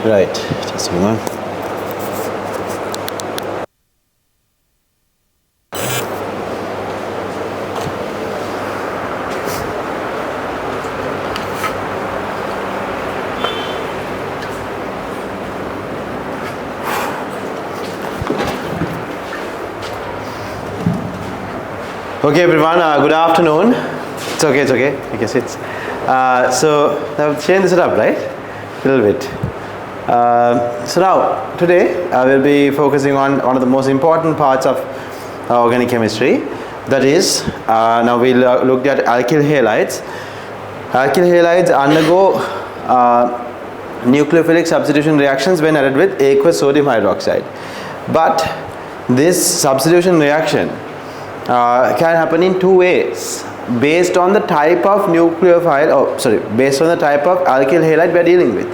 Right, just hang on. Okay, everyone, good afternoon. It's okay. I guess it's. So, I've changed it up, right? A little bit. So now, today, I will be focusing on one of the most important parts of organic chemistry. That is, now we'll look at alkyl halides. Alkyl halides undergo nucleophilic substitution reactions when added with aqueous sodium hydroxide. But this substitution reaction can happen in two ways based on the type of based on the type of alkyl halide we are dealing with,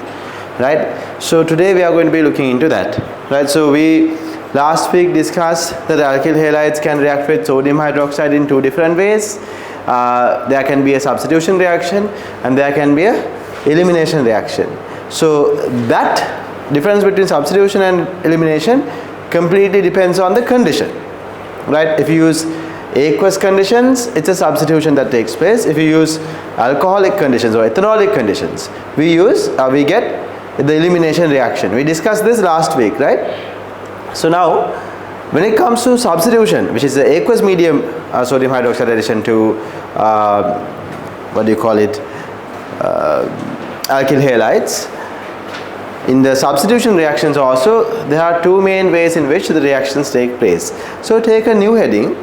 right? So today we are going to be looking into that, right? So we last week discussed that alkyl halides can react with sodium hydroxide in two different ways. There can be a substitution reaction and there can be a elimination reaction. So that difference between substitution and elimination completely depends on the condition, right? If you use aqueous conditions, it's a substitution that takes place. If you use alcoholic conditions or ethanolic conditions, we get the elimination reaction. We discussed this last week, right? So now, when it comes to substitution, which is the aqueous medium sodium hydroxide addition to alkyl halides, in the substitution reactions also, there are two main ways in which the reactions take place. So take a new heading.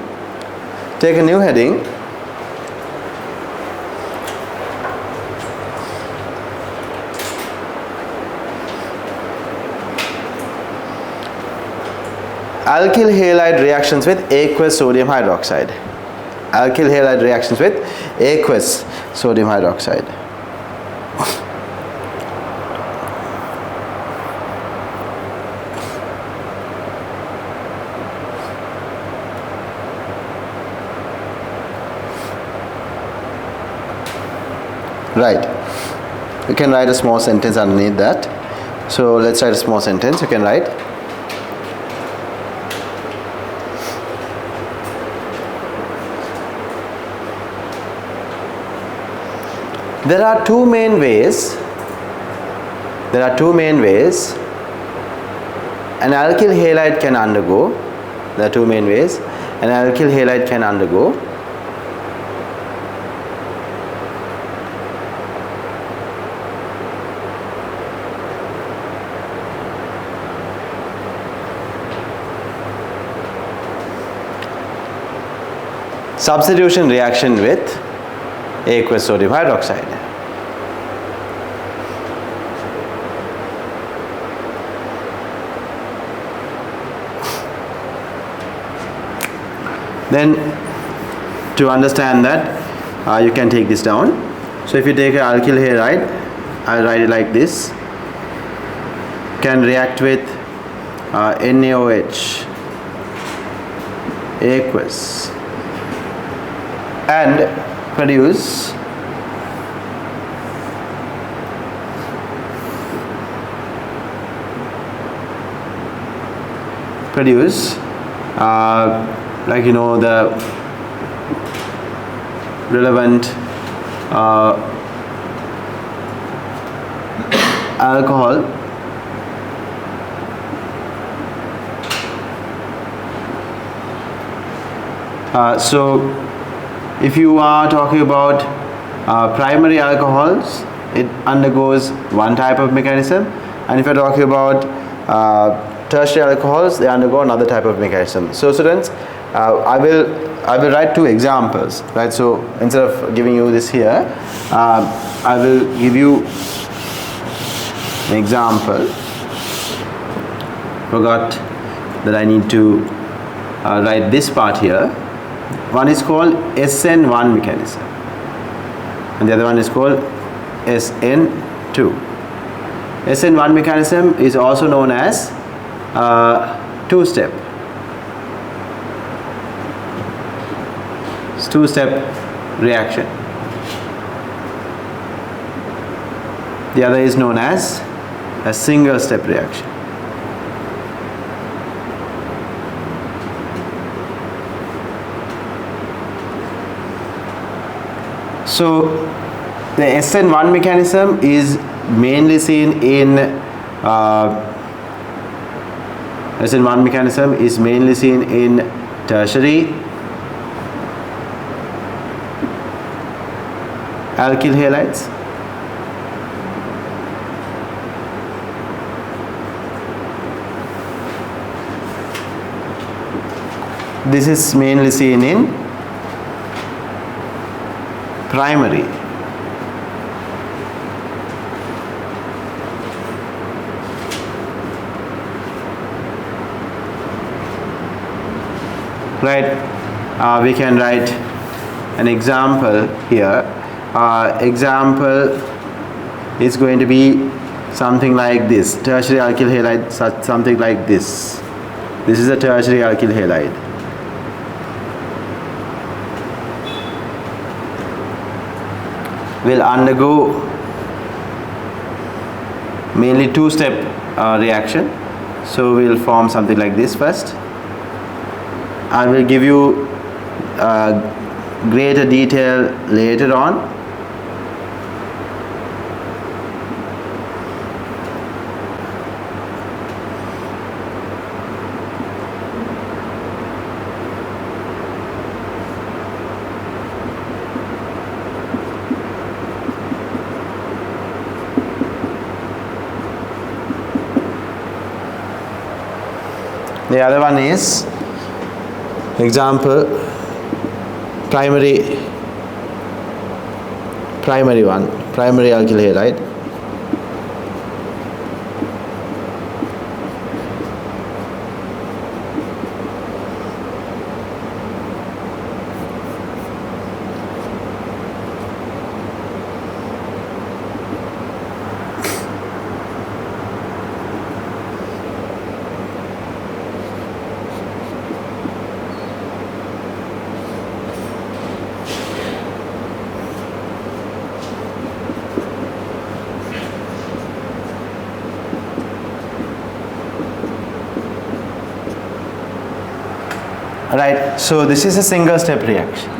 Alkyl halide reactions with aqueous sodium hydroxide. Alkyl halide reactions with aqueous sodium hydroxide. Right. You can write a small sentence underneath that. So let's write a small sentence. You can write. There are two main ways an alkyl halide can undergo. There are two main ways an alkyl halide can undergo substitution reaction with aqueous sodium hydroxide. Then to understand that, you can take this down. So if you take an alkyl halide, I'll write it like this, can react with NaOH, aqueous, and produce the relevant alcohol so if you are talking about primary alcohols, it undergoes one type of mechanism, and if you're talking about tertiary alcohols, they undergo another type of mechanism. So students, I will write two examples, right? So instead of giving you this here, I will give you an example. Forgot that I need to write this part here. One is called SN1 mechanism and the other one is called SN2. SN1 mechanism is also known as two-step. It's two-step reaction. The other is known as a single step reaction. So the SN1 mechanism is mainly seen in SN1 mechanism is mainly seen in tertiary alkyl halides. This is mainly seen in primary. Right, we can write an example here. Example is going to be something like this: tertiary alkyl halide, something like this. This is a tertiary alkyl halide. Will undergo mainly two-step reaction. So we will form something like this first. I will give you greater detail later on. The other one is example primary alkyl halide. Right, so this is a single step reaction.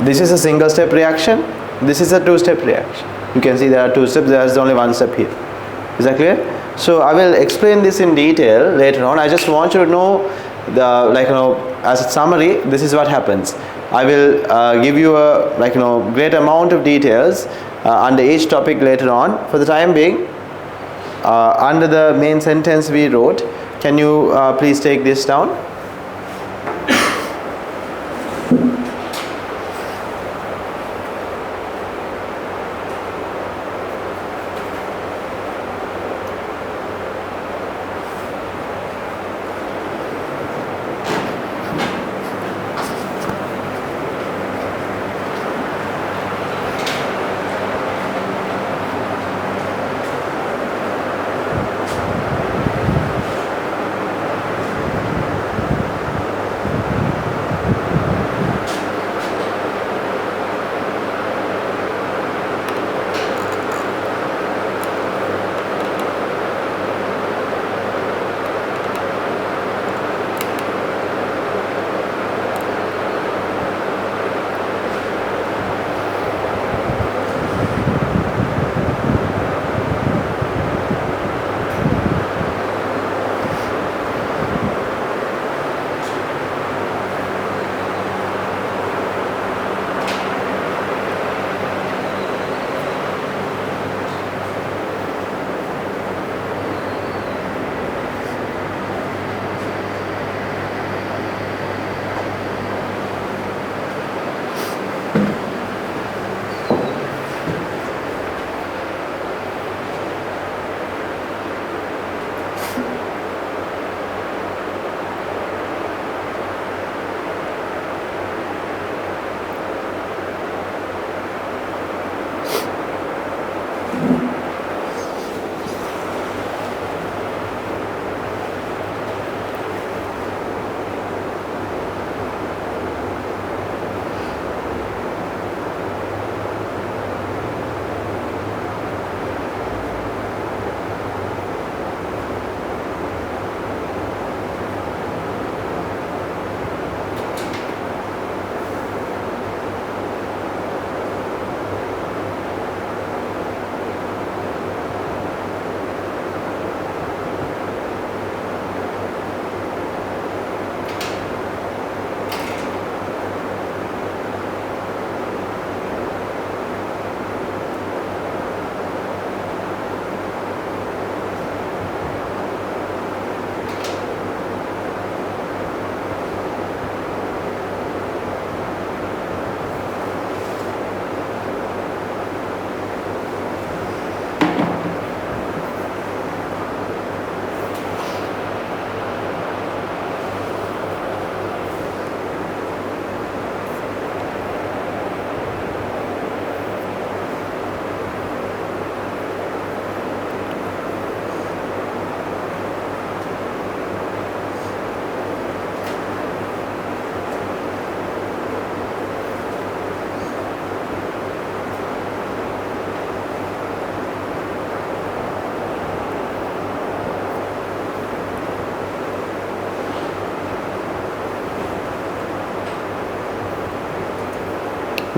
This is a single step reaction. This is a two-step reaction. You can see there are two steps, there is only one step here. Is that clear? So I will explain this in detail later on. I just want you to know as a summary, this is what happens. I will give you a great amount of details under each topic later on. For the time being, under the main sentence we wrote, can you please take this down?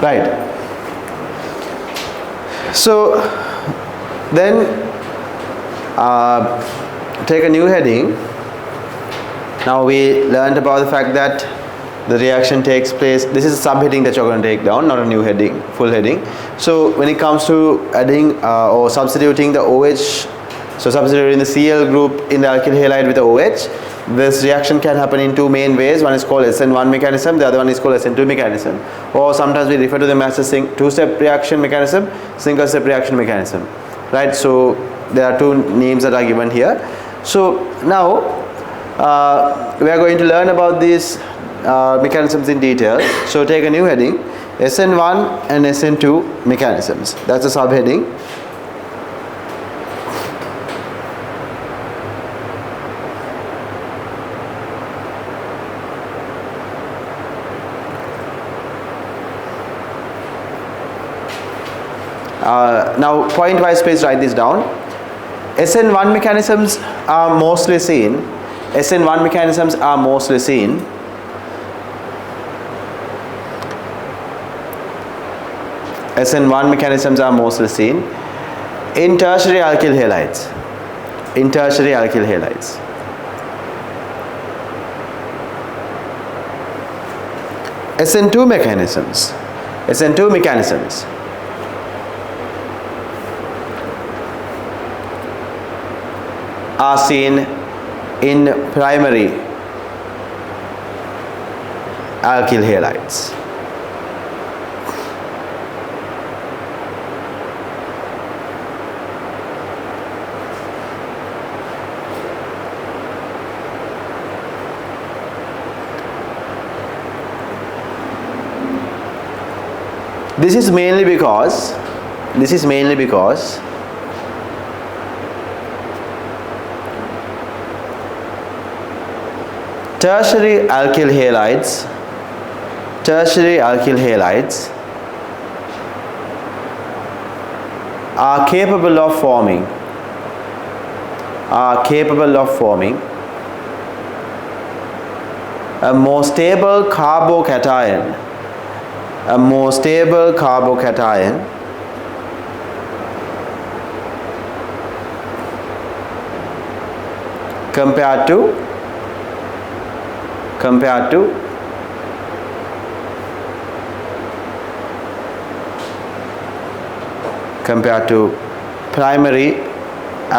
right? So then take a new heading. Now we learned about the fact that the reaction takes place. This is a subheading that you're going to take down, not a new heading, full heading. So when it comes to adding or substituting the OH, so substituting the Cl group in the alkyl halide with the OH, this reaction can happen in two main ways. One is called SN1 mechanism, the other one is called SN2 mechanism, or sometimes we refer to them as a two-step reaction mechanism, single-step reaction mechanism, right? So there are two names that are given here. So now we are going to learn about these mechanisms in detail. So take a new heading, SN1 and SN2 mechanisms. That's a subheading. Now point wise, please write this down. SN1 mechanisms are mostly seen. SN1 mechanisms are mostly seen SN1 mechanisms are mostly seen in tertiary alkyl halides. In tertiary alkyl halides. SN2 mechanisms. SN2 mechanisms are seen in primary alkyl halides. This is mainly because tertiary alkyl halides are capable of forming a more stable carbocation compared to primary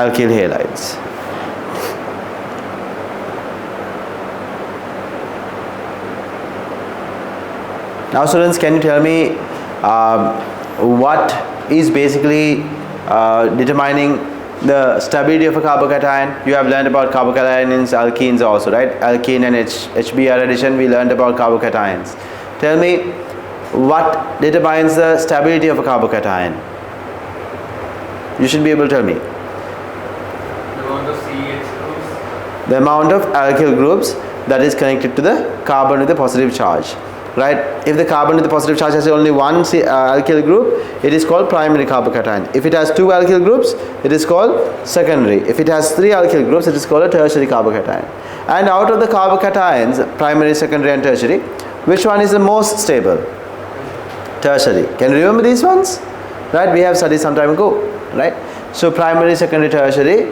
alkyl halides. Now students, can you tell me what is basically determining the stability of a carbocation? You have learned about carbocations, alkenes also, right? Alkene and HBr addition, we learned about carbocations. Tell me what determines the stability of a carbocation. You should be able to tell me. The amount of CH groups. The amount of alkyl groups that is connected to the carbon with a positive charge. Right? If the carbon with the positive charge has only one alkyl group, it is called primary carbocation. If it has two alkyl groups, it is called secondary. If it has three alkyl groups, it is called a tertiary carbocation. And out of the carbocations, primary, secondary and tertiary, which one is the most stable? Tertiary. Can you remember these ones? Right? We have studied some time ago. Right? So primary, secondary, tertiary.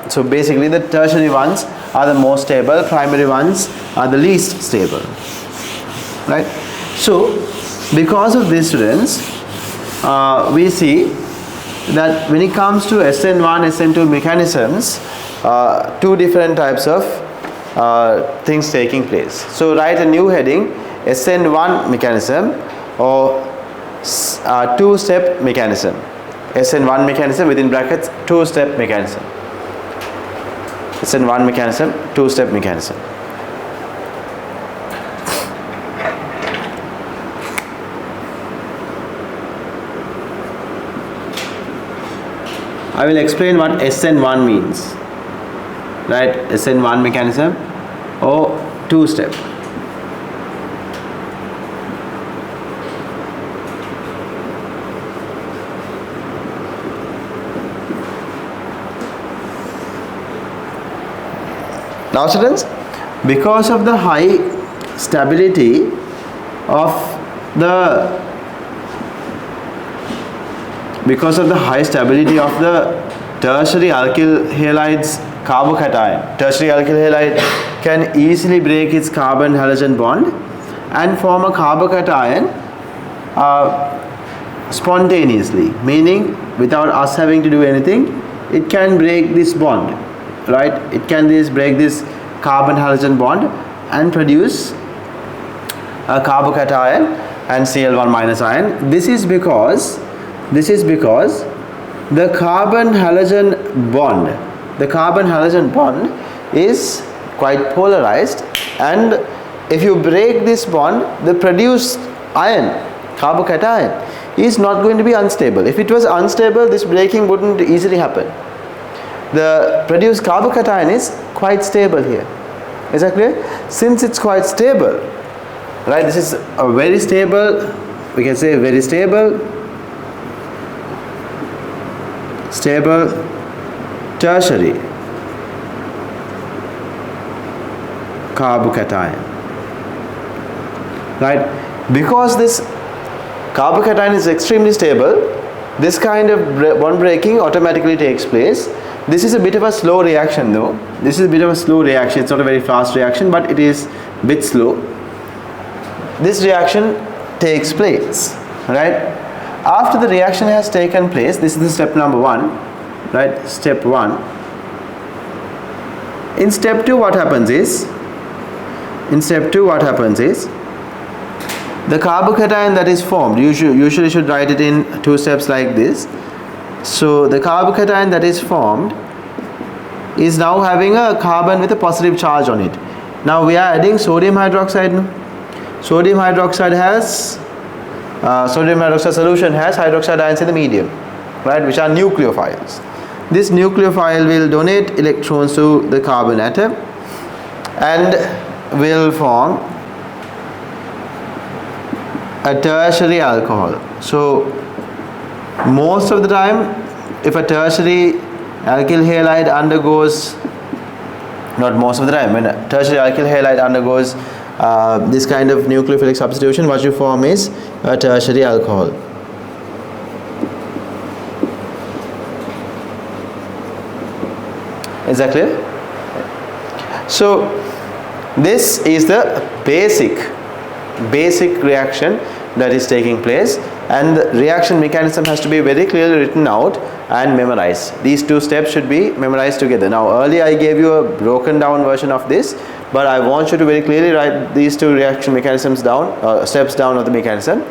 So basically the tertiary ones are the most stable, primary ones are the least stable. Right? So because of this, students, we see that when it comes to SN1, SN2 mechanisms, two different types of things taking place. So write a new heading, SN1 mechanism or two-step mechanism. SN1 mechanism within brackets, two-step mechanism. SN1 mechanism, two-step mechanism. I will explain what SN1 means. Right? SN1 mechanism or two-step. Now students, because of the high stability of the because of the high stability of the tertiary alkyl halide's carbocation. Tertiary alkyl halide can easily break its carbon halogen bond and form a carbocation spontaneously, meaning without us having to do anything, it can break this bond, right? It can break this carbon halogen bond and produce a carbocation and Cl1 minus ion. This is because the carbon halogen bond is quite polarized, and if you break this bond, the produced ion, carbocation, is not going to be unstable. If it was unstable, this breaking wouldn't easily happen. The produced carbocation is quite stable here. Is that clear? Since it's quite stable, right, this is a very stable, we can say very stable tertiary carbocation, right? Because this carbocation is extremely stable, this kind of bond breaking automatically takes place. This is a bit of a slow reaction though. This is a bit of a slow reaction. It's not a very fast reaction, but it is a bit slow. This reaction takes place, right? After the reaction has taken place, this is the step number 1, right? Step 1. In step 2, what happens is, the carbocation that is formed, you usually should write it in 2 steps like this. So the carbocation that is formed is now having a carbon with a positive charge on it. Now we are adding sodium hydroxide. Sodium hydroxide solution has hydroxide ions in the medium, right, which are nucleophiles. This nucleophile will donate electrons to the carbon atom and will form a tertiary alcohol. So most of the time, if a tertiary alkyl halide undergoes, not most of the time, when a tertiary alkyl halide undergoes this kind of nucleophilic substitution, what you form is a tertiary alcohol. Is that clear? So this is the basic reaction that is taking place, and the reaction mechanism has to be very clearly written out and memorized. These 2 steps should be memorized together. Now earlier I gave you a broken down version of this, but I want you to very clearly write these 2 reaction mechanisms down, steps down of the mechanism.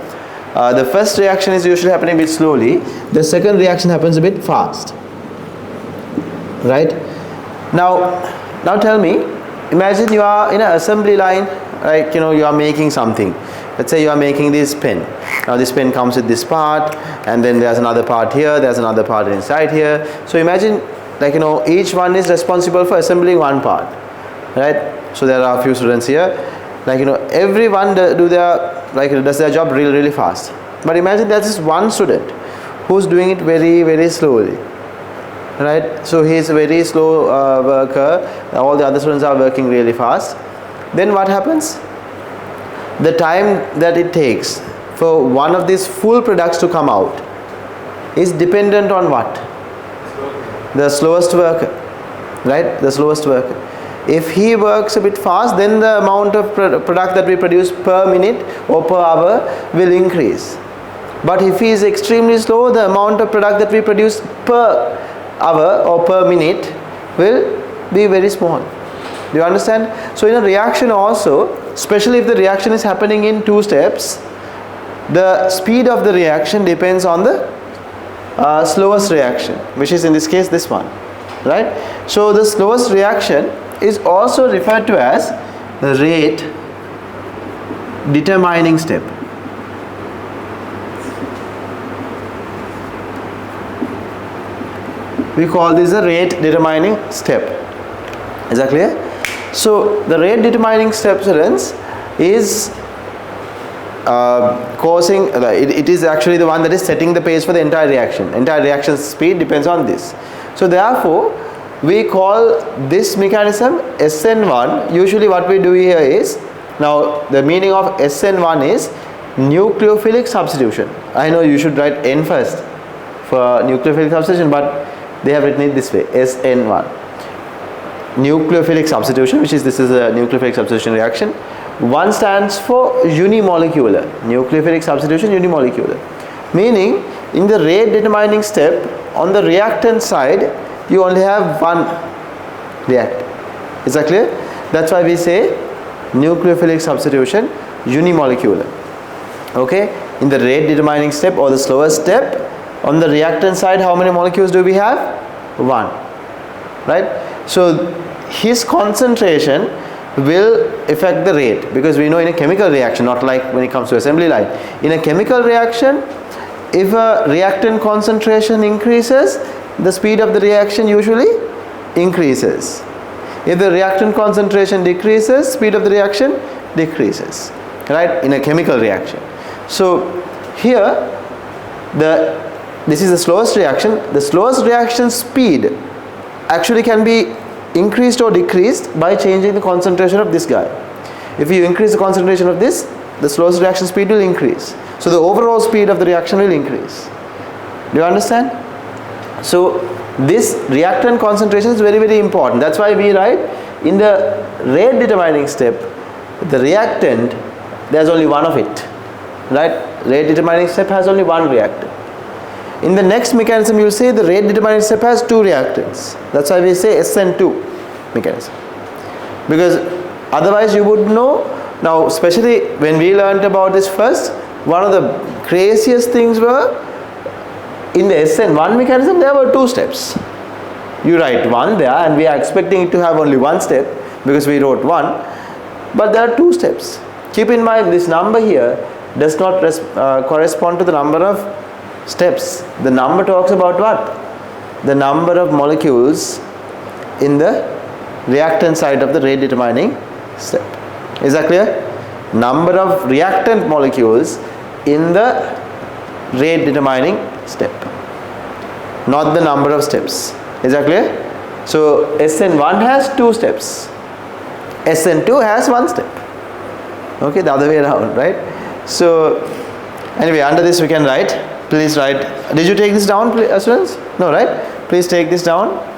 The first reaction is usually happening a bit slowly. The second reaction happens a bit fast, right? Now tell me, imagine you are in an assembly line, right? You are making something. Let's say you are making this pen. Now this pen comes with this part, and then there's another part here, there's another part inside here. So imagine, each one is responsible for assembling one part, right? So there are a few students here, everyone does their job really, really fast. But imagine there's this one student who's doing it very, very slowly, right? So he's a very slow worker. All the other students are working really fast. Then what happens? The time that it takes for one of these full products to come out is dependent on what? The slowest worker, right? The slowest worker. If he works a bit fast, then the amount of product that we produce per minute or per hour will increase. But if he is extremely slow, the amount of product that we produce per hour or per minute will be very small. Do you understand? So in a reaction also, especially if the reaction is happening in 2 steps, the speed of the reaction depends on the slowest reaction, which is in this case this one, right? So the slowest reaction is also referred to as the rate determining step. We call this a rate determining step. Is that clear? So the rate determining step, students, is causing, it is actually the one that is setting the pace for the entire reaction. Entire reaction speed depends on this. So therefore, we call this mechanism SN1. Usually what we do here is, now the meaning of SN1 is nucleophilic substitution. I know you should write N first for nucleophilic substitution, but they have written it this way, SN1. Nucleophilic substitution, which is this is a nucleophilic substitution reaction. 1 stands for unimolecular. Nucleophilic substitution, unimolecular. Meaning, in the rate determining step, on the reactant side, you only have one reactant. Is that clear? That's why we say nucleophilic substitution, unimolecular. Okay? In the rate determining step or the slowest step, on the reactant side, how many molecules do we have? 1. Right? So, his concentration will affect the rate, because we know in a chemical reaction, not like when it comes to assembly line. In a chemical reaction, if a reactant concentration increases, the speed of the reaction usually increases. If the reactant concentration decreases, speed of the reaction decreases. Right? In a chemical reaction. So here, this is the slowest reaction. The slowest reaction speed actually can be increased or decreased by changing the concentration of this guy. If you increase the concentration of this, the slowest reaction speed will increase. So the overall speed of the reaction will increase. Do you understand? So this reactant concentration is very, very important. That's why we write in the rate determining step, the reactant, there's only one of it. Right? Rate determining step has only one reactant. In the next mechanism, you will say the rate determining step has 2 reactants. That's why we say SN2 mechanism. Because otherwise you would know. Now, especially when we learned about this first, one of the craziest things were in the SN1 mechanism, there were 2 steps. You write 1 there, and we are expecting it to have only 1 step because we wrote 1. But there are 2 steps. Keep in mind, this number here does not correspond to the number of steps. The number talks about what? The number of molecules in the reactant side of the rate determining step. Is that clear? Number of reactant molecules in the rate determining step, not the number of steps. Is that clear? So SN1 has 2 steps. SN2 has 1 step. Okay, the other way around, right? So anyway, under this we can write. Please write. Did you take this down, students? No, right? Please take this down.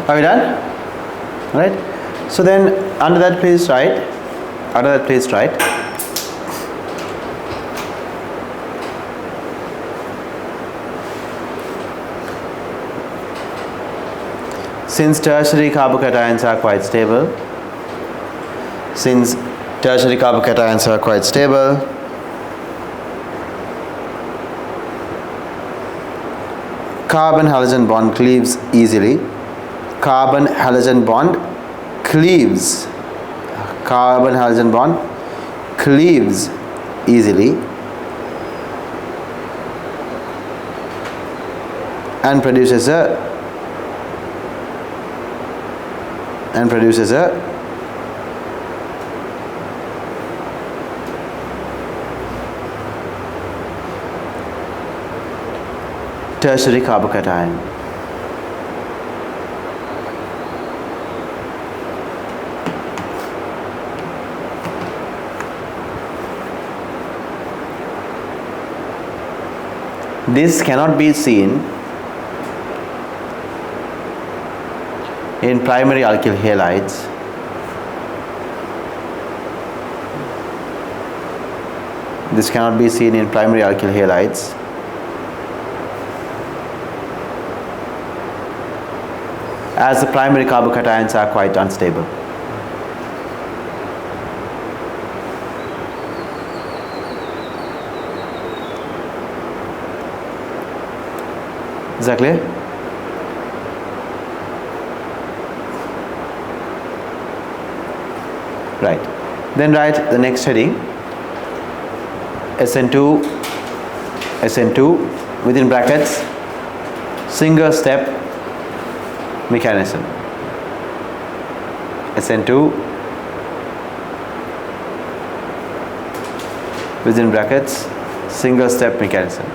Are we done? Right? So then under that please write. Under that please write. Since tertiary carbocations are quite stable, carbon halogen bond cleaves easily. Carbon halogen bond cleaves easily and produces a tertiary carbocation. This cannot be seen in primary alkyl halides. This cannot be seen in primary alkyl halides. As the primary carbocations are quite unstable. Is that clear? Right. Then write the next heading. SN2 within brackets, single step mechanism. SN2 within brackets, single step mechanism.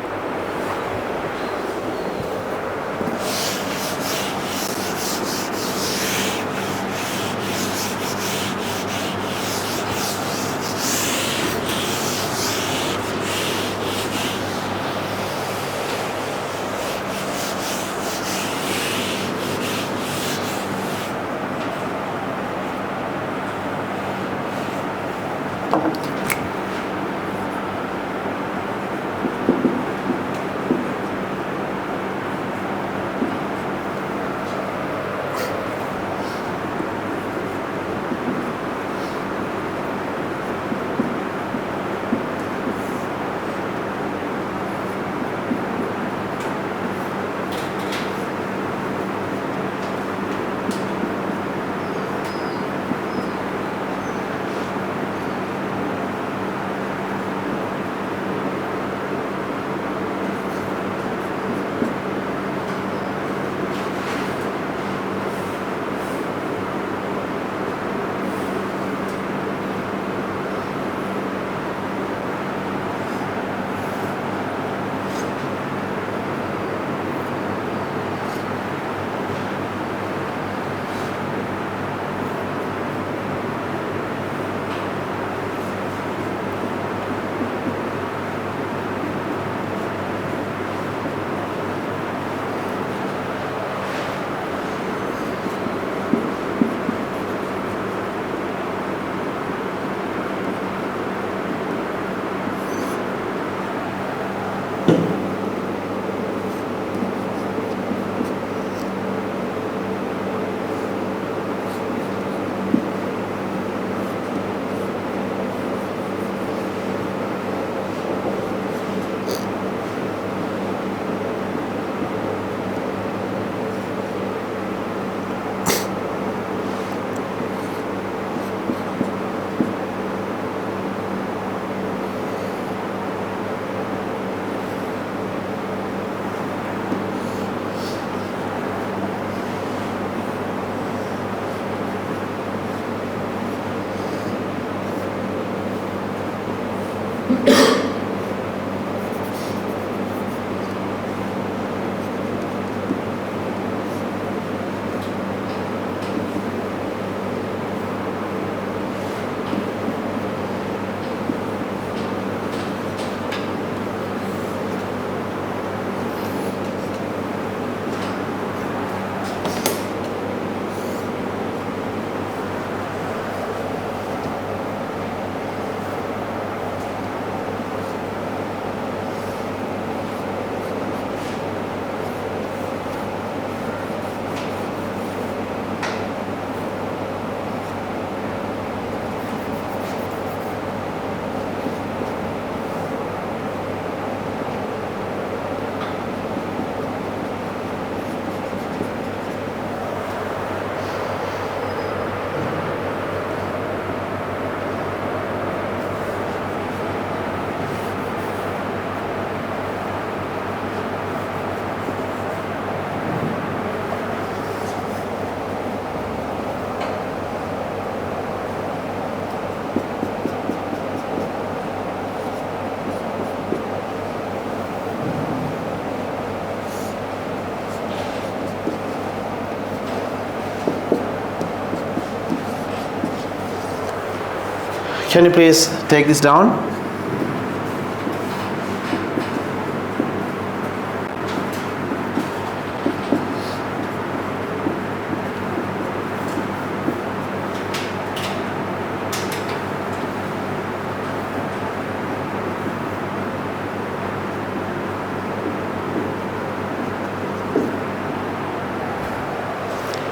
Can you please take this down?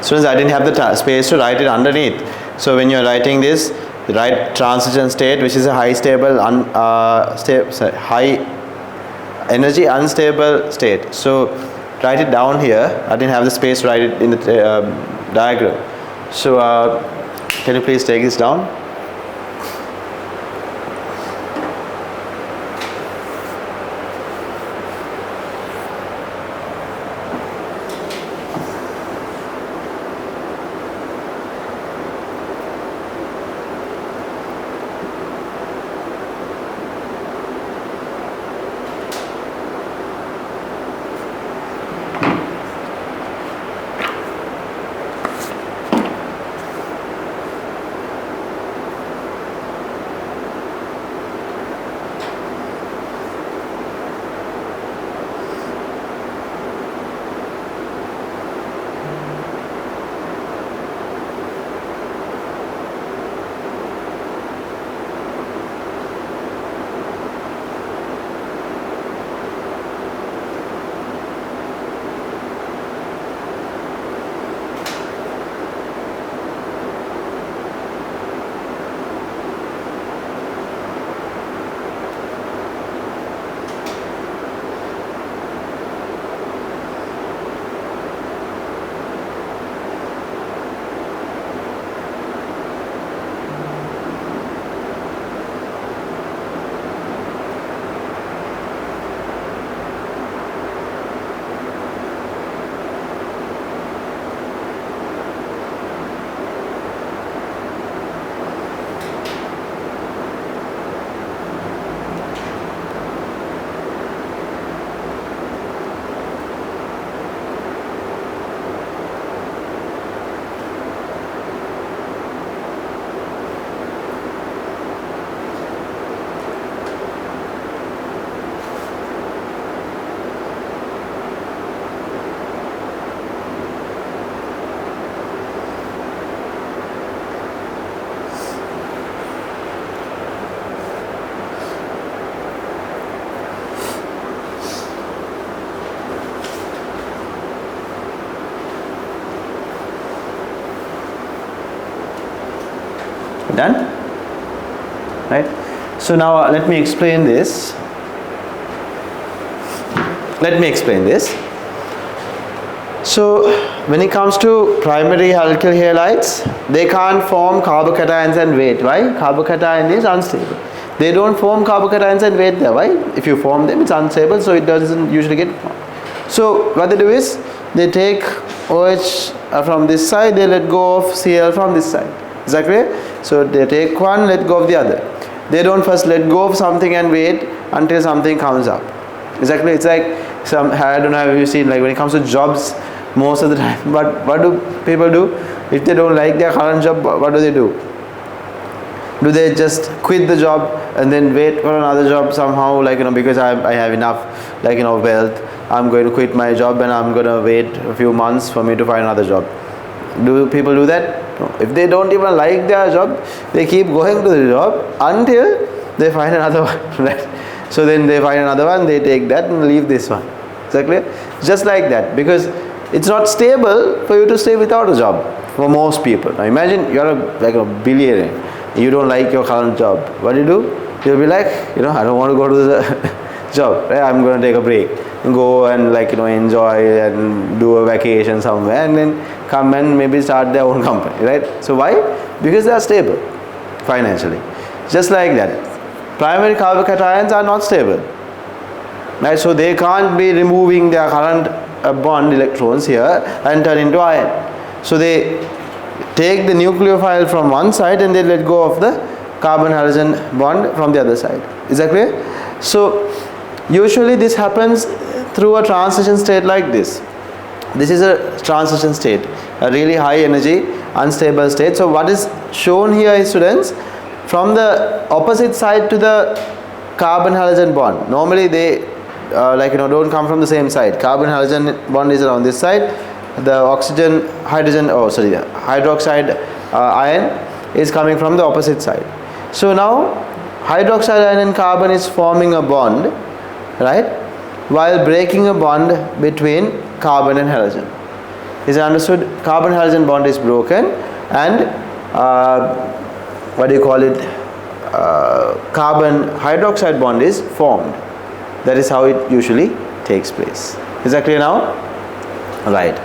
Students, I didn't have the space to write it underneath. So when you're writing this, write transition state, which is a high stable, high energy unstable state. So write it down here. I didn't have the space to write it in the diagram. So can you please take this down? Done? Right? So now let me explain this. So when it comes to primary alkyl halides, they can't form carbocations and weight. Why? Carbocation is unstable. They don't form carbocations and weight there. Why? If you form them, it's unstable, so it doesn't usually get formed. So what they do is, they take OH from this side, they let go of Cl from this side. Is that clear? So they take one, let go of the other. They don't first let go of something and wait until something comes up. Is that clear? It's like I don't know, have you seen, like when it comes to jobs, most of the time, but what do people do? If they don't like their current job, what do they do? Do they just quit the job and then wait for another job somehow, like, because I have enough, wealth, I'm going to quit my job and I'm going to wait a few months for me to find another job? Do people do that? No. If they don't even like their job, they keep going to the job until they find another one, right? So then they find another one, they take that and leave this one. Is that clear? Just like that, because it's not stable for you to stay without a job for most people. Now imagine you're a billionaire, you don't like your current job. What do? You'll be like, I don't want to go to the job, right? I'm going to take a break and go and enjoy and do a vacation somewhere and then come and maybe start their own company, right? So why? Because they are stable financially. Just like that, primary carbocations are not stable, right? So they can't be removing their current bond electrons here and turn into iron. So they take the nucleophile from one side and they let go of the carbon halogen bond from the other side. Is that clear? So usually this happens through a transition state like this. This is a transition state, a really high energy unstable state. So what is shown here is, students, from the opposite side to the carbon halogen bond. Normally they don't come from the same side. Carbon halogen bond is on this side. The hydroxide ion is coming from the opposite side. So now hydroxide ion and carbon is forming a bond, right, while breaking a bond between carbon and halogen. Is it understood? Carbon halogen bond is broken and carbon hydroxide bond is formed. That is how it usually takes place. Is that clear now? Right.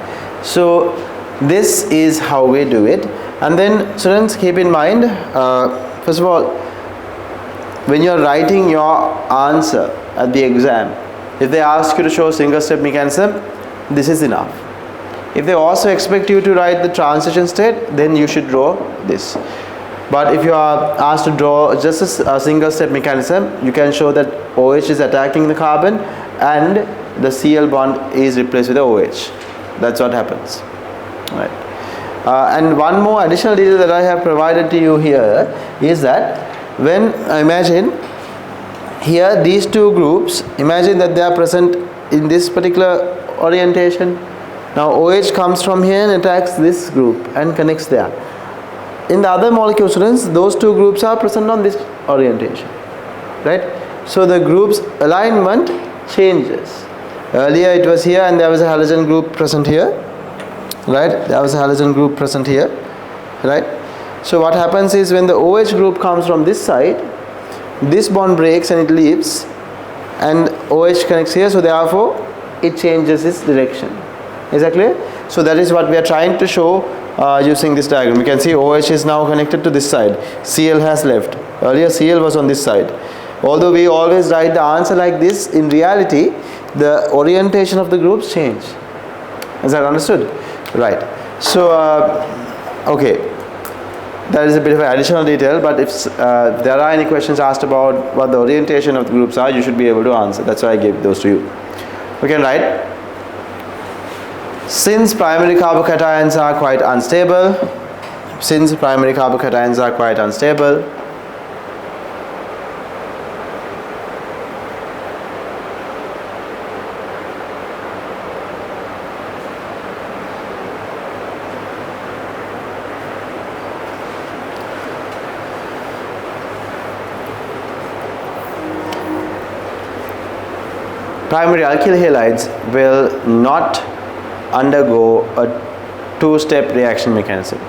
So this is how we do it. And then students, keep in mind, first of all, when you are writing your answer at the exam, if they ask you to show single step mechanism, this is enough. If they also expect you to write the transition state, then you should draw this. But if you are asked to draw just a single step mechanism, you can show that OH is attacking the carbon and the Cl bond is replaced with the OH. That's what happens. Right. And one more additional detail that I have provided to you here is that when imagine here these two groups, imagine that they are present in this particular orientation. Now OH comes from here and attacks this group and connects there. In the other molecule, students, those two groups are present on this orientation, right? So the group's alignment changes. Earlier it was here and there was a halogen group present here, right? There was a halogen group present here, right? So what happens is when the OH group comes from this side, this bond breaks and it leaves and OH connects here, so therefore it changes its direction. Is that clear? So that is what we are trying to show using this diagram. You can see OH is now connected to this side. Cl has left. Earlier Cl was on this side. Although we always write the answer like this, in reality the orientation of the groups change. Is that understood? Right. So okay, that is a bit of an additional detail, but if there are any questions asked about what the orientation of the groups are, you should be able to answer. That's why I gave those to you. We can write, since primary carbocations are quite unstable, primary alkyl halides will not undergo a two-step reaction mechanism.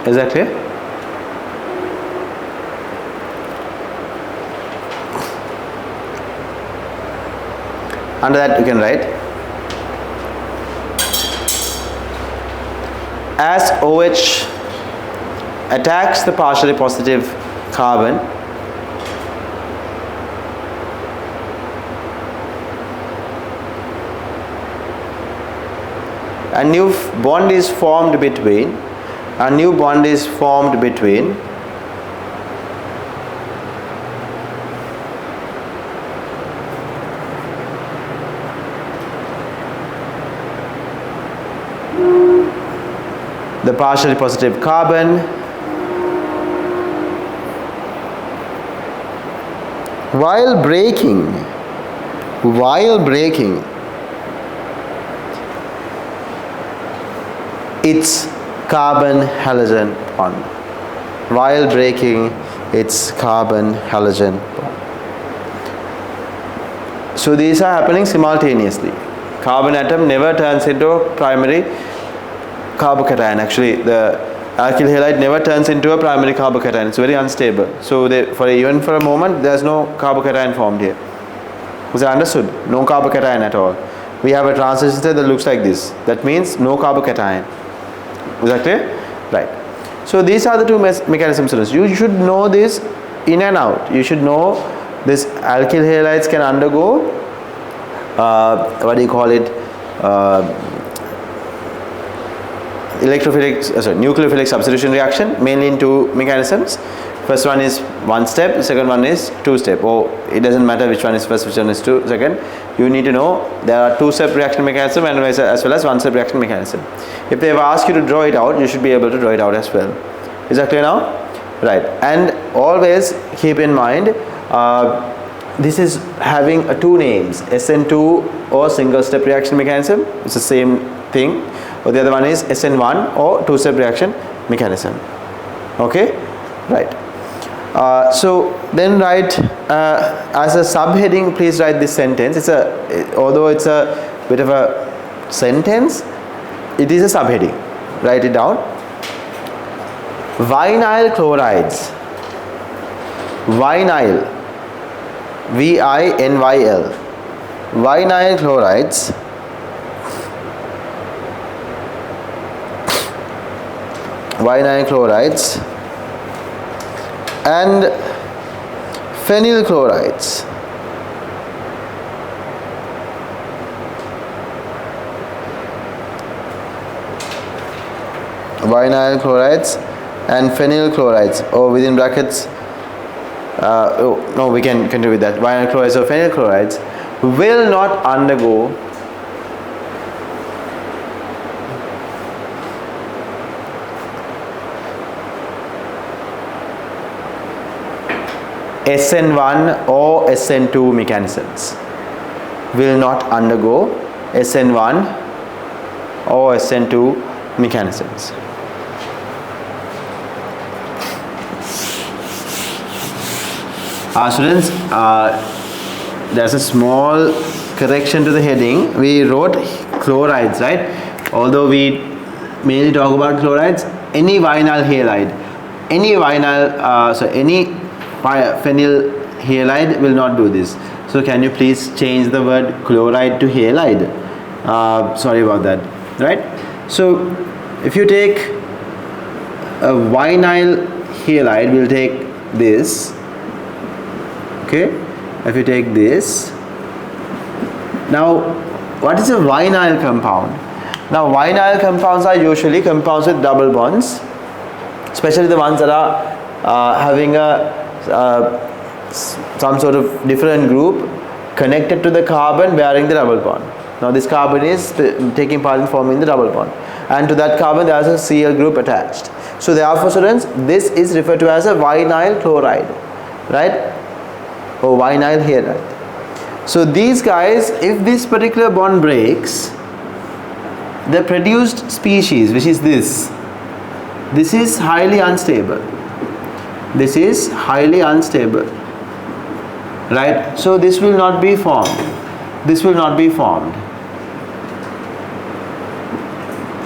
Is that clear? Under that you can write, as OH attacks the partially positive carbon, a new bond is formed between the partially positive carbon while breaking its carbon halogen bond. So these are happening simultaneously. Carbon atom never turns into a primary carbocation. Actually, the alkyl halide never turns into a primary carbocation. It's very unstable. So even for a moment, there's no carbocation formed here. Was that understood? No carbocation at all. We have a transition state that looks like this. That means no carbocation. Is that clear? Right. So these are the two mechanisms. You should know this in and out. You should know this alkyl halides can undergo nucleophilic substitution reaction, mainly in two mechanisms. First one is one step, second one is two step. Or it doesn't matter which one is first, which one is second. You need to know there are two step reaction mechanism and as well as one step reaction mechanism. If they ever ask you to draw it out, you should be able to draw it out as well. Is that clear now? Right. And always keep in mind, this is having two names, SN2 or single step reaction mechanism. It's the same thing. Or the other one is SN1 or two step reaction mechanism. Okay? Right. So then write as a subheading, please write this sentence. Although it's a bit of a sentence, it is a subheading. Write it down. Vinyl chlorides. Vinyl. VINYL. Vinyl chlorides and phenyl chlorides. Vinyl chlorides and phenyl chlorides, or within brackets, no, we can continue with that. Vinyl chlorides or phenyl chlorides will not undergo SN1 or SN2 mechanisms. Will not undergo SN1 or SN2 mechanisms. Students, there's a small correction to the heading. We wrote chlorides, right? Although we mainly talk about chlorides, any vinyl halide, any phenyl halide will not do this. So can you please change the word chloride to halide? Sorry about that, right? So if you take a vinyl halide, we'll take this. Okay, if you take this, now what is a vinyl compound? Now vinyl compounds are usually compounds with double bonds, especially the ones that are having some sort of different group connected to the carbon bearing the double bond. Now this carbon is taking part in forming the double bond, and to that carbon there is a Cl group attached. So therefore, students, this is referred to as a vinyl chloride, right? Or vinyl halide. So these guys, if this particular bond breaks, the produced species, which is this is highly unstable. This is highly unstable, right? So this will not be formed. This will not be formed.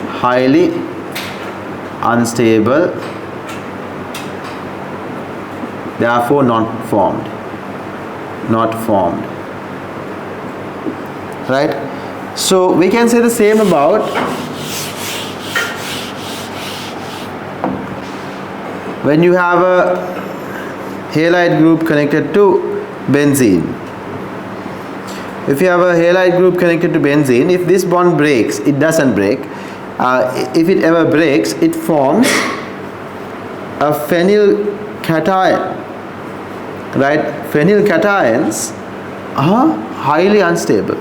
Highly unstable, therefore not formed. Not formed, right? So we can say the same about when you have a halide group connected to benzene. If you have a halide group connected to benzene, if this bond breaks, it doesn't break. If it ever breaks, it forms a phenyl cation. Right? Phenyl cations are highly unstable.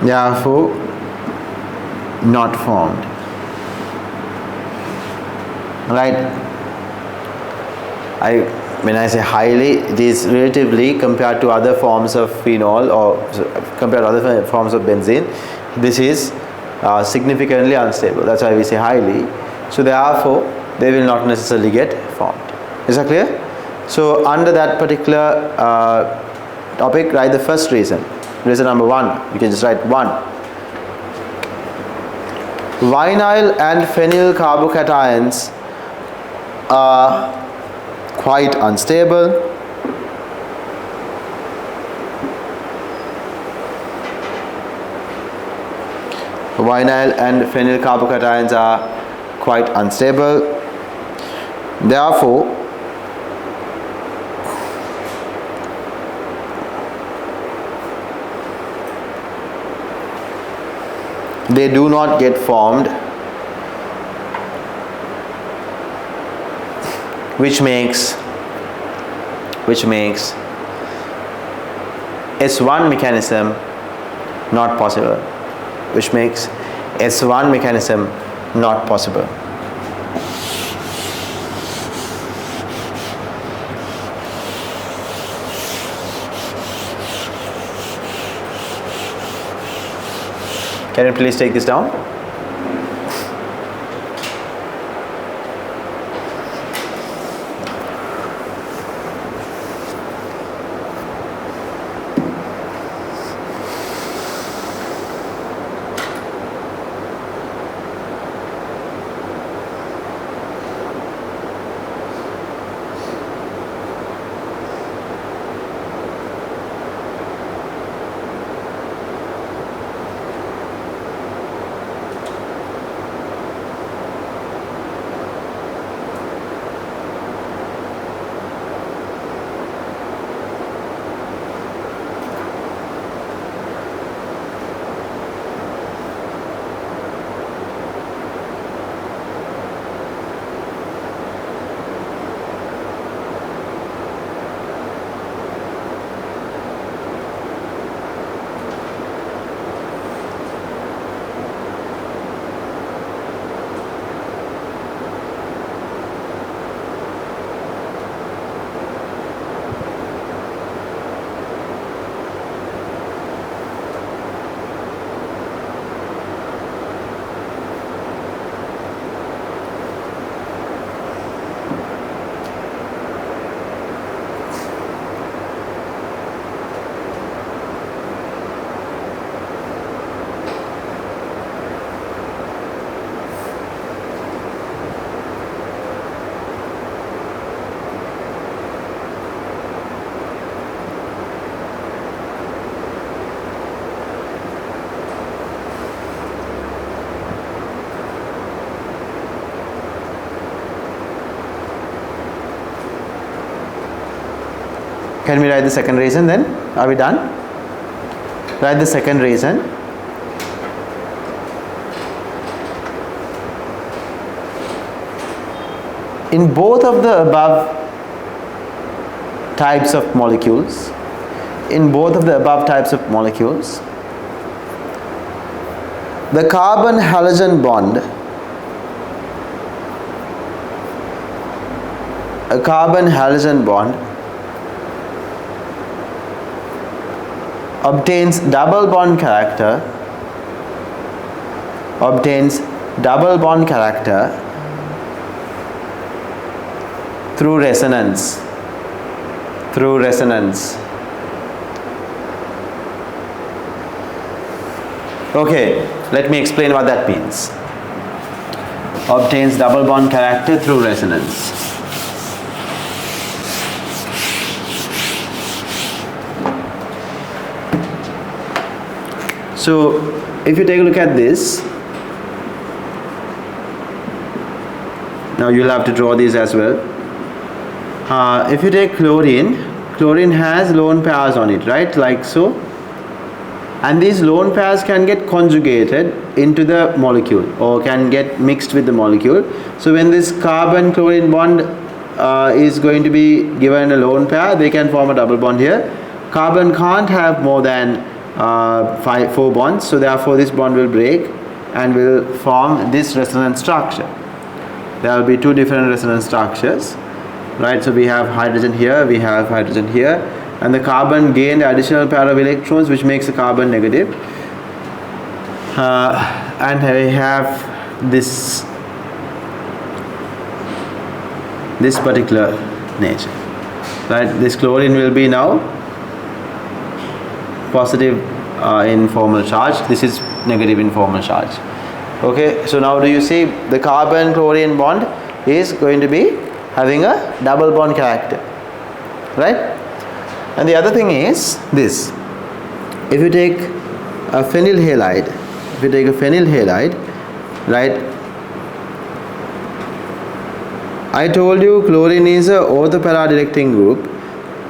Therefore, not formed. Right? When I say highly, it is relatively compared to other forms of phenol or compared to other forms of benzene. This is significantly unstable. That's why we say highly. So therefore, they will not necessarily get formed. Is that clear? So under that particular topic, write the first reason. Reason number 1. You can just write 1. Vinyl and phenyl carbocations are quite unstable. Vinyl and phenyl carbocations are quite unstable. Therefore, they do not get formed, which makes S1 mechanism not possible, which makes S1 mechanism not possible. Can you please take this down? Can we write the second reason then? Are we done? Write the second reason. In both of the above types of molecules, the carbon halogen bond, obtains double bond character through resonance. Okay, let me explain what that means. Obtains double bond character through resonance. So if you take a look at this, now you'll have to draw these as well. If you take chlorine has lone pairs on it, right, like so, and these lone pairs can get conjugated into the molecule or can get mixed with the molecule. So when this carbon chlorine bond is going to be given a lone pair, they can form a double bond here. Carbon can't have more than 4 bonds, so therefore this bond will break and will form this resonance structure. There will be 2 different resonance structures, right? So we have hydrogen here, we have hydrogen here, and the carbon gained additional pair of electrons, which makes the carbon negative. And we have this particular nature, right? This chlorine will be now positive informal charge, this is negative informal charge. Okay, so now do you see the carbon chlorine bond is going to be having a double bond character, right? And the other thing is this: if you take a phenyl halide, right, I told you chlorine is a ortho-para directing group.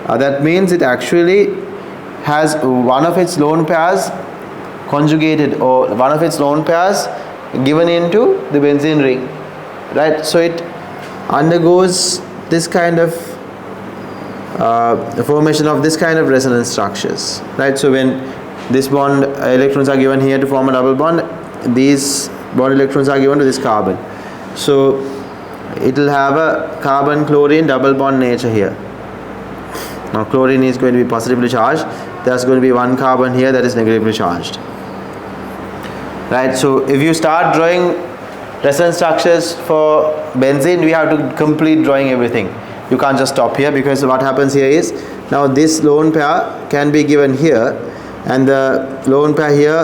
That means it actually has one of its lone pairs conjugated, or one of its lone pairs given into the benzene ring, right? So it undergoes this kind of the formation of this kind of resonance structures, right? So when this bond electrons are given here to form a double bond, these bond electrons are given to this carbon, so it will have a carbon chlorine double bond nature here. Now chlorine is going to be positively charged, there's going to be one carbon here that is negatively charged, right? So if you start drawing resonance structures for benzene, we have to complete drawing everything. You can't just stop here, because what happens here is, now this lone pair can be given here, and the lone pair here,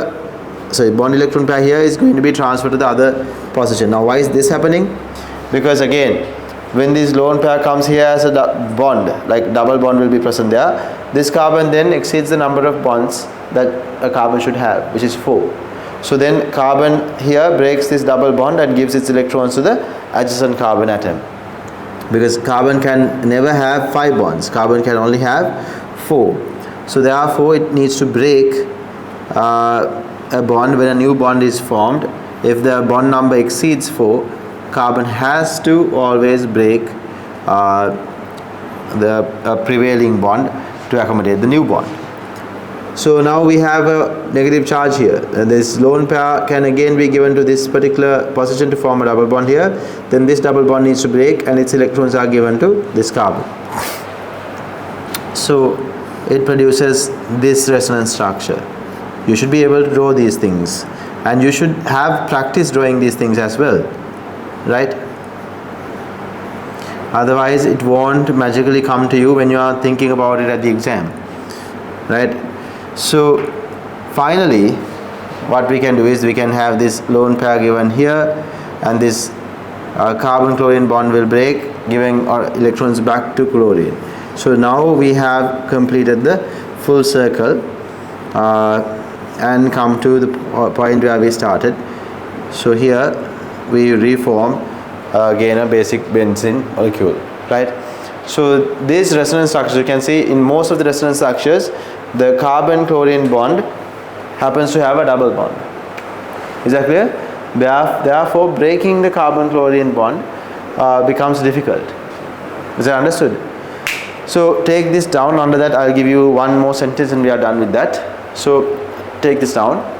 sorry, bond electron pair here is going to be transferred to the other position. Now why is this happening? Because again, when this lone pair comes here as a bond, like double bond will be present there, this carbon then exceeds the number of bonds that a carbon should have, which is 4. So then carbon here breaks this double bond and gives its electrons to the adjacent carbon atom, because carbon can never have 5 bonds, carbon can only have 4. So therefore it needs to break a bond when a new bond is formed. If the bond number exceeds 4, carbon has to always break the prevailing bond to accommodate the new bond. So now we have a negative charge here, and this lone pair can again be given to this particular position to form a double bond here. Then this double bond needs to break, and its electrons are given to this carbon. So it produces this resonance structure. You should be able to draw these things, and you should have practice drawing these things as well, right? Otherwise it won't magically come to you when you are thinking about it at the exam, right? So finally what we can do is, we can have this lone pair given here, and this carbon chlorine bond will break, giving our electrons back to chlorine. So now we have completed the full circle and come to the point where we started. So here we reform again a basic benzene molecule, right? So these resonance structures, you can see in most of the resonance structures, the carbon chlorine bond happens to have a double bond. Is that clear? Therefore breaking the carbon chlorine bond becomes difficult. Is that understood? So take this down. Under that I'll give you one more sentence and we are done with that. So take this down.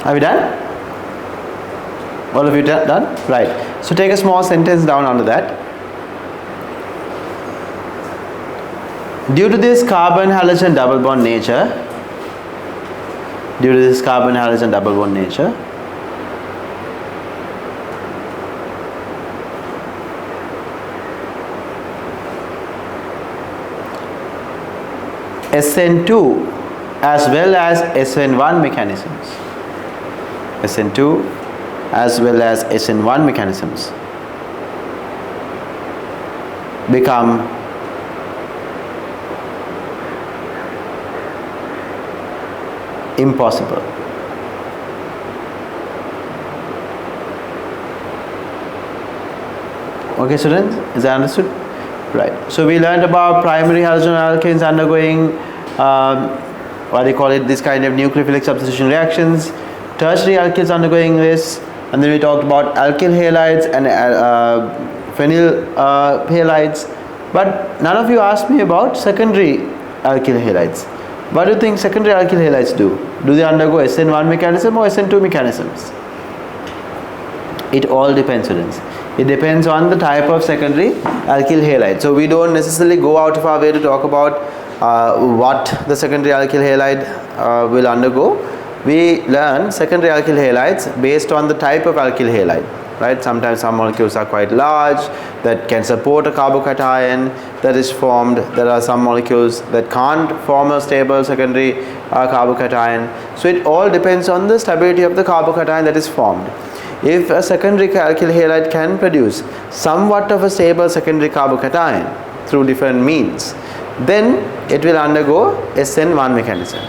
Are we done? All of you done? Right. So take a small sentence down under that. Due to this carbon halogen double bond nature, SN2 as well as SN1 mechanisms, SN2 as well as SN1 mechanisms become impossible. Okay, students, is that understood? Right. So we learned about primary halogen alkanes undergoing this kind of nucleophilic substitution reactions, tertiary alkyls undergoing this, and then we talked about alkyl halides and phenyl halides. But none of you asked me about secondary alkyl halides. What do you think secondary alkyl halides do? Do they undergo SN1 mechanism or SN2 mechanisms? It all depends, students. It depends on the type of secondary alkyl halide. So we don't necessarily go out of our way to talk about what the secondary alkyl halide will undergo. We learn secondary alkyl halides based on the type of alkyl halide. Right? Sometimes some molecules are quite large that can support a carbocation that is formed. There are some molecules that can't form a stable secondary carbocation. So it all depends on the stability of the carbocation that is formed. If a secondary alkyl halide can produce somewhat of a stable secondary carbocation through different means, then it will undergo SN1 mechanism.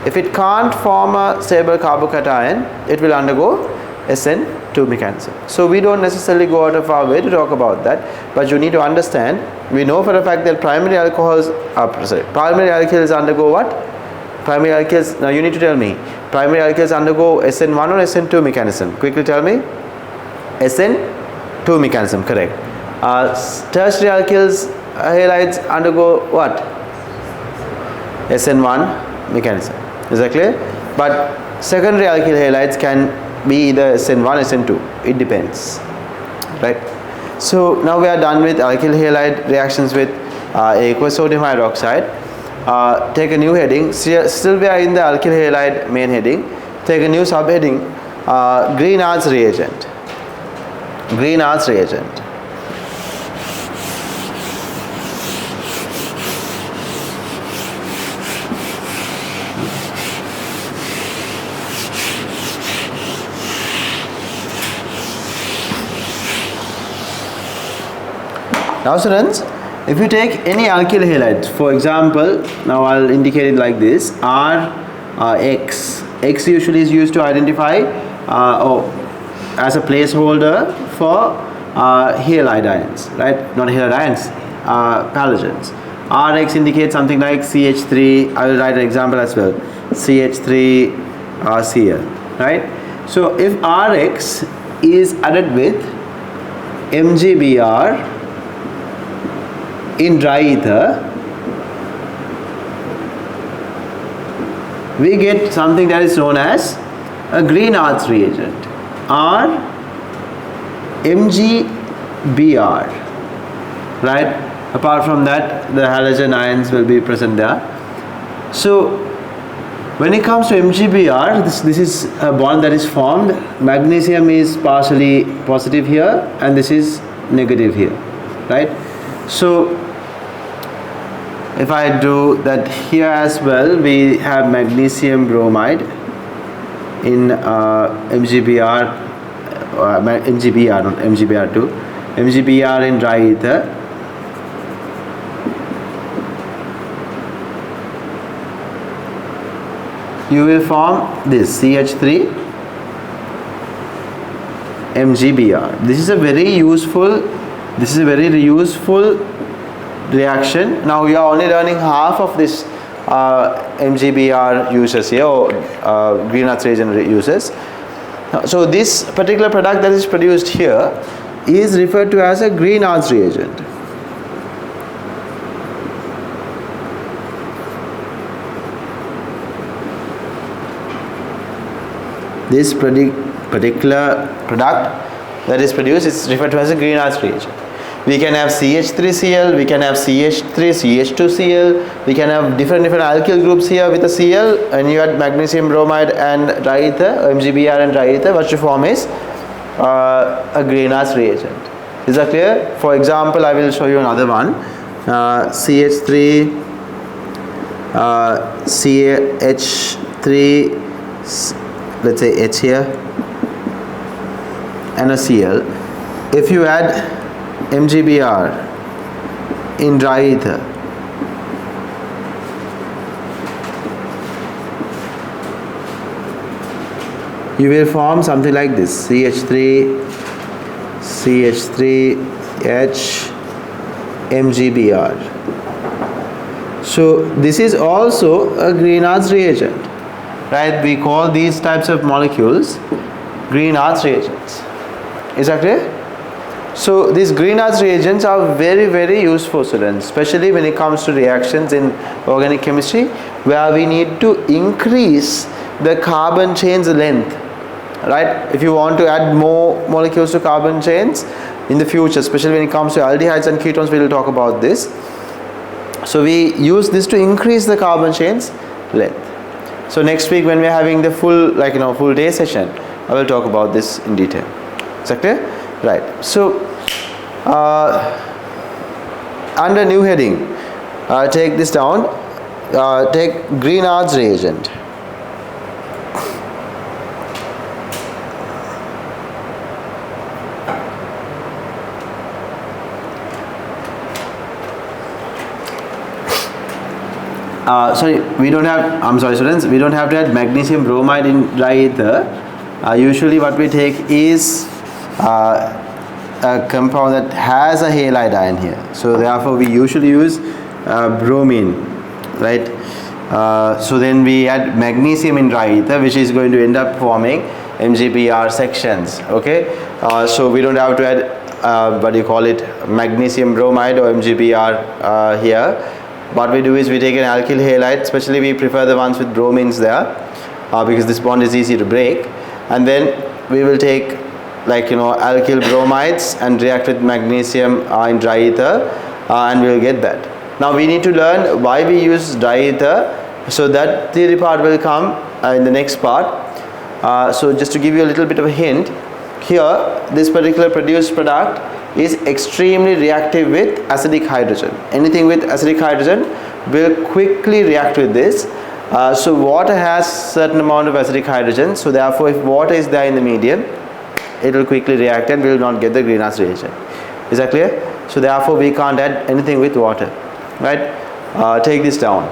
If it can't form a stable carbocation, it will undergo SN2 mechanism. So we don't necessarily go out of our way to talk about that, but you need to understand, we know for a fact that primary alkyls undergo what? Primary alkyls, now you need to tell me, primary alkyls undergo SN1 or SN2 mechanism? Quickly tell me. SN2 mechanism, correct. Tertiary alkyls, halides undergo what? SN1 mechanism. Is that clear? But secondary alkyl halides can be either SN1 SN2. It depends. Right? So now we are done with alkyl halide reactions with aqueous sodium hydroxide. Take a new heading. Still we are in the alkyl halide main heading. Take a new subheading, Grignard's reagent. Grignard's reagent. Now students, if you take any alkyl halide, for example, now I'll indicate it like this, X. X usually is used to identify as a placeholder for halide ions, right? Not halide ions, halogens. Rx indicates something like CH3, I will write an example as well, CH3Cl, right? So if Rx is added with MgBr in dry ether, we get something that is known as a Grignard's reagent, or MgBr, right? Apart from that, the halogen ions will be present there. So when it comes to MgBr, this is a bond that is formed. Magnesium is partially positive here and this is negative here, right? So if I do that here as well, we have magnesium bromide in MgBr, not MgBr2, MgBr in dry ether. You will form this CH3 MgBr. This is a very useful reaction. Now we are only learning half of this MgBr uses here, or Grignard's reagent uses. So this particular product that is produced here is referred to as a Grignard's reagent. this particular product that is produced is referred to as a Greenhouse reagent. We can have CH3Cl, we can have CH3, CH2Cl, we can have different alkyl groups here with a Cl, and you add magnesium bromide and dry ether, MgBr and dry ether. What you form is a Greenhouse reagent. Is that clear? For example, I will show you another one. CH3, CH3, let's say H here, and a Cl. If you add MgBr in dry ether, you will form something like this: CH3, CH3H, MgBr. So this is also a Greenhouse reagent, right? We call these types of molecules Greenhouse reagents. Is that clear? So these Greenhouse reagents are very, very useful, students, especially when it comes to reactions in organic chemistry, where we need to increase the carbon chain's length, right? If you want to add more molecules to carbon chains in the future, especially when it comes to aldehydes and ketones, we will talk about this. So we use this to increase the carbon chain's length. So next week, when we are having the full full day session, I will talk about this in detail. Is that clear? Right. So under new heading, take this down. Take Greenhouse reagent. I'm sorry students, we don't have to add magnesium bromide in dry ether. Usually what we take is a compound that has a halide ion here. So therefore we usually use bromine, right? So then we add magnesium in dry ether, which is going to end up forming MgBr sections, okay? So we don't have to add magnesium bromide or MgBr here. What we do is we take an alkyl halide, especially we prefer the ones with bromines there, because this bond is easy to break, and then we will take alkyl bromides and react with magnesium in dry ether, and we will get that. Now we need to learn why we use dry ether, so that theory part will come in the next part. So just to give you a little bit of a hint, here this particular produced product is extremely reactive with acidic hydrogen. Anything with acidic hydrogen will quickly react with this. So water has certain amount of acidic hydrogen, so therefore if water is there in the medium, it will quickly react and we will not get the Greenhouse reagent. Is that clear? So therefore we can't add anything with water, right? Take this down.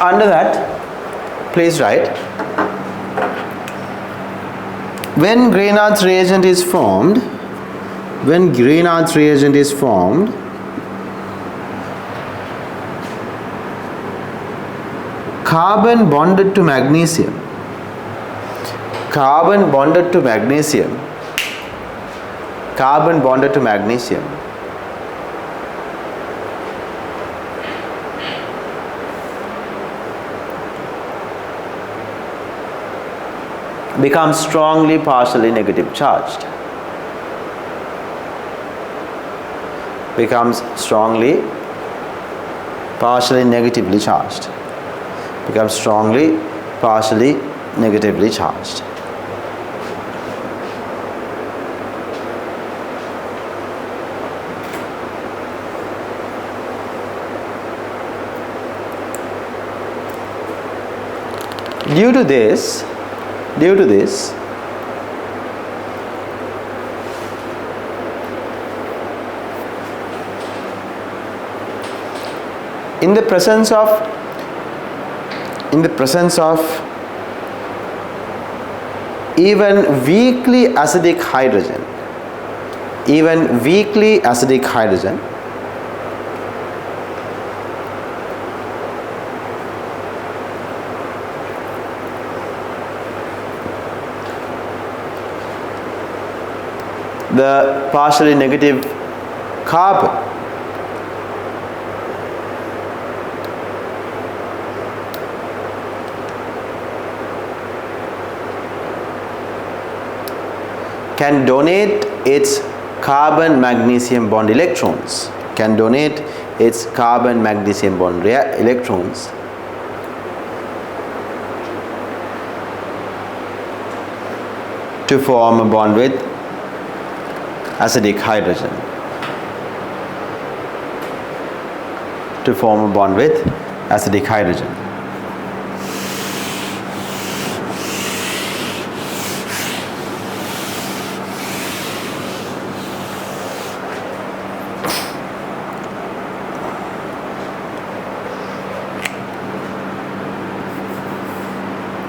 under that, please write, when Grignard's reagent is formed, carbon bonded to magnesium becomes strongly partially negatively charged. Due to this, in the presence of even weakly acidic hydrogen, the partially negative carbon can donate its carbon magnesium bond electrons, to form a bond with acidic hydrogen.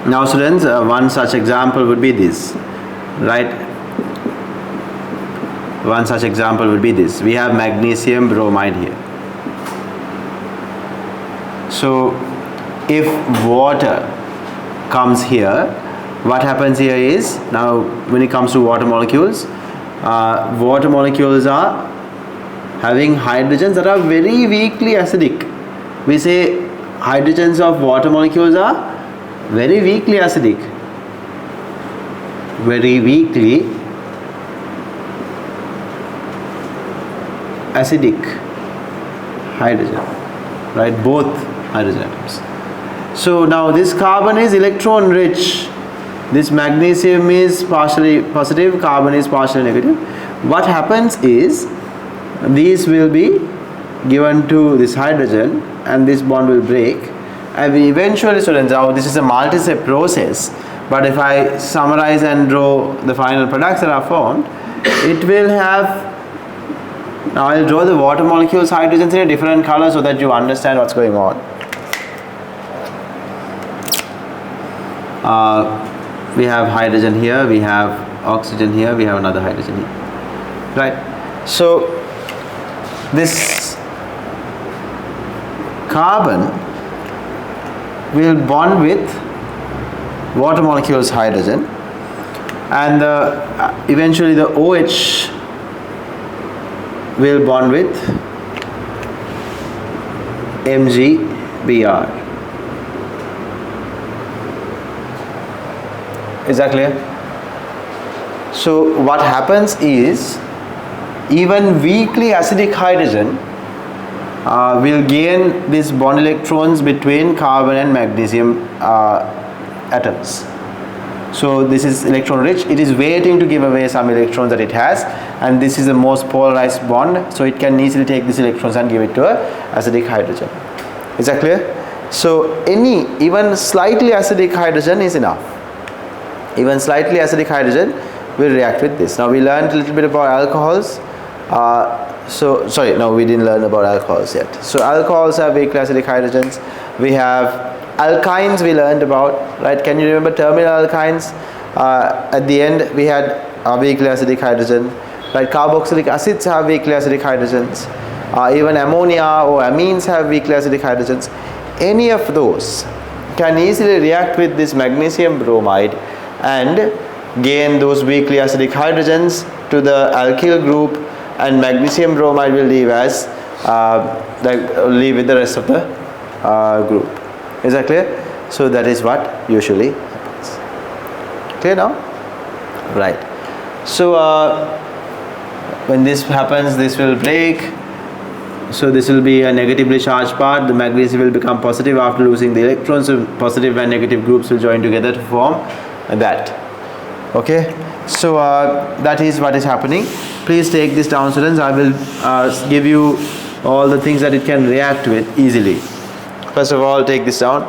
Now students, one such example would be this, right? We have magnesium bromide here. So if water comes here, what happens here is, now when it comes to water molecules are having hydrogens that are very weakly acidic. We say hydrogens of water molecules are very weakly acidic, hydrogen, right? Both hydrogen atoms. So now this carbon is electron rich, this magnesium is partially positive, carbon is partially negative. What happens is, these will be given to this hydrogen and this bond will break, and we eventually, students, now this is a multi-step process, but if I summarize and draw the final products that are formed, it will have, now I'll draw the water molecules hydrogens in a different color so that you understand what's going on. We have hydrogen here, we have oxygen here, we have another hydrogen here, right? So this carbon will bond with water molecules hydrogen, and eventually the OH will bond with MgBr. Is that clear? So what happens is, even weakly acidic hydrogen will gain these bond electrons between carbon and magnesium atoms. So this is electron rich, it is waiting to give away some electrons that it has, and this is the most polarized bond, so it can easily take these electrons and give it to a acidic hydrogen. Is that clear? So any even slightly acidic hydrogen is enough. Even slightly acidic hydrogen will react with this. Now we learned a little bit about alcohols. We didn't learn about alcohols yet. So alcohols have weakly acidic hydrogens. We have alkynes we learned about, right? Can you remember terminal alkynes? At the end we had weakly acidic hydrogen, right? Carboxylic acids have weakly acidic hydrogens. Even ammonia or amines have weakly acidic hydrogens. Any of those can easily react with this magnesium bromide and gain those weakly acidic hydrogens to the alkyl group, and magnesium bromide will leave as leave with the rest of the group. Is that clear? So that is what usually happens. Clear now? Right. So when this happens, this will break. So this will be a negatively charged part. The magnesium will become positive after losing the electrons. So positive and negative groups will join together to form that. Okay. So that is what is happening. Please take this down, students. I will give you all the things that it can react with easily. First of all, take this down.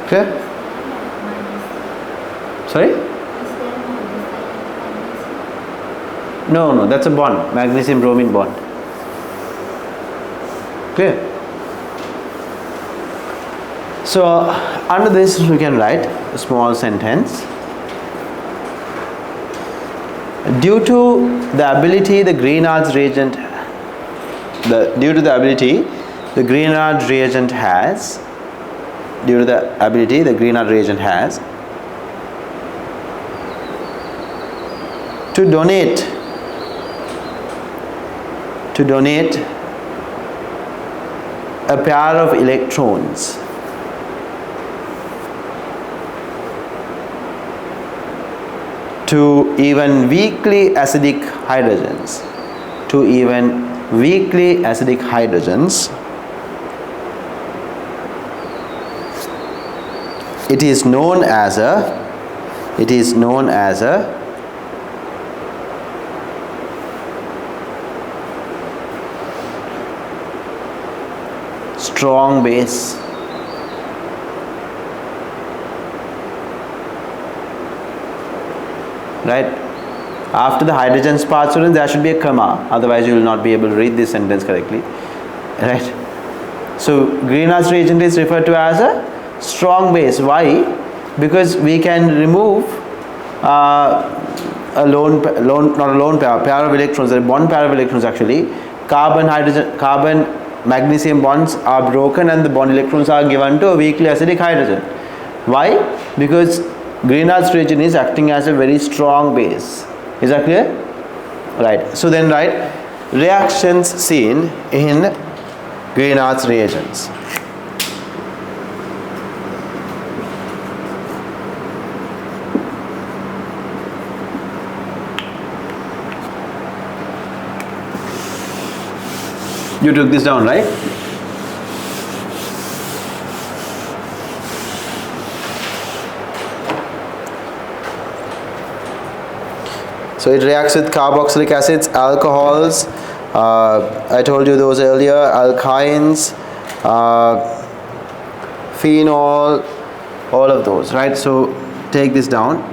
Okay? Sorry? No, that's a bond. Magnesium bromine bond. Clear? So under this we can write a small sentence. Due to the ability the Grignard's reagent has to donate a pair of electrons to even weakly acidic hydrogens, it is known as a strong base. Right? After the hydrogen part, students, there should be a comma, otherwise you will not be able to read this sentence correctly. Right? So Grignard's reagent is referred to as a strong base. Why? Because we can remove pair of electrons, one pair of electrons actually. Carbon magnesium bonds are broken and the bond electrons are given to a weakly acidic hydrogen. Why? Because Grignard's reagent is acting as a very strong base. Is that clear? Right. So then write reactions seen in Grignard's reagents. You took this down, right? So it reacts with carboxylic acids, alcohols, I told you those earlier, alkynes, phenol, all of those, right? So take this down.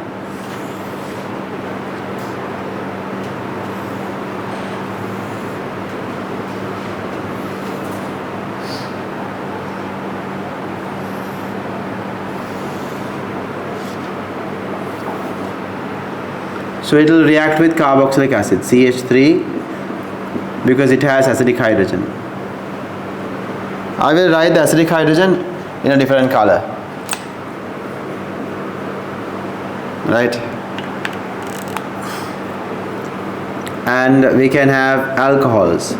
So it will react with carboxylic acid, CH3, because it has acidic hydrogen. I will write the acidic hydrogen in a different color. Right? And we can have alcohols.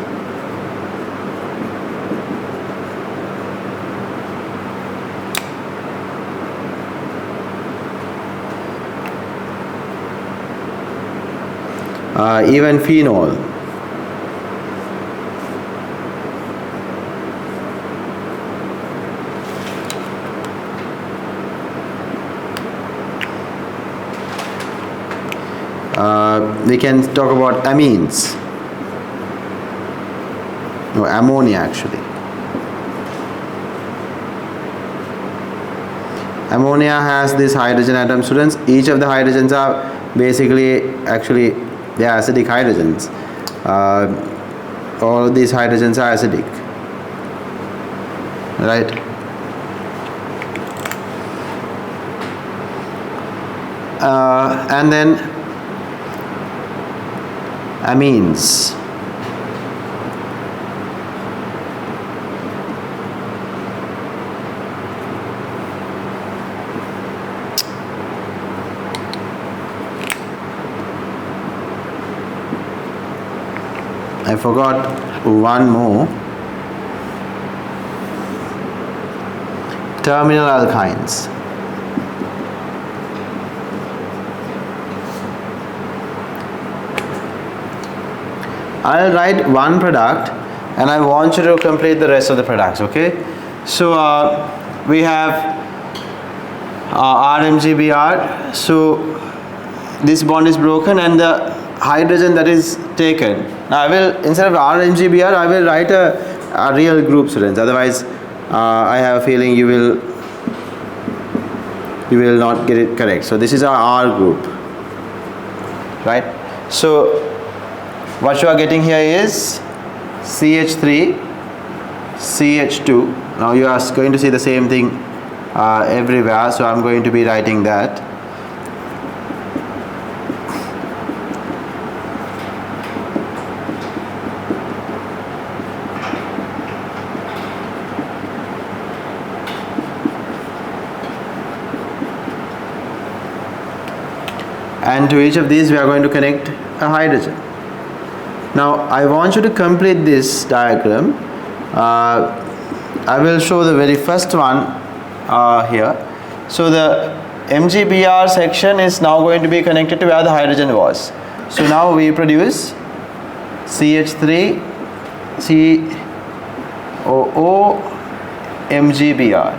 Even phenol. We can talk about amines. No, ammonia actually. Ammonia has these hydrogen atom, students. Each of the hydrogens are basically actually they are acidic hydrogens. All of these hydrogens are acidic, right? And then amines. I forgot one more. Terminal alkynes. I'll write one product and I want you to complete the rest of the products, okay? So we have RMGBr. So this bond is broken and the hydrogen that is taken. Now I will, instead of RMGBr, I will write a real group, students. Otherwise, I have a feeling you will not get it correct. So this is our R group, right? So what you are getting here is CH3, CH2. Now you are going to see the same thing everywhere. So I'm going to be writing that. And to each of these we are going to connect a hydrogen. Now I want you to complete this diagram. I will show the very first one here. So the MgBr section is now going to be connected to where the hydrogen was. So now we produce CH3 COO MgBr,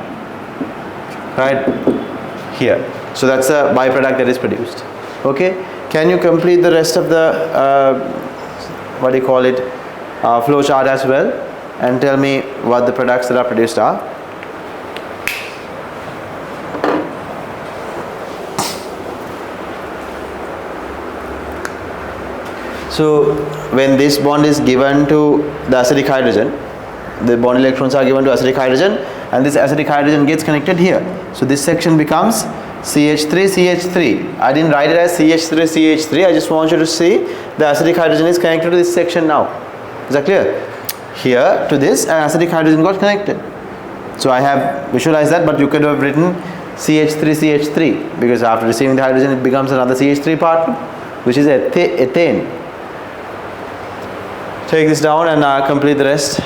right here. So that's a byproduct that is produced. Okay, can you complete the rest of the what do you call it, flow chart as well, and tell me what the products that are produced are? So when this bond is given to the acidic hydrogen, the bond electrons are given to acidic hydrogen, and this acidic hydrogen gets connected here. So this section becomes CH3 CH3. I didn't write it as CH3 CH3. I just want you to see the acidic hydrogen is connected to this section now. Is that clear? Here to this, an acidic hydrogen got connected. So I have visualized that, but you could have written CH3 CH3, because after receiving the hydrogen it becomes another CH3 partner, which is ethane. Take this down and complete the rest.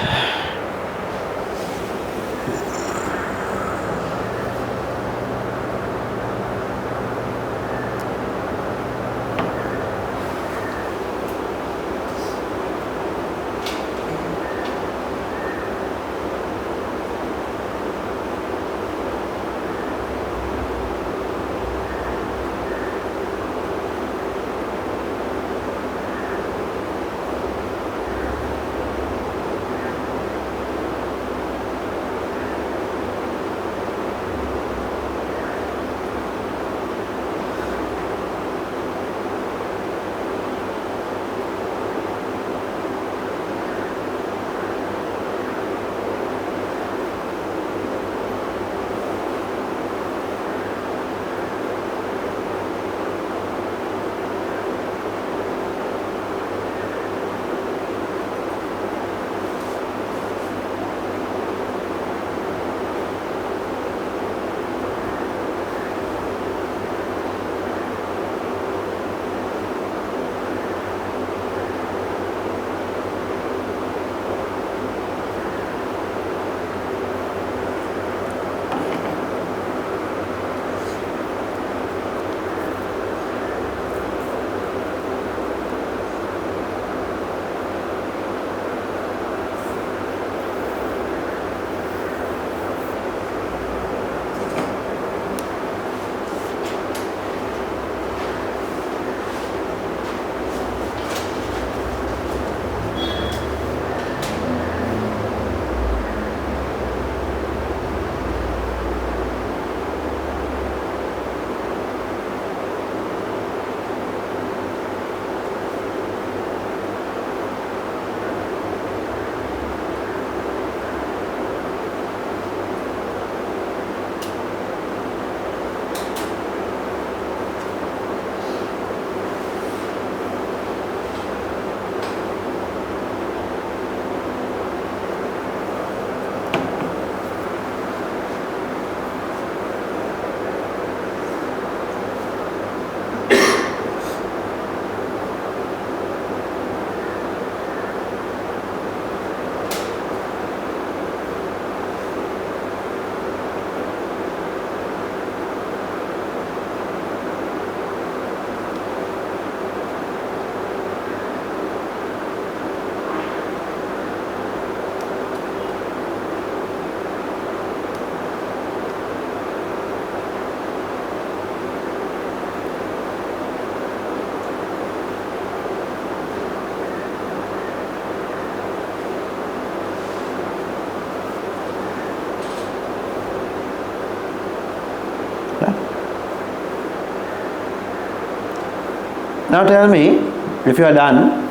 Now tell me, if you are done,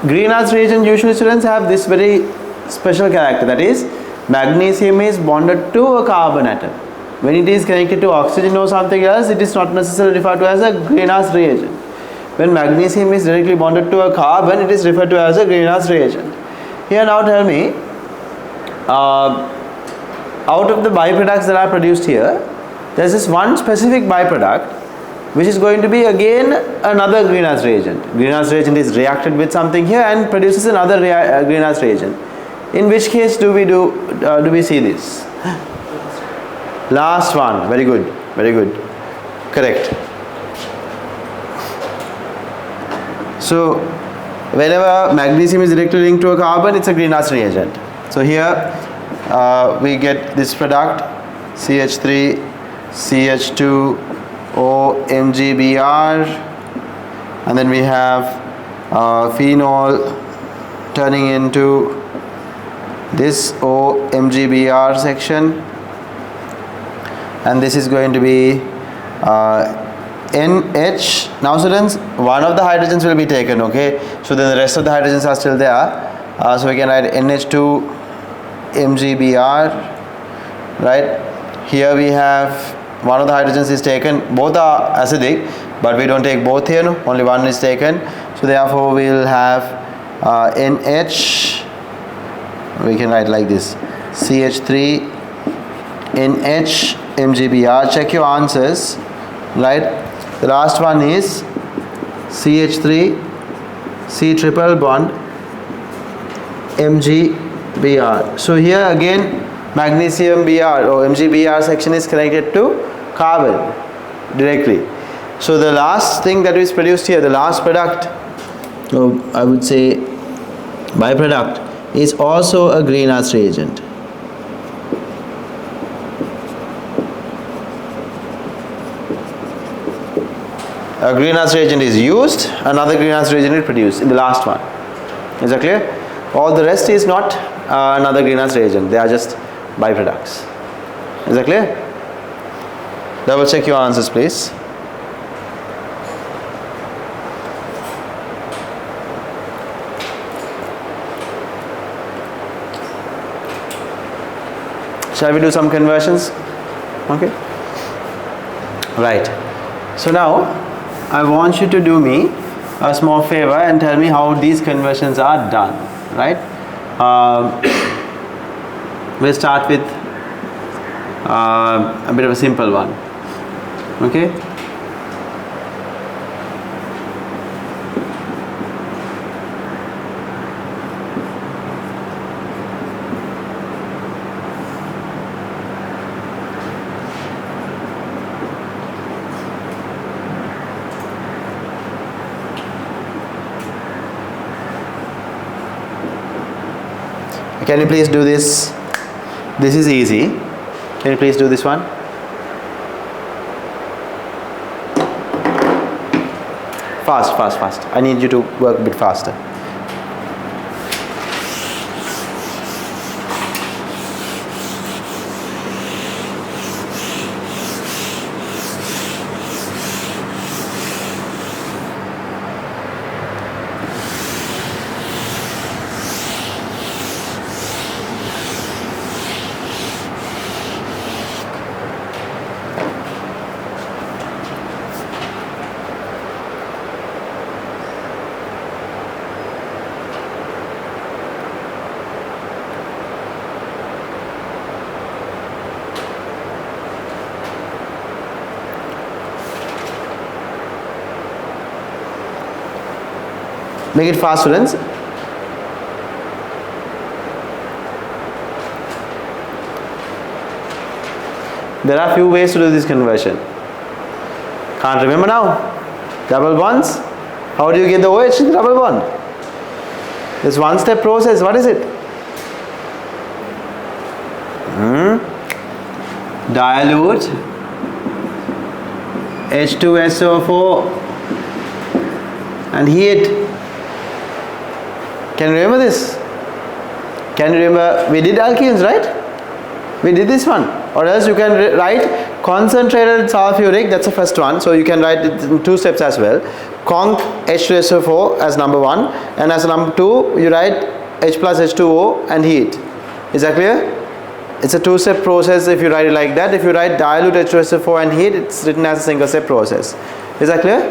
greenhouse reagent usually students have this very special character, that is magnesium is bonded to a carbon atom. When it is connected to oxygen or something else, it is not necessarily referred to as a greenhouse reagent. When magnesium is directly bonded to a carbon, it is referred to as a greenhouse reagent. Here now tell me, out of the byproducts that are produced here, there is this one specific byproduct which is going to be again another greenhouse reagent. Greenhouse reagent is reacted with something here and produces another greenhouse reagent. In which case do we see this? Last one. Very good. Very good. Correct. So whenever magnesium is directly linked to a carbon, it's a greenhouse reagent. So here we get this product CH3 CH2 OMGBr, and then we have phenol turning into this OMGBr section, and this is going to be NH. Now students, one of the hydrogens will be taken, okay, so then the rest of the hydrogens are still there, so we can write NH2 MGBr, right? Here we have one of the hydrogens is taken, both are acidic, but we don't take both here, no? Only one is taken, so therefore we will have NH, we can write like this, CH3 NH MGBr. Check your answers, right? The last one is CH3 C triple bond MGBr. So here again magnesium Br or MgBr section is connected to carbon directly. So the last thing that is produced here, the last product, or I would say byproduct, is also a greenhouse reagent. A greenhouse reagent is used, another greenhouse reagent is produced in the last one. Is that clear? All the rest is not another greenhouse reagent, they are just byproducts. Is that clear? Double check your answers, please. Shall we do some conversions? Okay. Right. So now I want you to do me a small favor and tell me how these conversions are done. Right. We'll start with a bit of a simple one. Okay. Can you please do this? This is easy. Can you please do this one? Fast, fast, fast. I need you to work a bit faster. Make it fast, students. There are few ways to do this conversion. Can't remember now. Double bonds. How do you get the OH in the double bond? This one step process. What is it? Dilute H2SO4 and heat. Can you remember this? Can you remember? We did alkenes, right? We did this one. or else you can write concentrated sulfuric, that's the first one, so you can write it in 2 steps as well. Conc H2SO4 as number 1, and as number 2 you write H plus H2O and heat. Is that clear? It's a 2-step process if you write it like that. If you write dilute H2SO4 and heat, it's written as a single step process. Is that clear?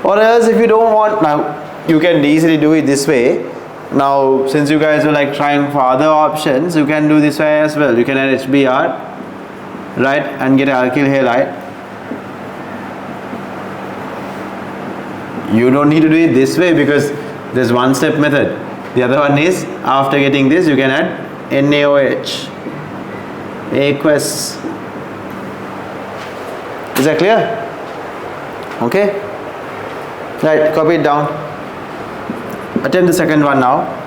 Or else if you don't want, now you can easily do it this way. Now since you guys are like trying for other options, you can do this way as well. You can add HBr, right, and get alkyl halide. You don't need to do it this way because there's 1-step method. The other one is after getting this you can add NaOH, aqueous. Is that clear? Okay, right, copy it down. Attempt the second one now.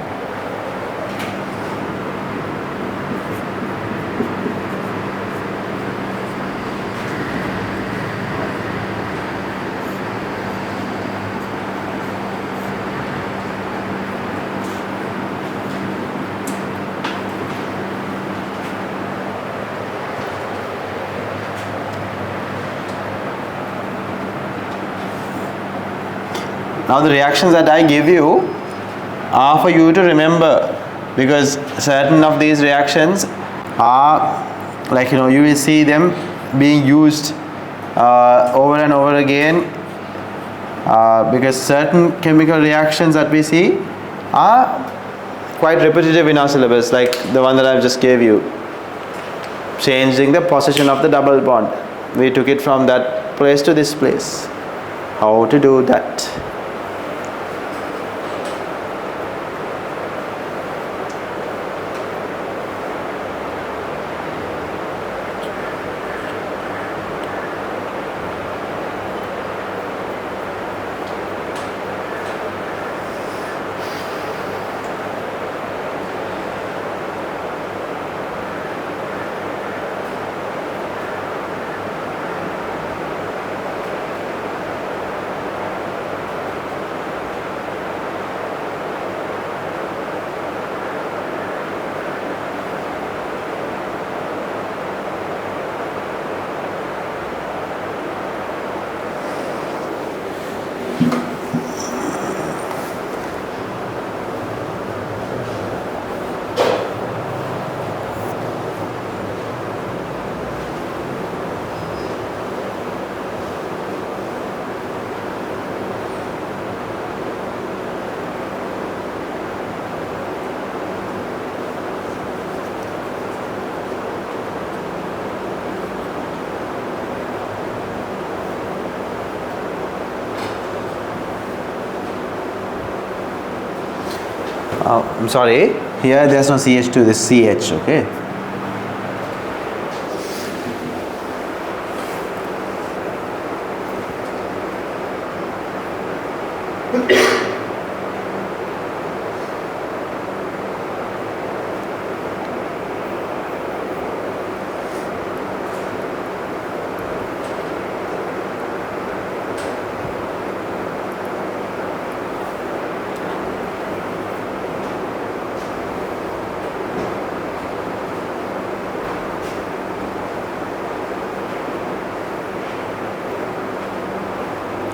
Now the reactions that I give you are for you to remember, because certain of these reactions are like, you will see them being used over and over again, because certain chemical reactions that we see are quite repetitive in our syllabus, like the one that I've just gave you, changing the position of the double bond. We took it from that place to this place. How to do that? I'm sorry, here there's no CH2, this CH, okay?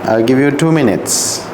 I'll give you 2 minutes.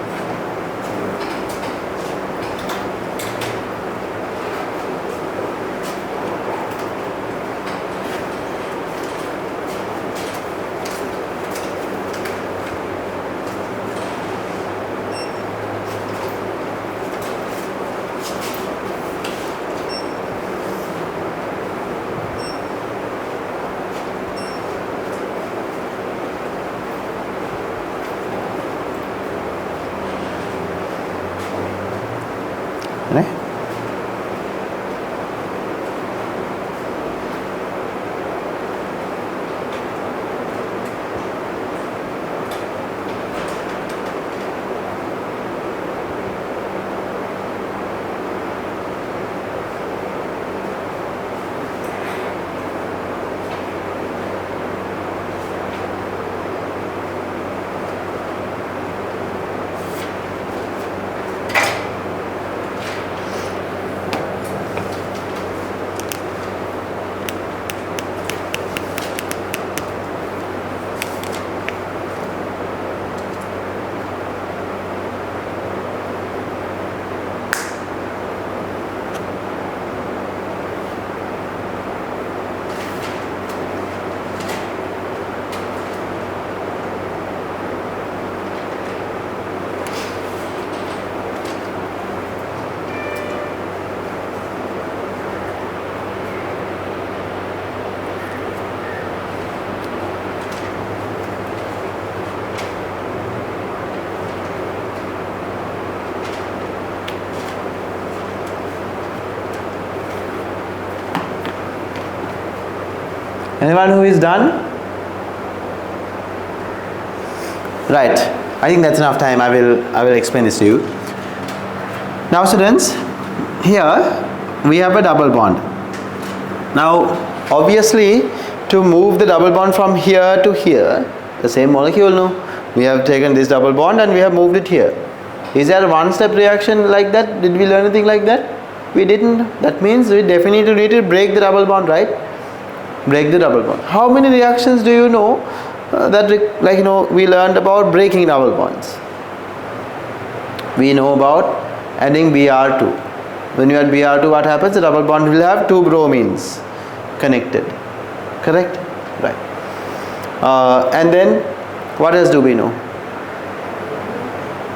Anyone who is done? Right. I think that's enough time. I will explain this to you. Now students, here we have a double bond. Now obviously to move the double bond from here to here, the same molecule, no? We have taken this double bond and we have moved it here. Is there a one-step reaction like that? Did we learn anything like that? We didn't. That means we definitely need to break the double bond, right? Break the double bond. How many reactions do you know we learned about breaking double bonds? We know about adding Br2. When you add Br2, what happens? The double bond will have two bromines connected. Correct? Right. And then what else do we know?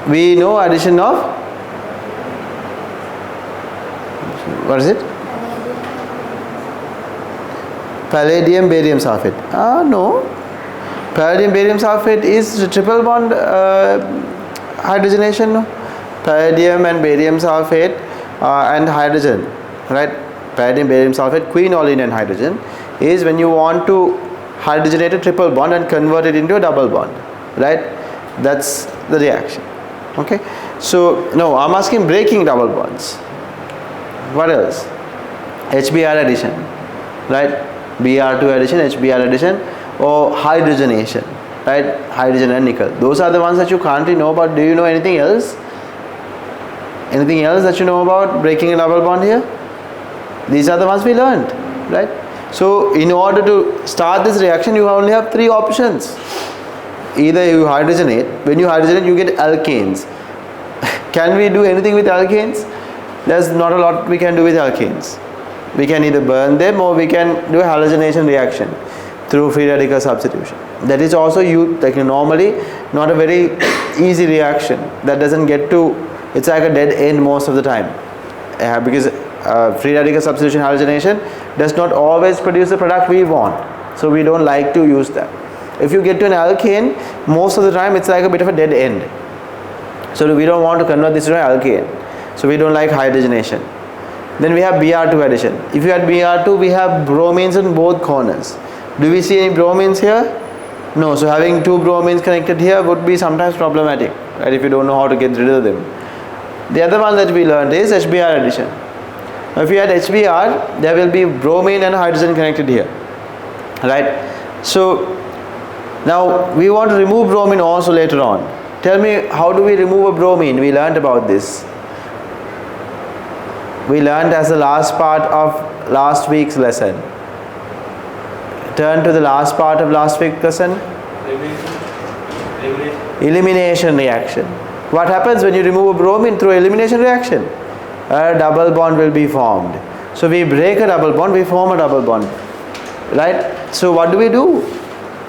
We know addition of, what is it? Palladium barium sulfate. No. Palladium barium sulfate is triple bond hydrogenation. No? Palladium and barium sulfate and hydrogen, right? Palladium barium sulfate, quinoline and hydrogen is when you want to hydrogenate a triple bond and convert it into a double bond, right? That's the reaction. Okay. So no, I'm asking breaking double bonds. What else? HBr addition, right? Br2 addition, HBr addition, or hydrogenation, right? Hydrogen and nickel. Those are the ones that you currently know about. Do you know anything else? Anything else that you know about breaking a double bond here? These are the ones we learned, right? So in order to start this reaction, you only have three options. Either you hydrogenate. When you hydrogenate, you get alkanes. Can we do anything with alkanes? There's not a lot we can do with alkanes. We can either burn them or we can do a halogenation reaction through free radical substitution. That is also normally not a very easy reaction. That doesn't get to, it's like a dead end most of the time. Because free radical substitution halogenation does not always produce the product we want. So we don't like to use that. If you get to an alkane, most of the time it's like a bit of a dead end. So we don't want to convert this to an alkane. So we don't like hydrogenation. Then we have Br2 addition. If you add Br2, we have bromines in both corners. Do we see any bromines here? No. So having two bromines connected here would be sometimes problematic, right? If you don't know how to get rid of them. The other one that we learned is HBr addition. Now if you add HBr, there will be bromine and hydrogen connected here, right? So now we want to remove bromine also later on. Tell me, how do we remove a bromine? We learned about this. We learned as the last part of last week's lesson. Turn to the last part of last week's lesson. Elimination reaction. What happens when you remove a bromine through elimination reaction? A double bond will be formed. So we break a double bond, we form a double bond, right? So what do?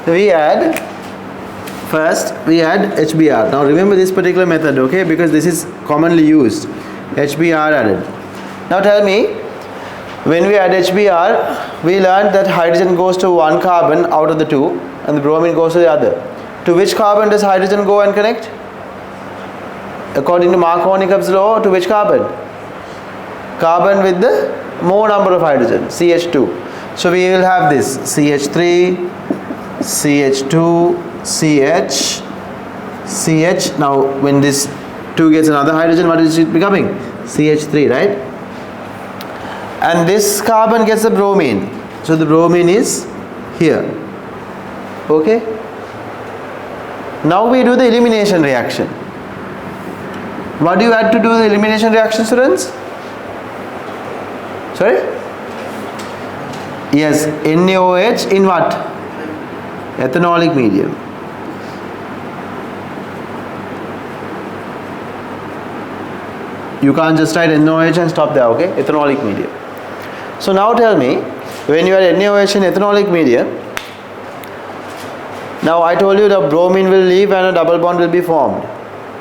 We add, first we add HBr. Now remember this particular method, okay, because this is commonly used. HBr added. Now tell me, when we add HBr, we learned that hydrogen goes to one carbon out of the two and the bromine goes to the other. To which carbon does hydrogen go and connect? According to Markovnikov's law, to which carbon? Carbon with the more number of hydrogen, CH2. So we will have this CH3, CH2, CH, CH. Now when this 2 gets another hydrogen, what is it becoming? CH3, right? And this carbon gets the bromine. So the bromine is here. Okay? Now we do the elimination reaction. What do you add to do the elimination reaction, students? Sorry? Yes, NaOH in what? Ethanolic medium. You can't just write NaOH and stop there, okay? Ethanolic medium. So now tell me, when you add NaOH in ethanolic medium, now I told you the bromine will leave and a double bond will be formed.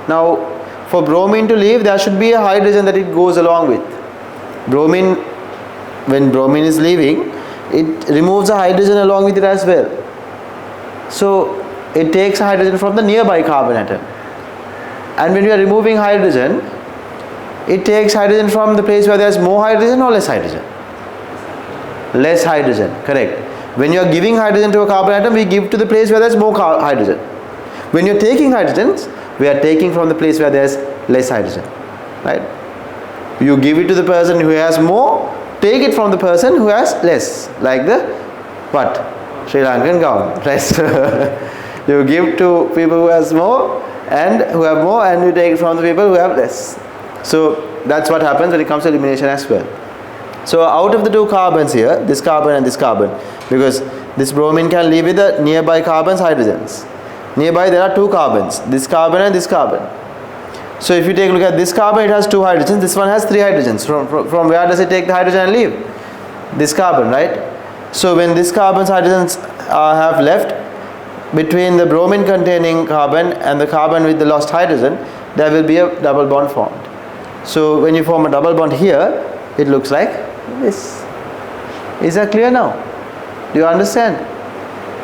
Now for bromine to leave, there should be a hydrogen that it goes along with. Bromine, when bromine is leaving, it removes a hydrogen along with it as well. So it takes hydrogen from the nearby carbon atom. And when you are removing hydrogen, it takes hydrogen from the place where there is more hydrogen or less hydrogen? Less hydrogen, correct. When you are giving hydrogen to a carbon atom, we give to the place where there's more hydrogen. When you're taking hydrogens, we are taking from the place where there's less hydrogen, right? You give it to the person who has more, take it from the person who has less, like the what? Sri Lankan government, right? You give to people who has more and who have more, and you take it from the people who have less. So that's what happens when it comes to elimination as well. So out of the two carbons here, this carbon and this carbon, because this bromine can leave with the nearby carbons hydrogens. Nearby there are two carbons, this carbon and this carbon. So if you take a look at this carbon, it has two hydrogens, this one has three hydrogens. From where does it take the hydrogen and leave? This carbon, right? So when this carbon's hydrogens have left, between the bromine containing carbon and the carbon with the lost hydrogen, there will be a double bond formed. So when you form a double bond here, it looks like this. Is that clear now? Do you understand?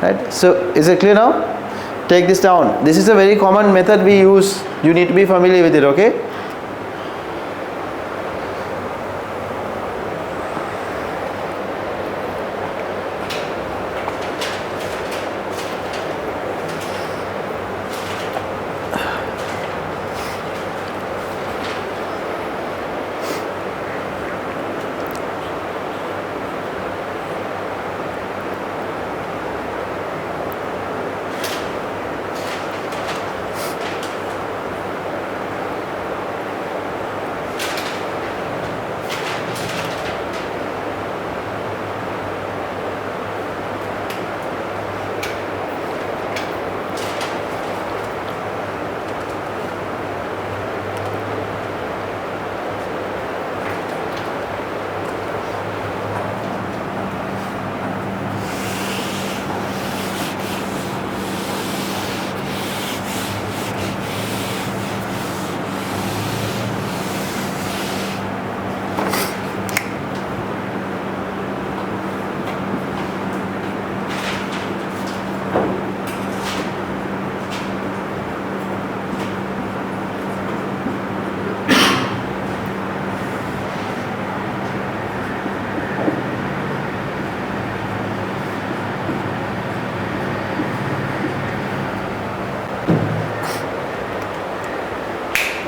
Right? So is it clear now? Take this down. This is a very common method we use. You need to be familiar with it, okay?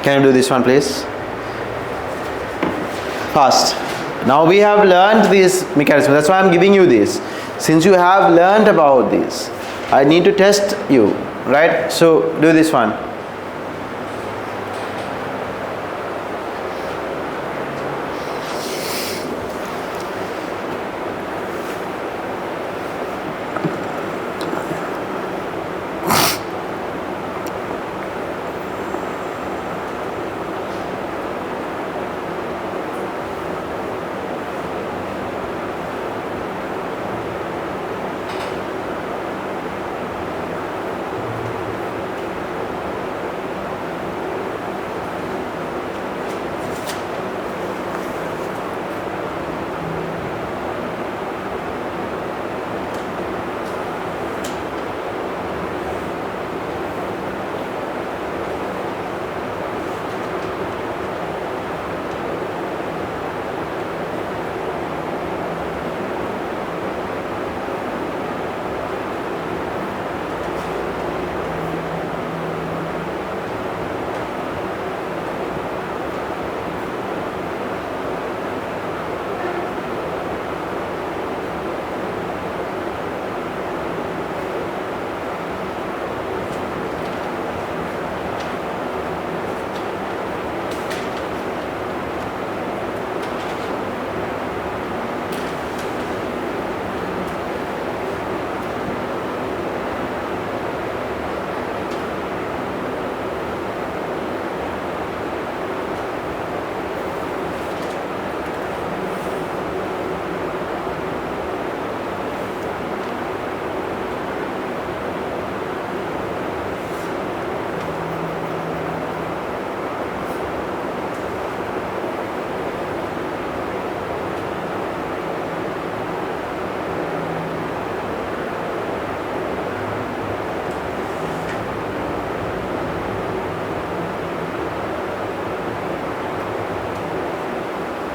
Can you do this one, please? Fast. Now we have learned this mechanism. That's why I'm giving you this. Since you have learned about this, I need to test you, right? So do this one.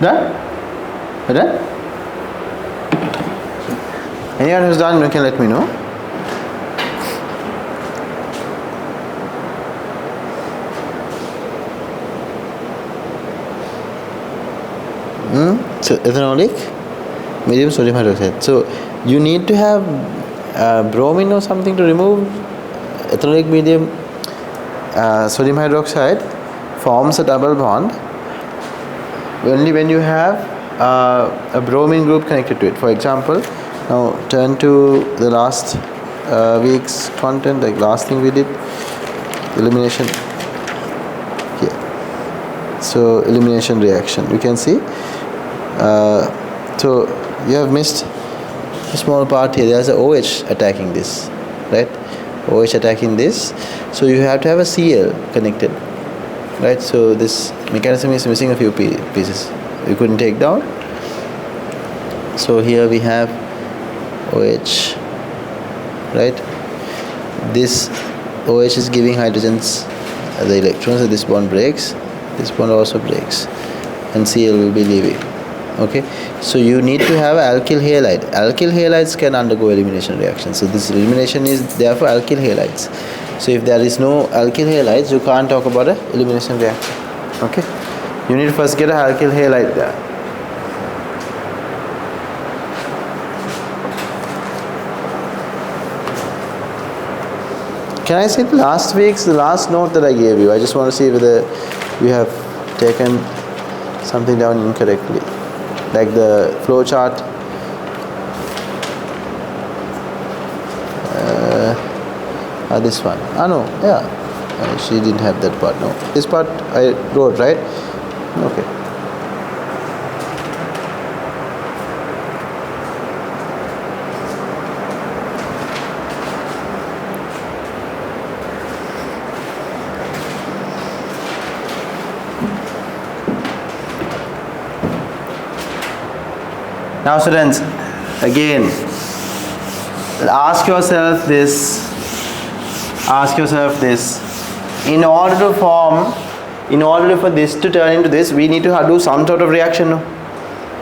Done? Done? Anyone who's done, you can let me know. So ethanolic, medium sodium hydroxide. So you need to have bromine or something to remove ethanolic medium sodium hydroxide forms a double bond only when you have a bromine group connected to it. For example, now turn to the last week's content, like last thing we did, elimination here. So elimination reaction, you can see. So you have missed a small part here. There's a OH attacking this, right? OH attacking this. So you have to have a Cl connected, right? So this mechanism is missing a few pieces. You couldn't take down. So here we have OH, right? This OH is giving hydrogens the electrons, so this bond breaks. This bond also breaks, and Cl will be leaving. Okay, so you need to have alkyl halide. Alkyl halides can undergo elimination reaction. So this elimination is there for alkyl halides. So if there is no alkyl halides, you can't talk about a elimination reaction. Okay, you need to first get a alkyl halide there. Can I see the last note that I gave you? I just want to see whether you have taken something down incorrectly, like the flow chart. This one. No, yeah. She didn't have that part. No, this part I wrote, right? Okay. Now students, again, ask yourself this, in order for this to turn into this, we need to do some sort of reaction, no?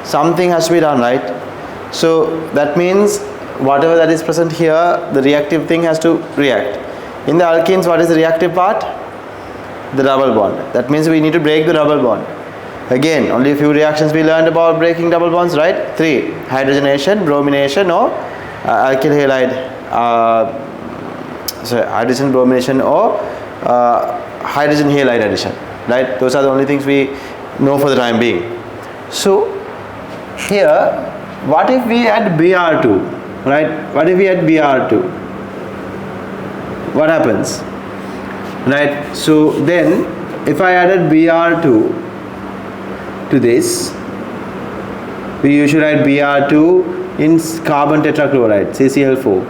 Something has to be done, right? So that means whatever that is present here, the reactive thing has to react. In the alkenes, what is the reactive part? The double bond. That means we need to break the double bond. Again, only a few reactions we learned about breaking double bonds, right? 3. Hydrogenation, bromination, or alkyl halide, hydrogen bromination, or hydrogen halide addition, right? Those are the only things we know for the time being. So here, what if we add Br2, right? What if we add Br2? What happens, right? So then, if I added Br2 to this, we usually write Br2 in carbon tetrachloride, CCl4.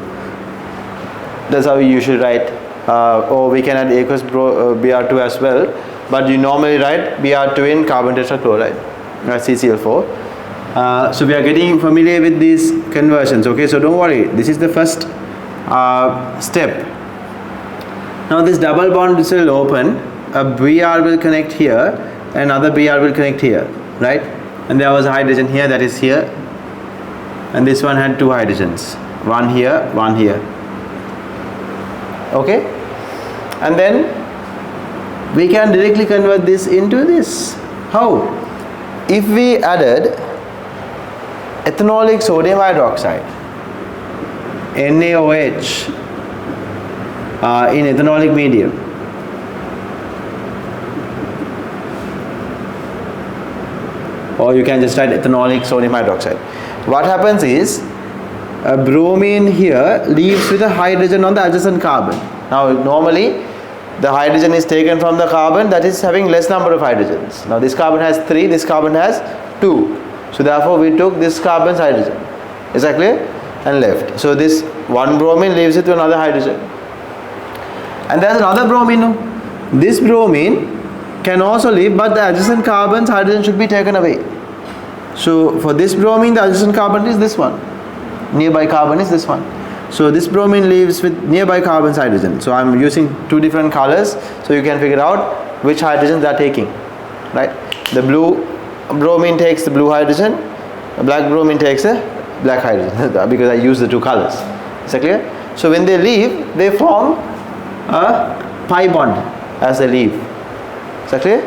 That's how we usually write, or we can add aqueous Br2 as well, but you normally write Br2 in carbon tetrachloride, CCl4. So we are getting familiar with these conversions, okay? So don't worry, this is the first step. Now this double bond will open, a Br will connect here, another Br will connect here, right? And there was a hydrogen here, that is here, and this one had 2 hydrogens, one here, one here. Okay, and then we can directly convert this into this. How? If we added ethanolic sodium hydroxide, NaOH, in ethanolic medium, or you can just write ethanolic sodium hydroxide. What happens is bromine here leaves with a hydrogen on the adjacent carbon. Now normally the hydrogen is taken from the carbon that is having less number of hydrogens. Now this carbon has 3, this carbon has 2. So therefore we took this carbon's hydrogen. Is that clear? And left. So this one bromine leaves it to another hydrogen. And there's another bromine. No? This bromine can also leave, but the adjacent carbon's hydrogen should be taken away. So for this bromine, the adjacent carbon is this one. Nearby carbon is this one. So this bromine leaves with nearby carbon's hydrogen. So I'm using 2 different colors so you can figure out which hydrogens they are taking, right? The blue bromine takes the blue hydrogen, the black bromine takes the black hydrogen because I use the two colors. Is that clear? So when they leave, they form a pi bond as they leave. Is that clear?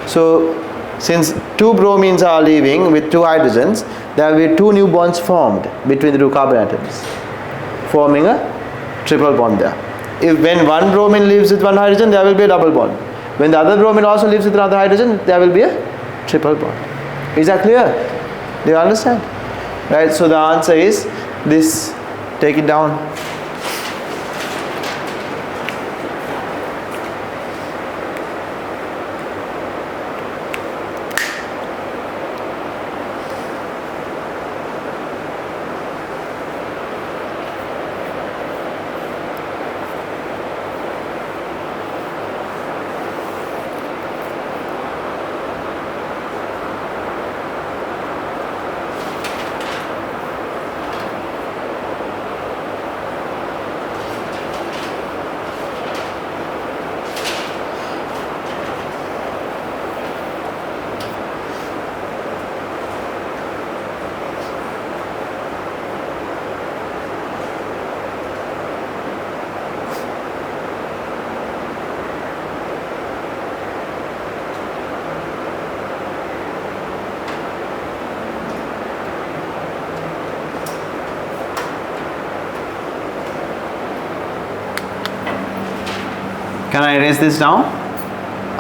So since two bromines are leaving with two hydrogens, there will be two new bonds formed between the two carbon atoms, forming a triple bond there. If when one bromine leaves with one hydrogen, there will be a double bond. When the other bromine also leaves with another hydrogen, there will be a triple bond. Is that clear? Do you understand? Right, so the answer is this. Take it down. Can I erase this down?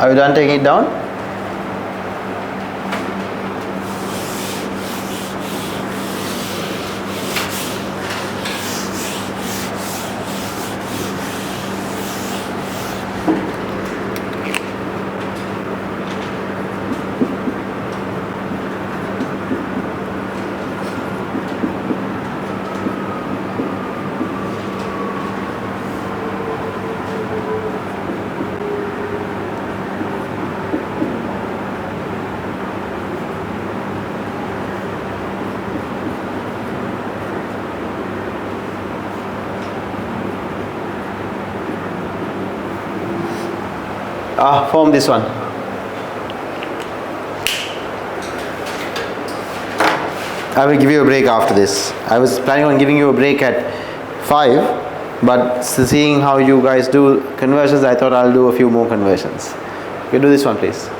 Are you done taking it down? Form this one. I will give you a break after this. I was planning on giving you a break at 5, but seeing how you guys do conversions, I thought I'll do a few more conversions. You do this one, please.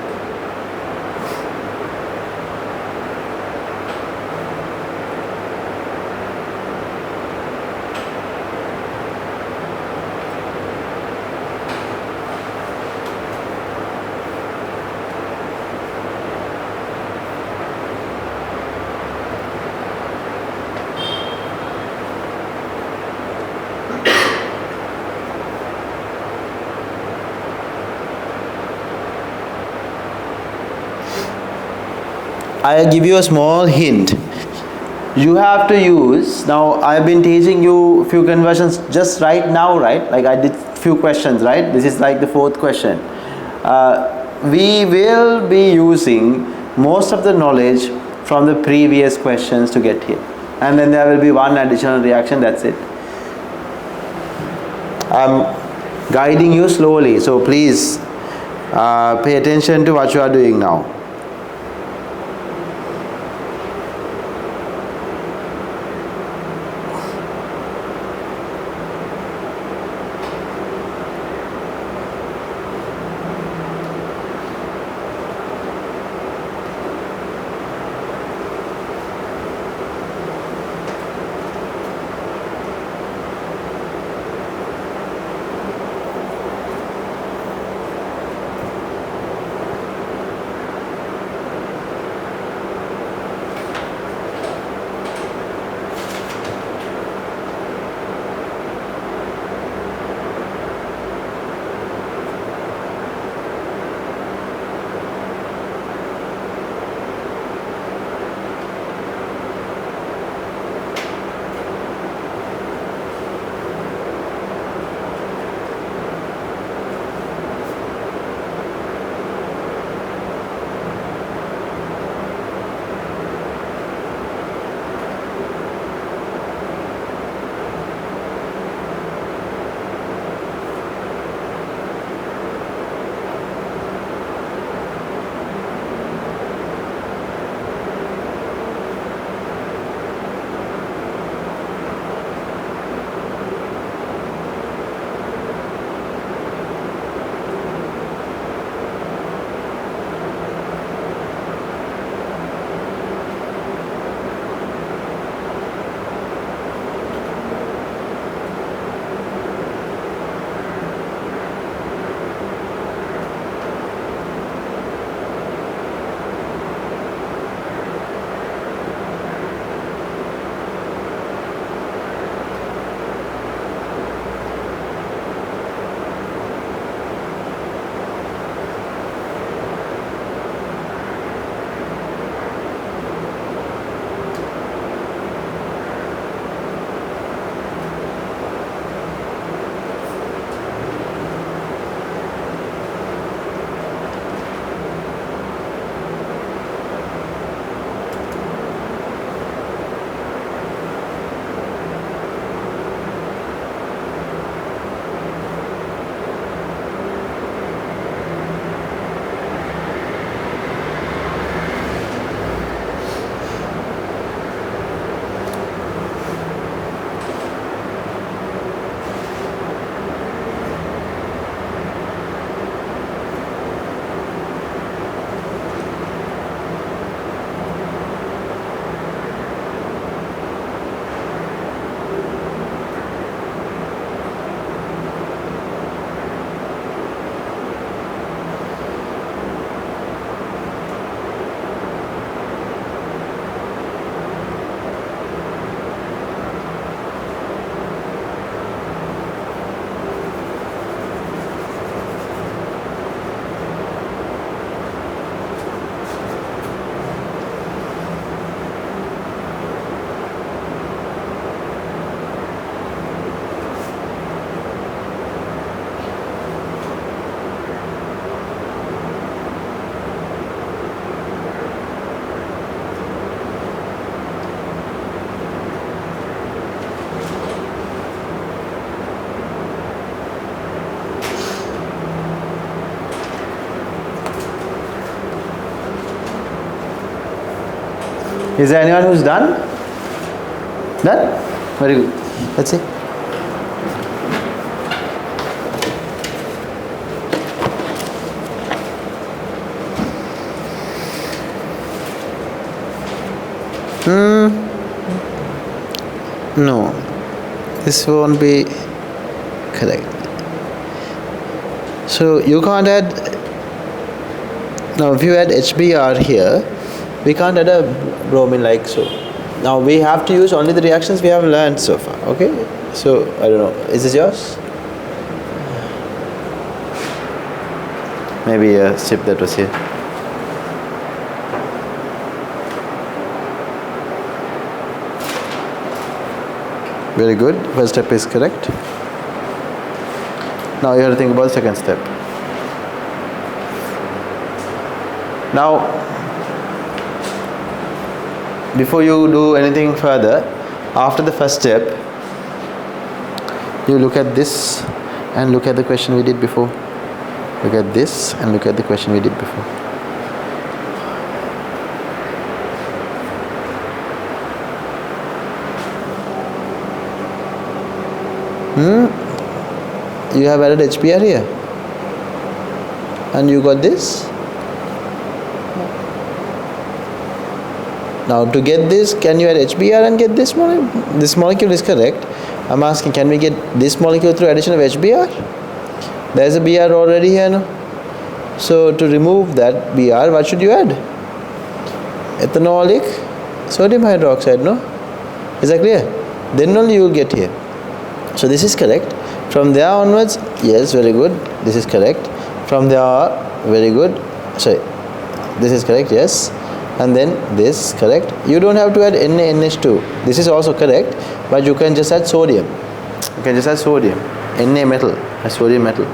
I'll give you a small hint. You have to use, now I've been teaching you a few conversions just right now, right? Like I did few questions, right? This is like the 4th question. We will be using most of the knowledge from the previous questions to get here. And then there will be one additional reaction, that's it. I'm guiding you slowly, so please pay attention to what you are doing now. Is there anyone who's done? Done? Very good. Let's see. No, this won't be correct. So you can't add. Now, if you add HBr here, we can't add a bromine like so. Now we have to use only the reactions we have learned so far. Okay. So I don't know. Is this yours? Maybe a strip that was here. Very good. First step is correct. Now you have to think about the second step. Now, before you do anything further, after the first step, you look at this and look at the question we did before. Look at this and look at the question we did before. You have added HBr here and you got this. Now to get this, can you add HBr and get this molecule? This molecule is correct. I'm asking, can we get this molecule through addition of HBr? There is a Br already here, no? So to remove that Br, what should you add? Ethanolic sodium hydroxide, no? Is that clear? Then only you will get here. So this is correct. From there onwards, yes, very good. This is correct. From there, very good. Sorry, this is correct, yes. And then this, correct. You don't have to add NaNH2. This is also correct, but you can just add sodium. You can just add sodium. Na metal, a sodium metal.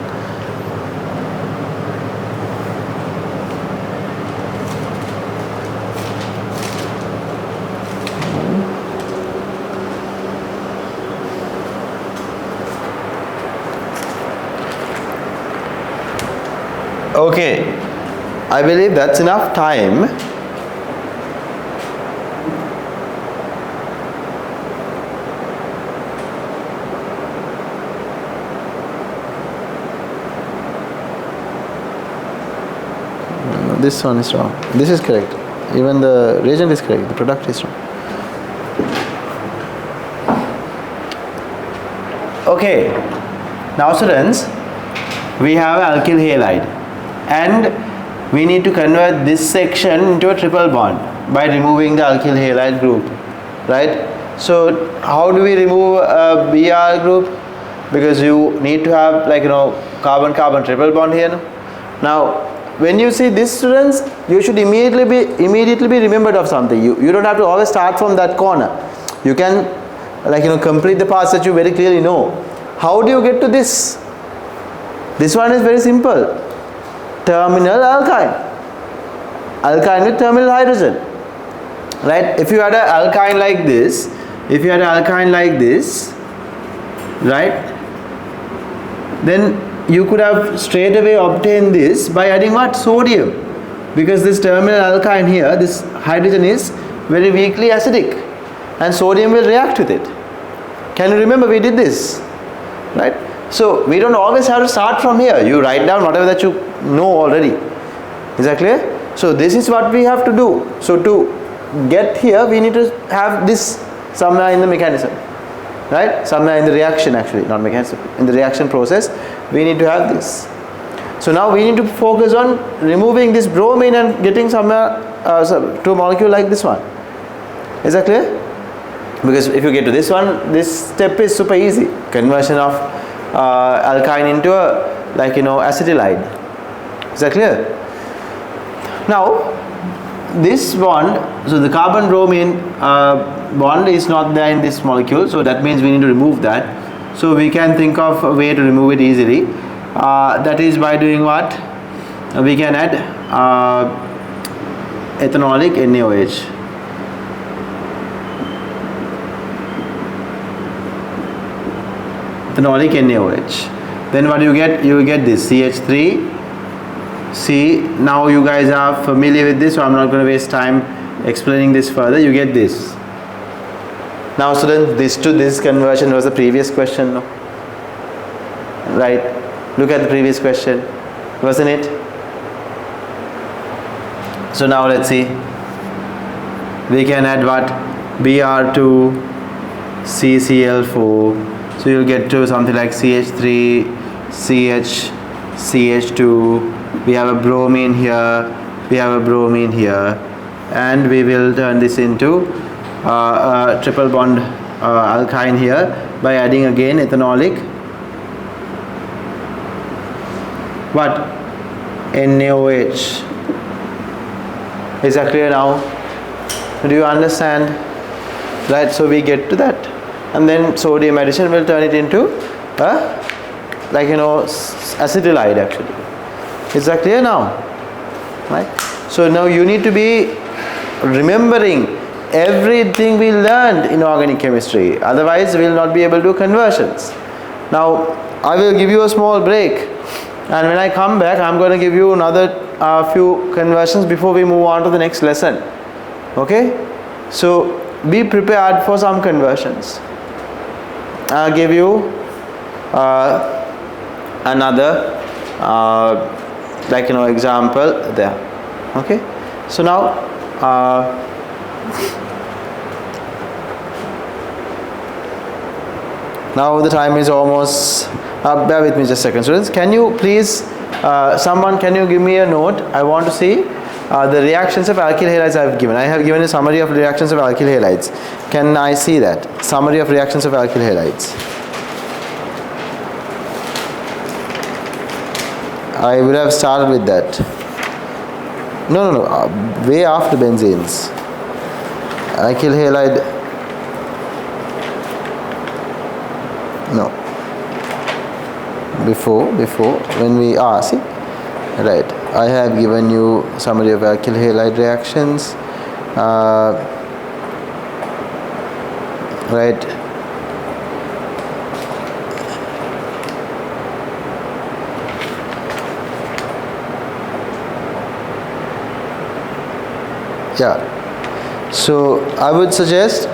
Okay, I believe that's enough time. This one is wrong. This is correct. Even the reagent is correct. The product is wrong. Okay, now students, we have alkyl halide. And we need to convert this section into a triple bond by removing the alkyl halide group, right? So how do we remove a Br group? Because you need to have, like, carbon-carbon triple bond here. Now when you see this, students, you should immediately be remembered of something. You don't have to always start from that corner. You can, complete the parts that you very clearly know. How do you get to this? This one is very simple. Terminal alkyne with terminal hydrogen, right? If you had an alkyne like this, right, then you could have straight away obtained this by adding what? Sodium, because this terminal alkyne here, this hydrogen is very weakly acidic and sodium will react with it. Can you remember we did this, right? So we don't always have to start from here. You write down whatever that you know already. Is that clear? So this is what we have to do. So to get here, we need to have this somewhere in the mechanism, right? Somewhere in the reaction, actually, not mechanism. In the reaction process, we need to have this. So now we need to focus on removing this bromine and getting somewhere to a molecule like this one. Is that clear? Because if you get to this one, this step is super easy. Conversion of alkyne into a acetylide. Is that clear? Now this bond, so the carbon bromine bond is not there in this molecule, so that means we need to remove that. So we can think of a way to remove it easily. That is by doing what? We can add ethanolic NaOH. Ethanolic NaOH. Then what you get? You get this CH3. See, now you guys are familiar with this, so I'm not going to waste time explaining this further, you get this. Now students, this to this conversion was the previous question, no? Right? Look at the previous question, wasn't it? So now let's see. We can add what? Br2 CCl4. So you'll get to something like CH3 CH CH2. We have a bromine here, we have a bromine here, and we will turn this into a triple bond alkyne here by adding again ethanolic what? NaOH. Is that clear now? Do you understand? Right, so we get to that, and then sodium addition will turn it into like acetylide actually. Is that clear now? Right, so now you need to be remembering everything we learned in organic chemistry, otherwise we will not be able to do conversions. Now I will give you a small break, and when I come back I'm going to give you another few conversions before we move on to the next lesson. Okay, so be prepared for some conversions. I'll give you another example there. Okay, so now now the time is almost bear with me just a second, students. Can you please someone, can you give me a note? I want to see the reactions of alkyl halides I have given a summary of reactions of alkyl halides. Can I see that summary of reactions of alkyl halides? I would have started with that. No, way after benzenes. Alkyl halide. No. Before when we see, right, I have given you summary of alkyl halide reactions, right. Yeah, so I would suggest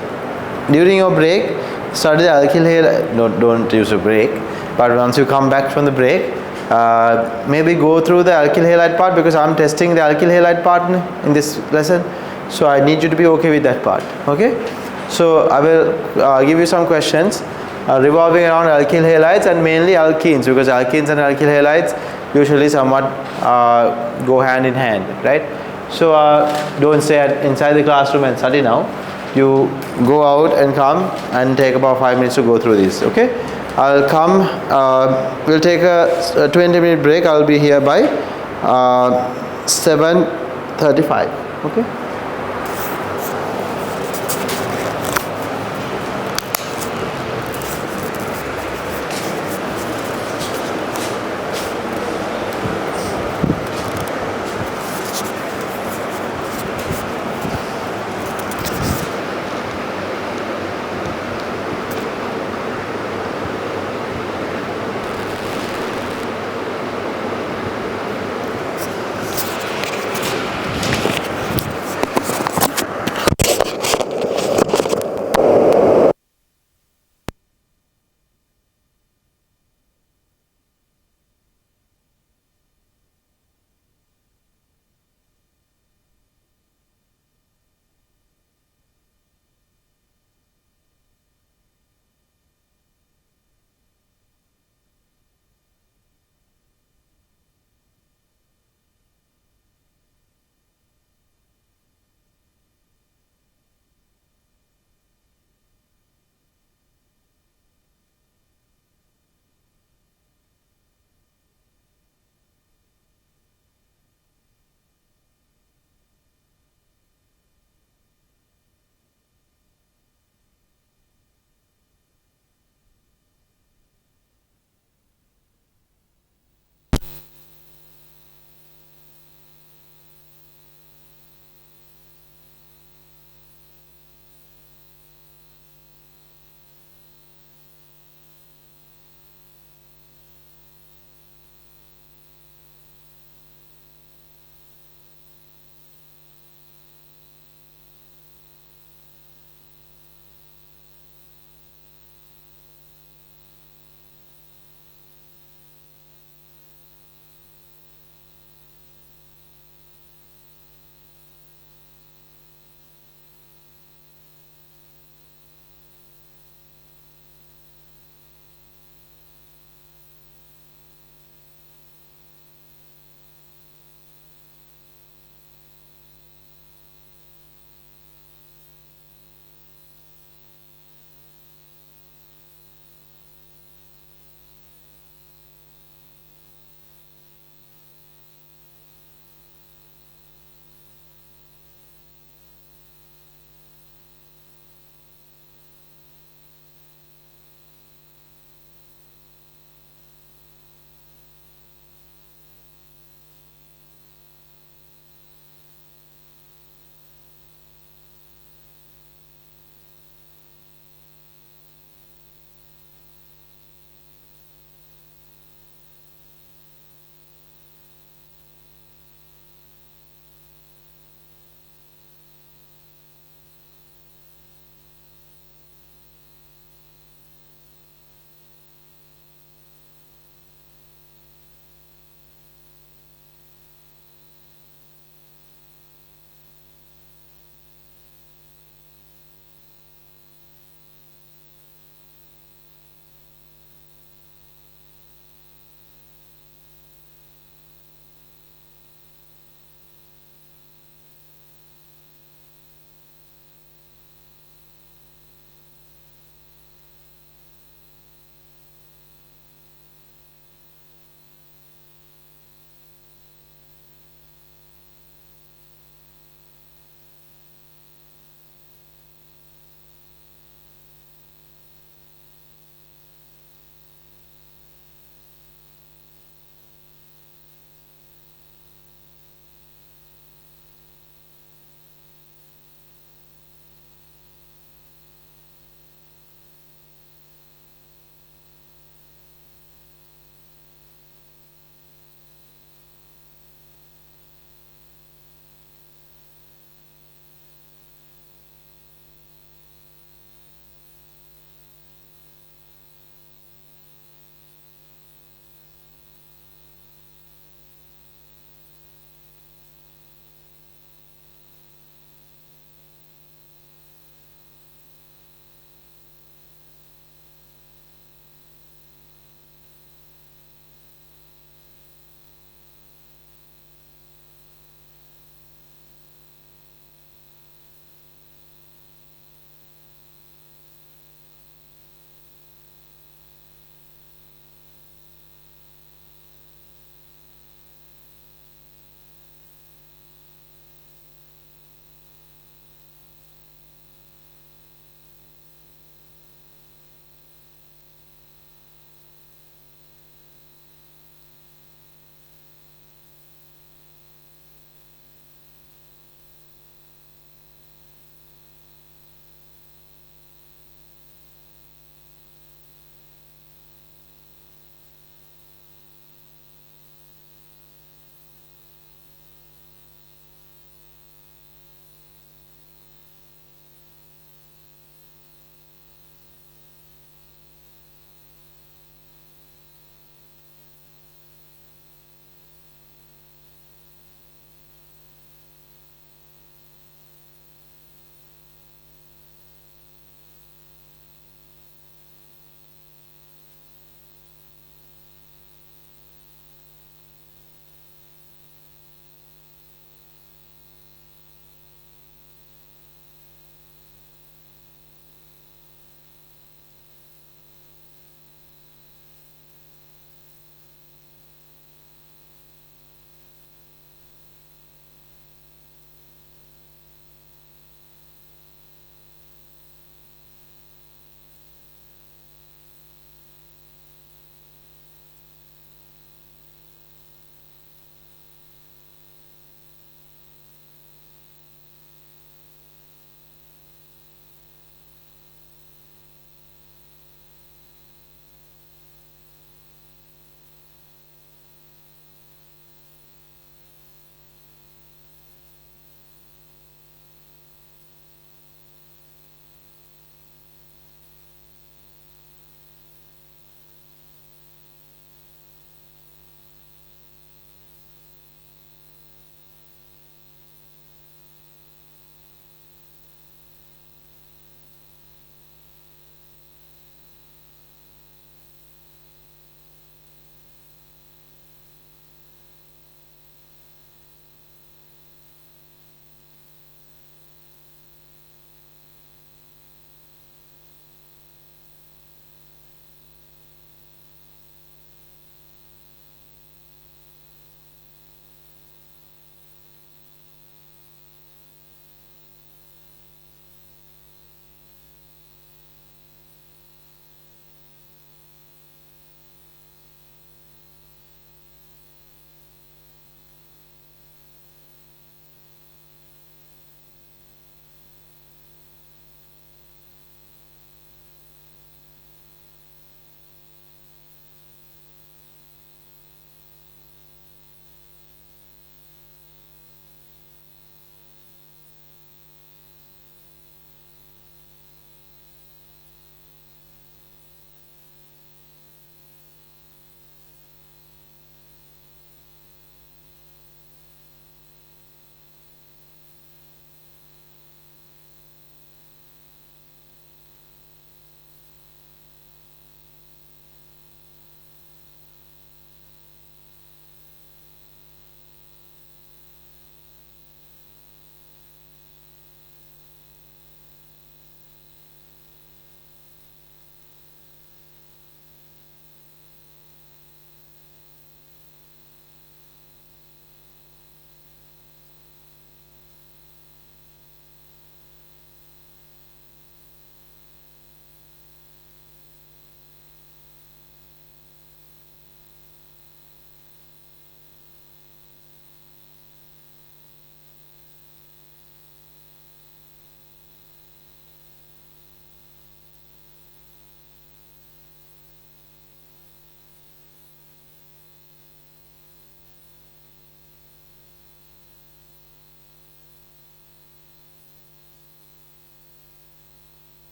during your break study the alkyl halide. No, don't use a break, but once you come back from the break, maybe go through the alkyl halide part, because I'm testing the alkyl halide part in this lesson, so I need you to be okay with that part. Okay, so I will give you some questions revolving around alkyl halides and mainly alkenes, because alkenes and alkyl halides usually somewhat go hand in hand, right? So don't stay inside the classroom and study now. You go out and come and take about 5 minutes to go through this. Okay, I'll come, we'll take a 20-minute break. I'll be here by 7:35. Okay.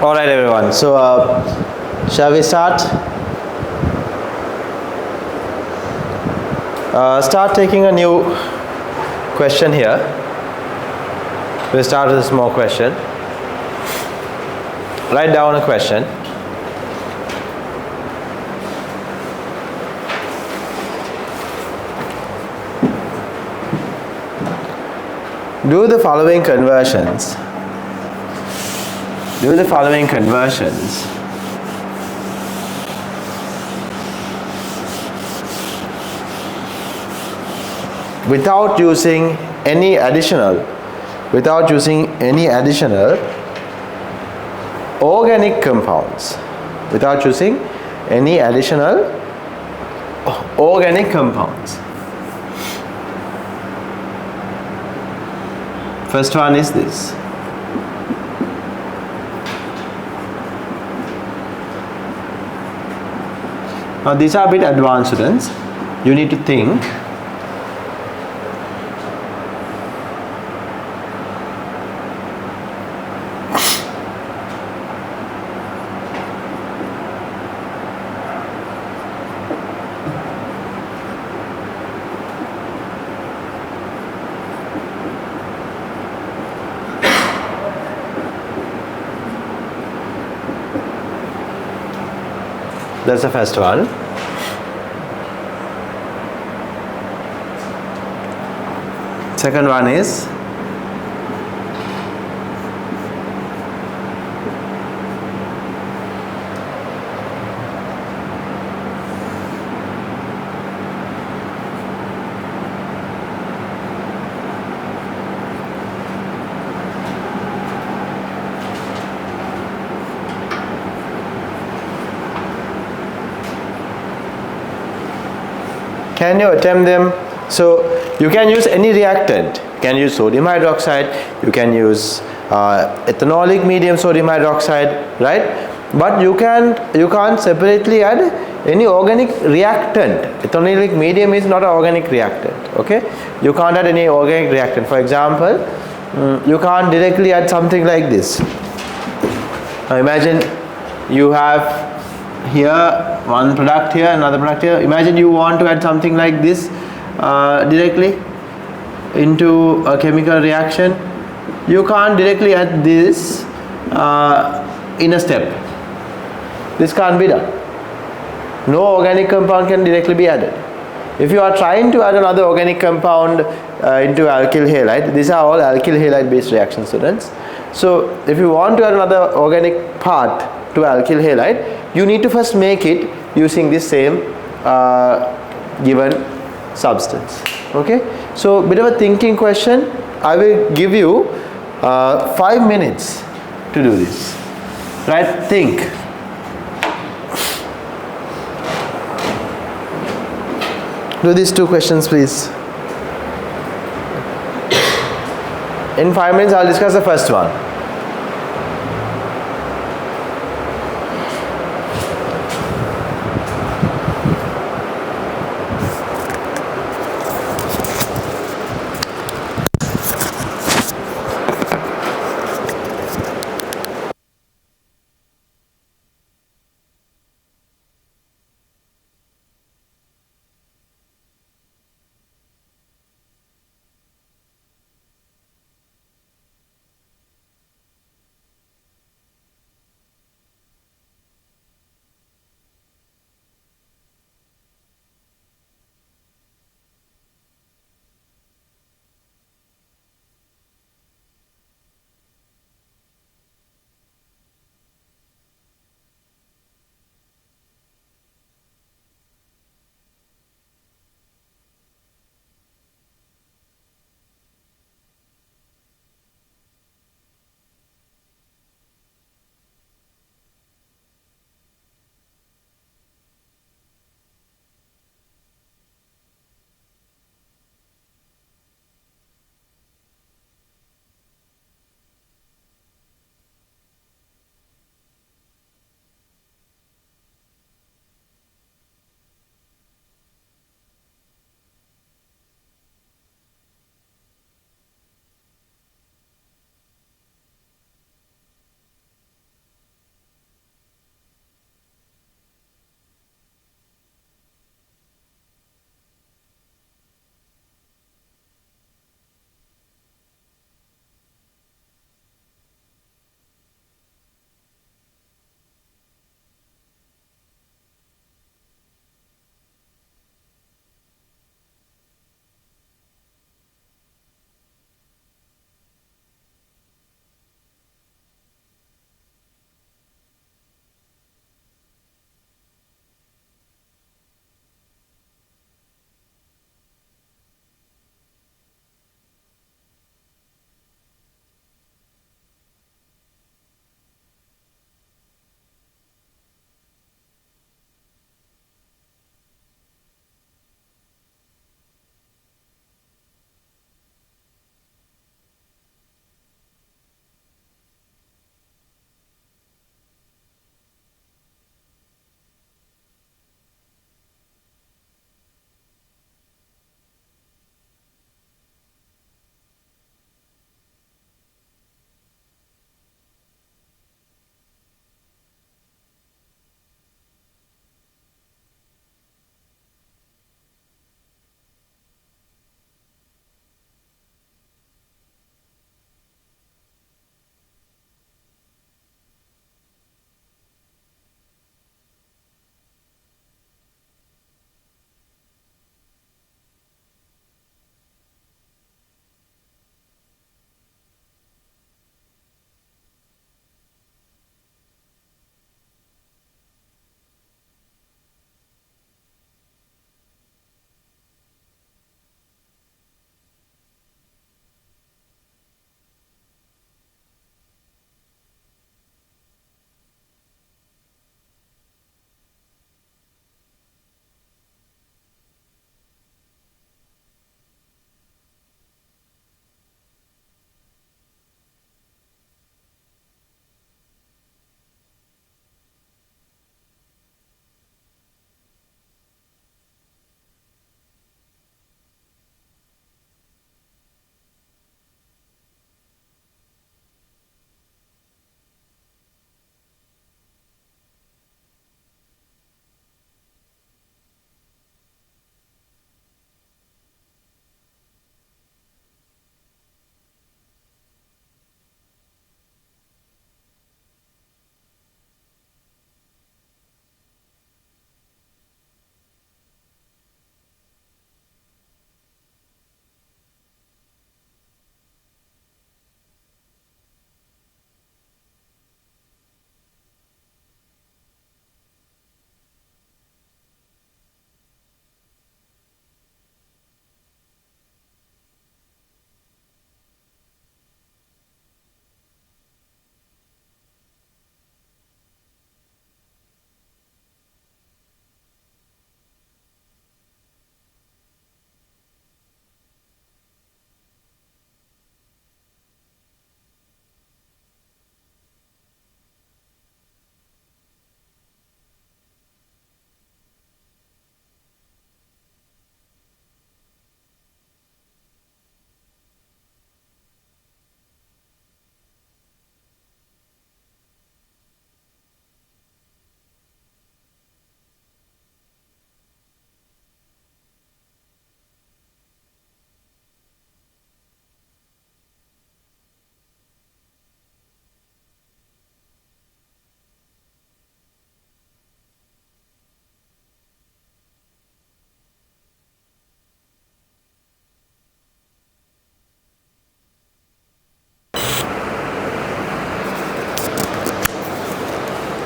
All right, everyone. So, shall we start? Start taking a new question here. We'll start with a small question. Write down a question. Do the following conversions. Do the following conversions without using any additional organic compounds. Without using any additional organic compounds. First one is this. Now these are a bit advanced, students. You need to think. That's the first one. Second one is can you attempt them? So you can use any reactant. You can use sodium hydroxide, you can use ethanolic medium sodium hydroxide, right? But you can't separately add any organic reactant. Ethanolic medium is not an organic reactant, okay? You can't add any organic reactant. For example, you can't directly add something like this. Now imagine you have here one product here, another product here. Imagine you want to add something like this directly into a chemical reaction. You can't directly add this in a step. This can't be done. No organic compound can directly be added. If you are trying to add another organic compound into alkyl halide, these are all alkyl halide based reactions, students. So if you want to add another organic part to alkyl halide, you need to first make it using this same given substance. Okay, so bit of a thinking question. I will give you 5 minutes to do this. Right? Think. Do these 2 questions, please. In 5 minutes, I'll discuss the first one.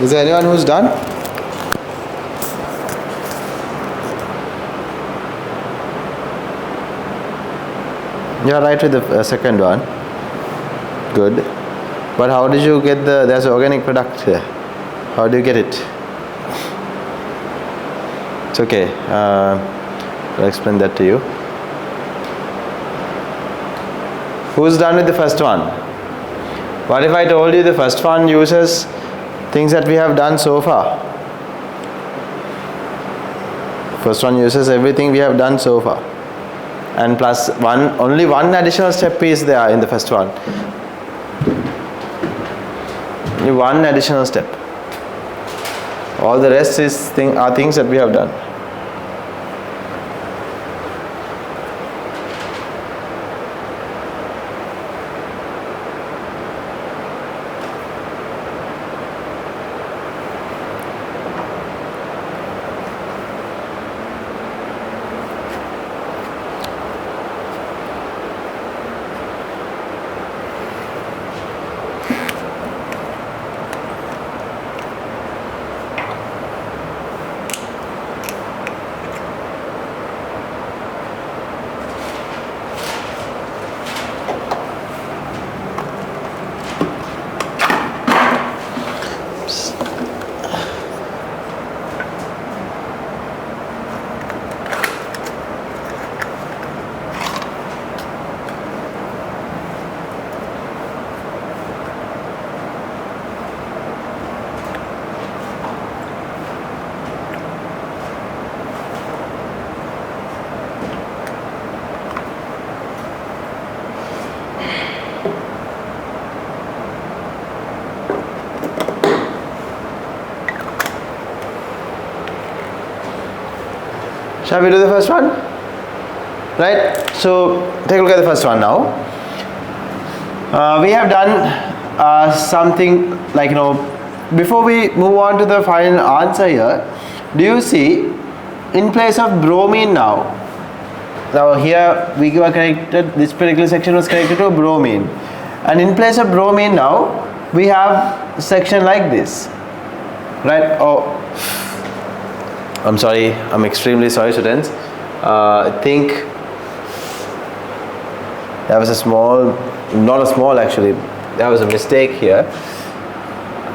Is there anyone who's done? You're right with the second one. Good. But how did you get there's an organic product here. How do you get it? It's okay. I'll explain that to you. Who's done with the first one? What if I told you the first one uses things that we have done so far? First one uses everything we have done so far. And plus only one additional step is there in the first one. Only one additional step. All the rest are things that we have done. Shall we do the first one? Right, so take a look at the first one now. We have done something like, before we move on to the final answer here, do you see in place of bromine now here we were connected, this particular section was connected to bromine, and in place of bromine now we have a section like this, right? Oh, I'm sorry, I'm extremely sorry, students. I think there was there was a mistake here.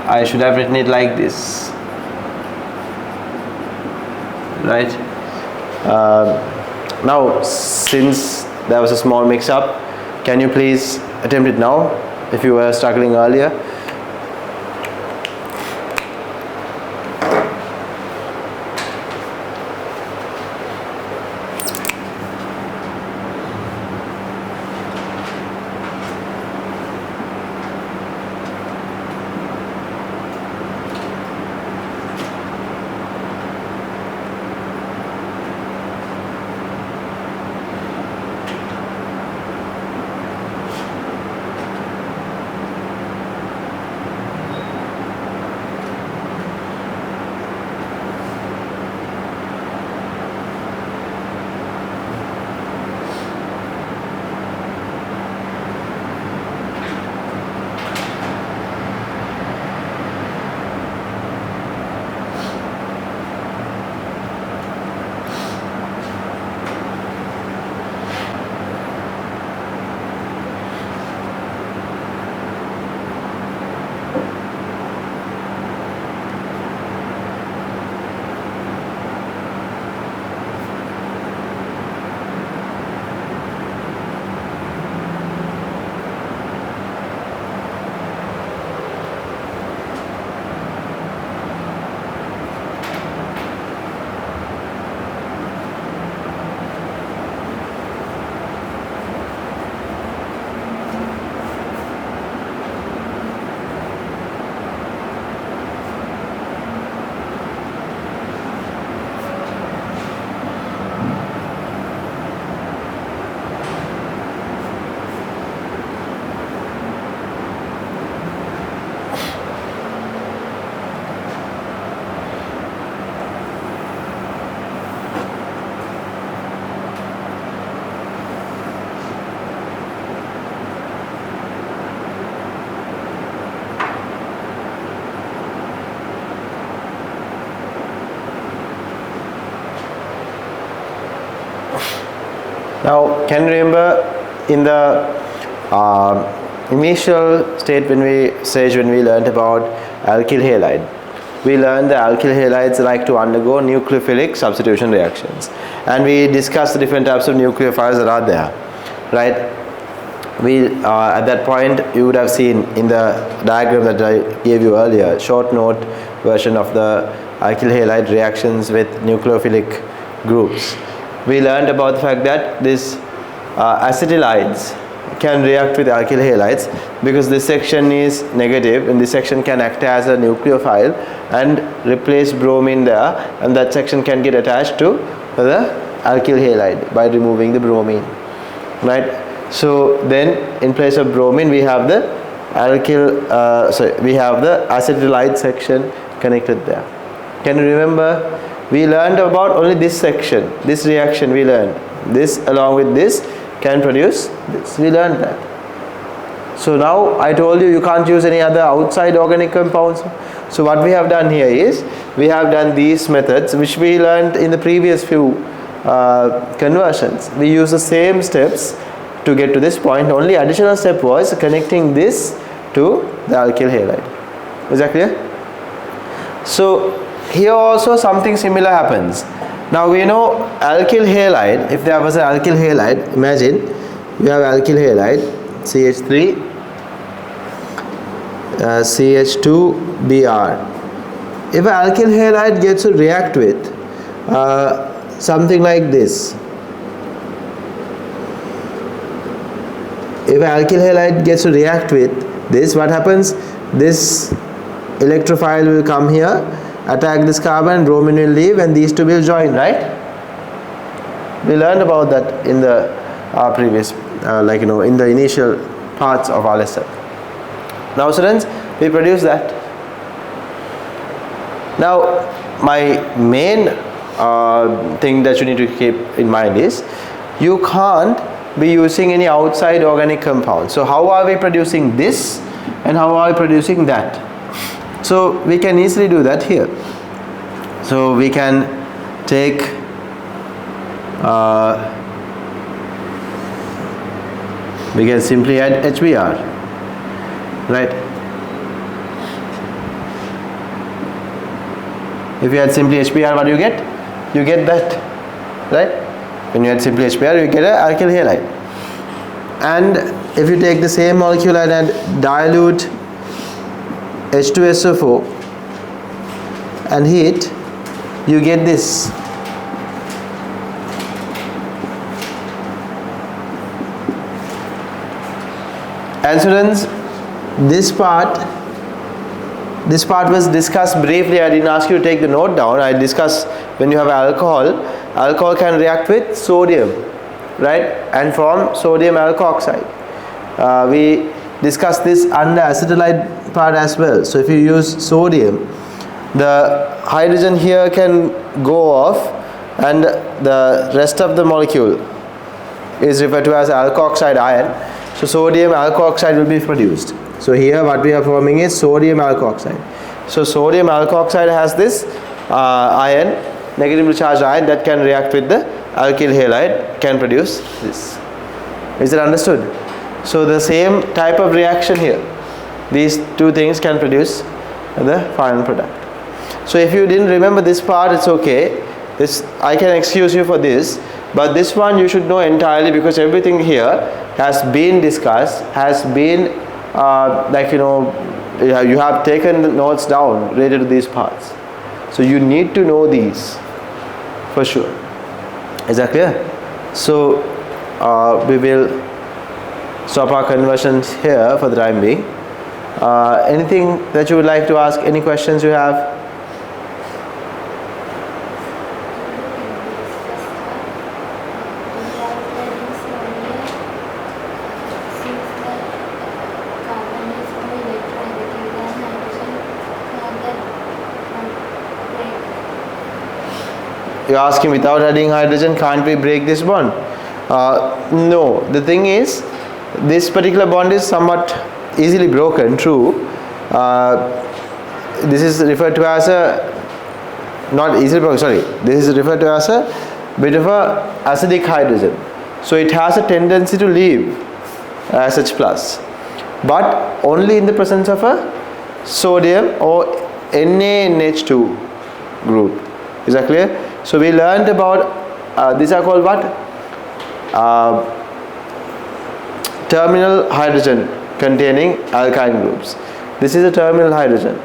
I should have written it like this, right? Now, since there was a small mix-up, can you please attempt it now if you were struggling earlier? Now, can you remember in the initial state when we learned about alkyl halide? We learned the alkyl halides like to undergo nucleophilic substitution reactions, and we discussed the different types of nucleophiles that are there, right? We at that point you would have seen in the diagram that I gave you earlier, short note version of the alkyl halide reactions with nucleophilic groups. We learned about the fact that this acetylides can react with alkyl halides because this section is negative and this section can act as a nucleophile and replace bromine there, and that section can get attached to the alkyl halide by removing the bromine, right? So then in place of bromine we have the we have the acetylide section connected there. Can you remember? We learned about only this section, this reaction we learned. This along with this can produce this. We learned that. So now I told you can't use any other outside organic compounds. So what we have done here is we have done these methods which we learned in the previous few conversions. We use the same steps to get to this point. Only additional step was connecting this to the alkyl halide. Is that clear? So here also something similar happens. Now we know alkyl halide, if there was an alkyl halide, imagine you have alkyl halide CH3 CH2Br. If an alkyl halide gets to react with something like this, if an alkyl halide gets to react with this, what happens? This electrophile will come here, attack this carbon, bromine will leave, and these two will join, right? We learned about that in the previous, in the initial parts of our lesson. Now students, we produce that. Now my main thing that you need to keep in mind is you can't be using any outside organic compound. So how are we producing this and how are we producing that? So we can easily do that here. So we can take we can simply add HBr, right? If you add simply HBr, what do you get? You get that, right? When you add simply HBr, you get an alkyl halide. And if you take the same molecule and dilute H2SO4 and heat, you get this. And students, this part was discussed briefly. I didn't ask you to take the note down. I discussed when you have alcohol can react with sodium, right, and form sodium alkoxide. We discussed this under acetylide part as well. So if you use sodium, the hydrogen here can go off and the rest of the molecule is referred to as alkoxide ion. So sodium alkoxide will be produced. So here what we are forming is sodium alkoxide. So sodium alkoxide has this ion, negatively charged ion, that can react with the alkyl halide, can produce this. Is it understood? So the same type of reaction here, these two things can produce the final product. So if you didn't remember this part, it's okay. This I can excuse you for this, but this one you should know entirely because everything here has been discussed, has been you have taken the notes down related to these parts. So you need to know these for sure. Is that clear? So we will stop our conversions here for the time being. Anything that you would like to ask? Any questions you have? You're asking without adding hydrogen, can't we break this bond? No. The thing is, this particular bond is somewhat easily broken, true. This is referred to as a, not easily broken, sorry. This is referred to as a bit of a acidic hydrogen. so it has a tendency to leave SH plus, but only in the presence of a sodium or NaNH2 group. Is that clear? So we learned about these are called what? Terminal hydrogen containing alkyne groups. This is a terminal hydrogen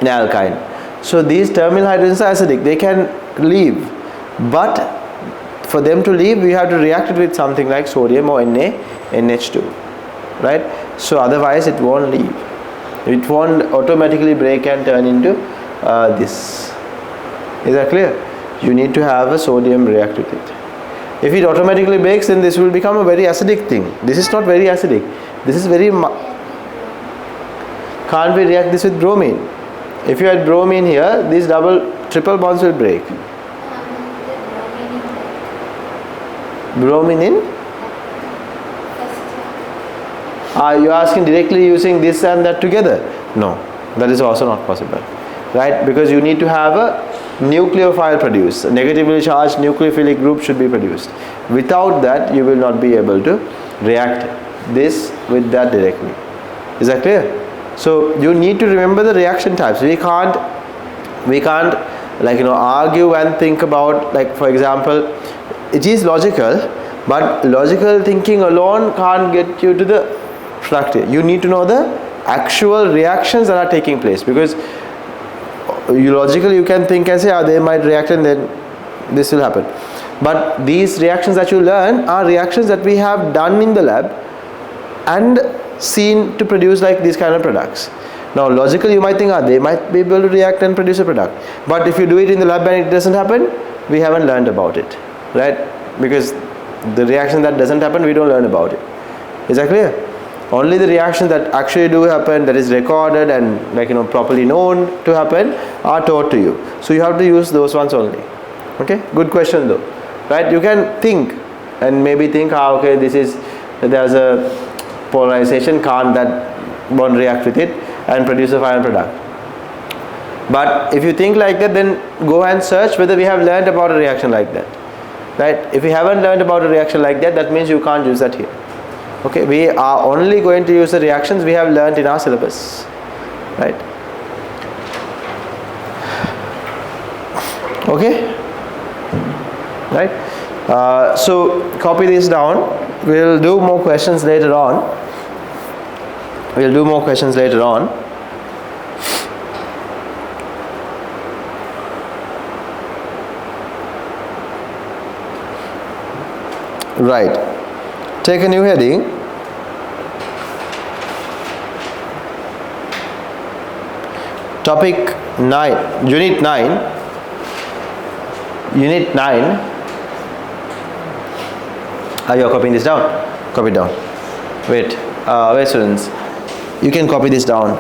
in alkyne. So these terminal hydrogens are acidic. They can leave, but for them to leave, we have to react it with something like sodium or NaNH2, right? So otherwise, it won't leave. It won't automatically break and turn into this. Is that clear? You need to have a sodium react with it. If it automatically breaks, then this will become a very acidic thing. This is not very acidic. This is very. Can't we react this with bromine? If you had bromine here, these triple bonds will break. Bromine in? Are you asking directly using this and that together? No, that is also not possible, right? Because you need to have a nucleophile produced. A negatively charged nucleophilic group should be produced. Without that, you will not be able to react this with that directly. Is that clear? So you need to remember the reaction types. We can't argue and think about, like, for example, it is logical, but logical thinking alone can't get you to the product. You need to know the actual reactions that are taking place, because logically you can think and say, they might react and then this will happen. But these reactions that you learn are reactions that we have done in the lab and seen to produce like these kind of products. Now logically you might think, they might be able to react and produce a product. But if you do it in the lab and it doesn't happen, we haven't learned about it, right? Because the reaction that doesn't happen, we don't learn about it. Is that clear? Only the reactions that actually do happen, that is recorded and properly known to happen, are taught to you. So you have to use those ones only. Okay, good question though, right? You can think and maybe think, okay, there's a polarization, can't that bond react with it and produce a final product? But if you think like that, then go and search whether we have learned about a reaction like that, right? If we haven't learned about a reaction like that, that means you can't use that here. Okay, we are only going to use the reactions we have learned in our syllabus, right? Okay, right? So copy this down. We'll do more questions later on. Right. Take a new heading. Topic 9, Unit 9. Unit 9. Are you copying this down? Copy it down. Wait, students. You can copy this down.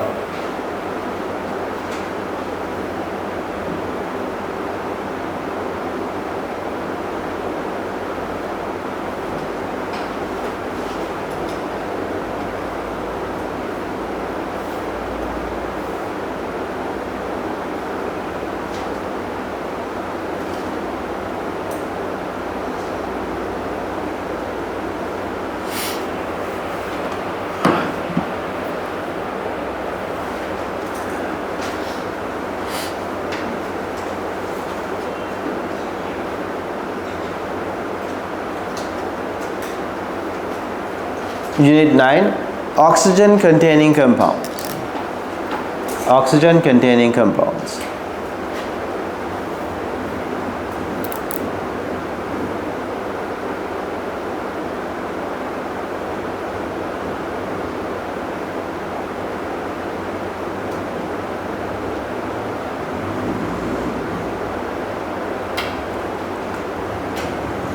Unit 9, oxygen containing compounds. Oxygen containing compounds.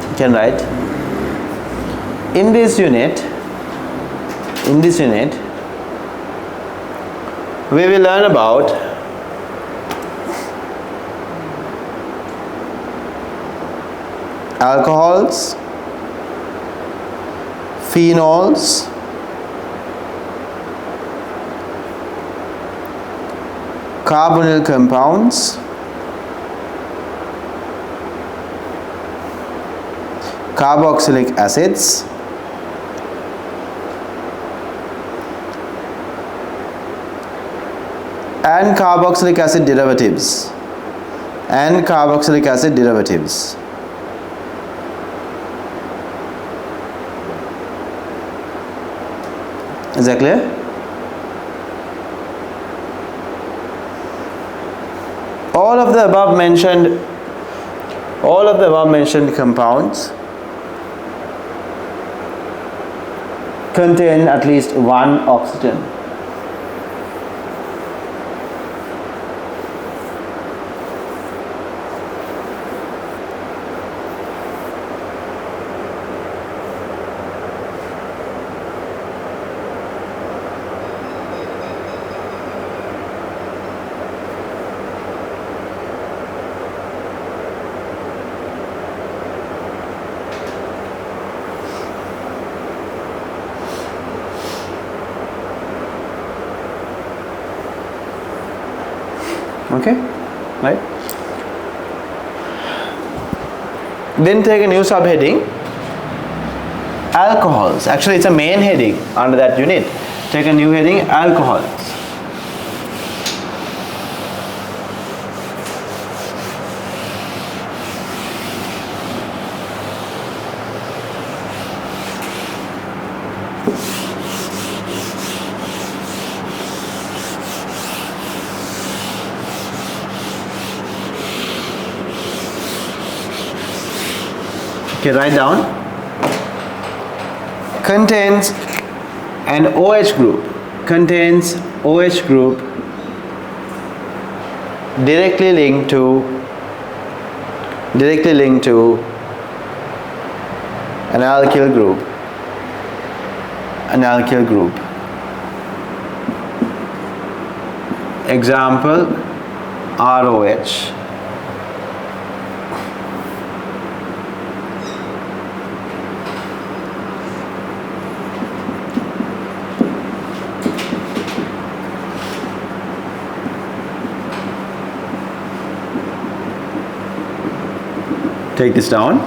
You can write. In this unit, we will learn about alcohols, phenols, carbonyl compounds, carboxylic acids and carboxylic acid derivatives Is that clear? All of the above mentioned compounds contain at least one oxygen. Okay, right? Then take a new subheading, alcohols. Actually, it's a main heading under that unit. Take a new heading, alcohols. Okay, write down. Contains an OH group. Contains OH group directly linked to an alkyl group. Example, ROH. Take this down.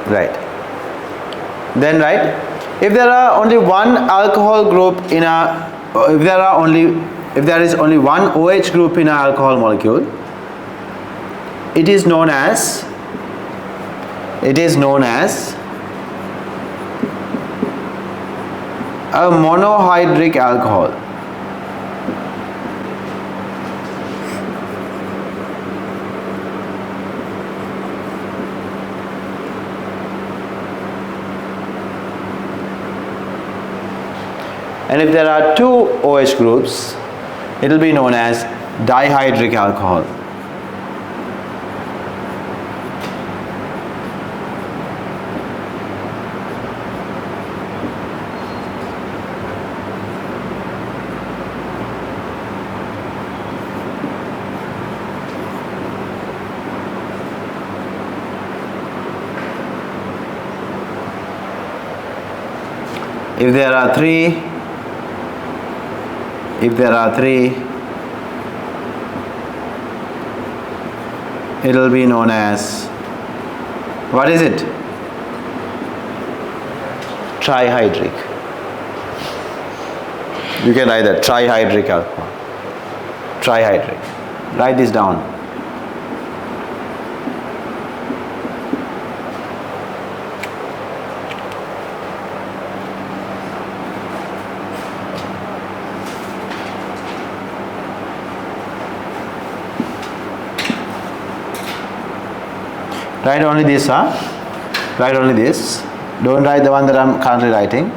Right. Then write, if there are only one alcohol group in a, if there is only one OH group in an alcohol molecule, it is known as a monohydric alcohol. And if there are two OH groups, it will be known as dihydric alcohol. If there are three, it will be known as, what is it? Trihydric. You can write that, trihydric alcohol. Trihydric. Write this down. Write only this, Write only this. Don't write the one that I'm currently writing.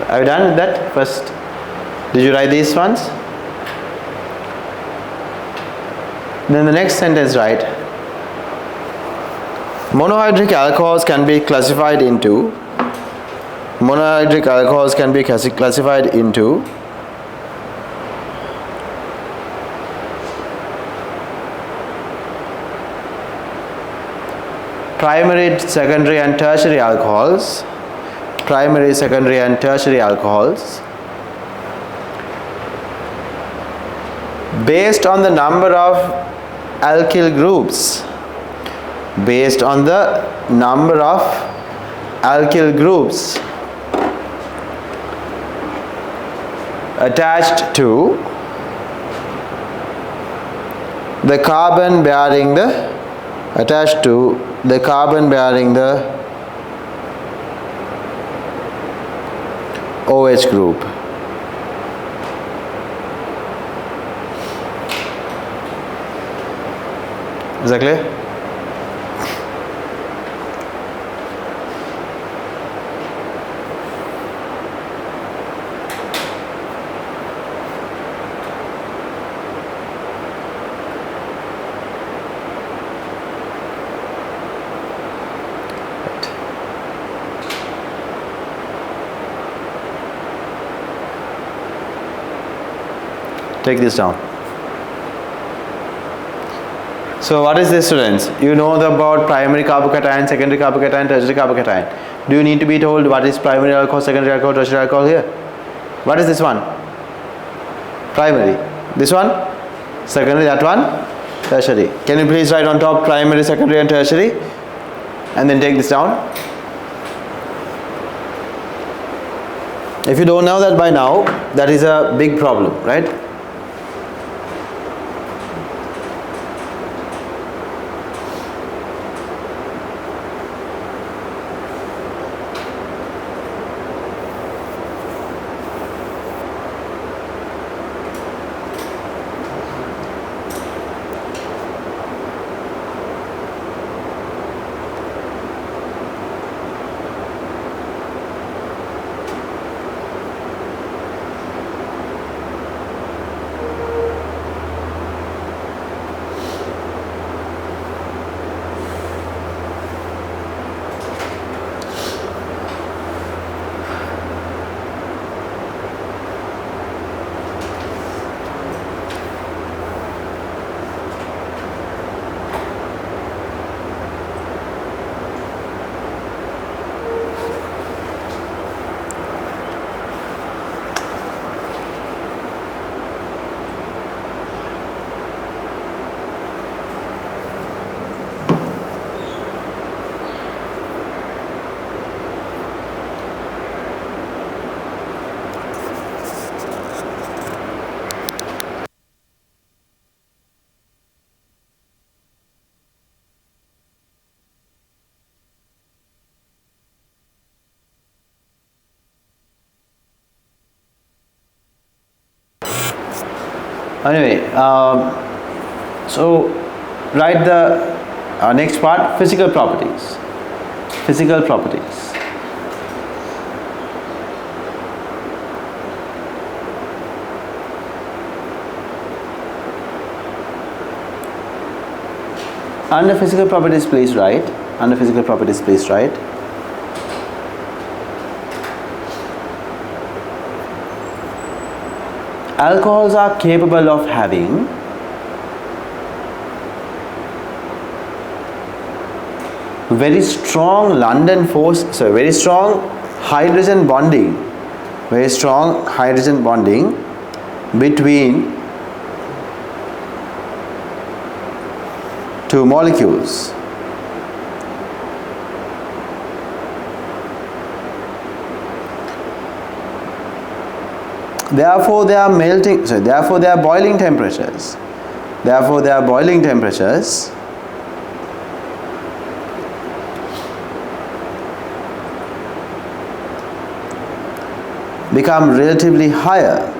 Have you done that first? Did you write these ones? Then the next sentence write, monohydric alcohols can be classified into primary, secondary and tertiary alcohols, based on the number of alkyl groups, attached to the carbon bearing the OH group. Is that clear? Take this down. So what is this, students? You know about primary carbocation, secondary carbocation, tertiary carbocation. Do you need to be told what is primary alcohol, secondary alcohol, tertiary alcohol here? What is this one? Primary. This one? Secondary. That one? Tertiary. Can you please write on top primary, secondary and tertiary? And then take this down. If you don't know that by now, that is a big problem, right? Anyway, so write the next part, physical properties. Under physical properties, please write. Alcohols are capable of having very strong hydrogen bonding between two molecules. Therefore, their boiling temperatures become relatively higher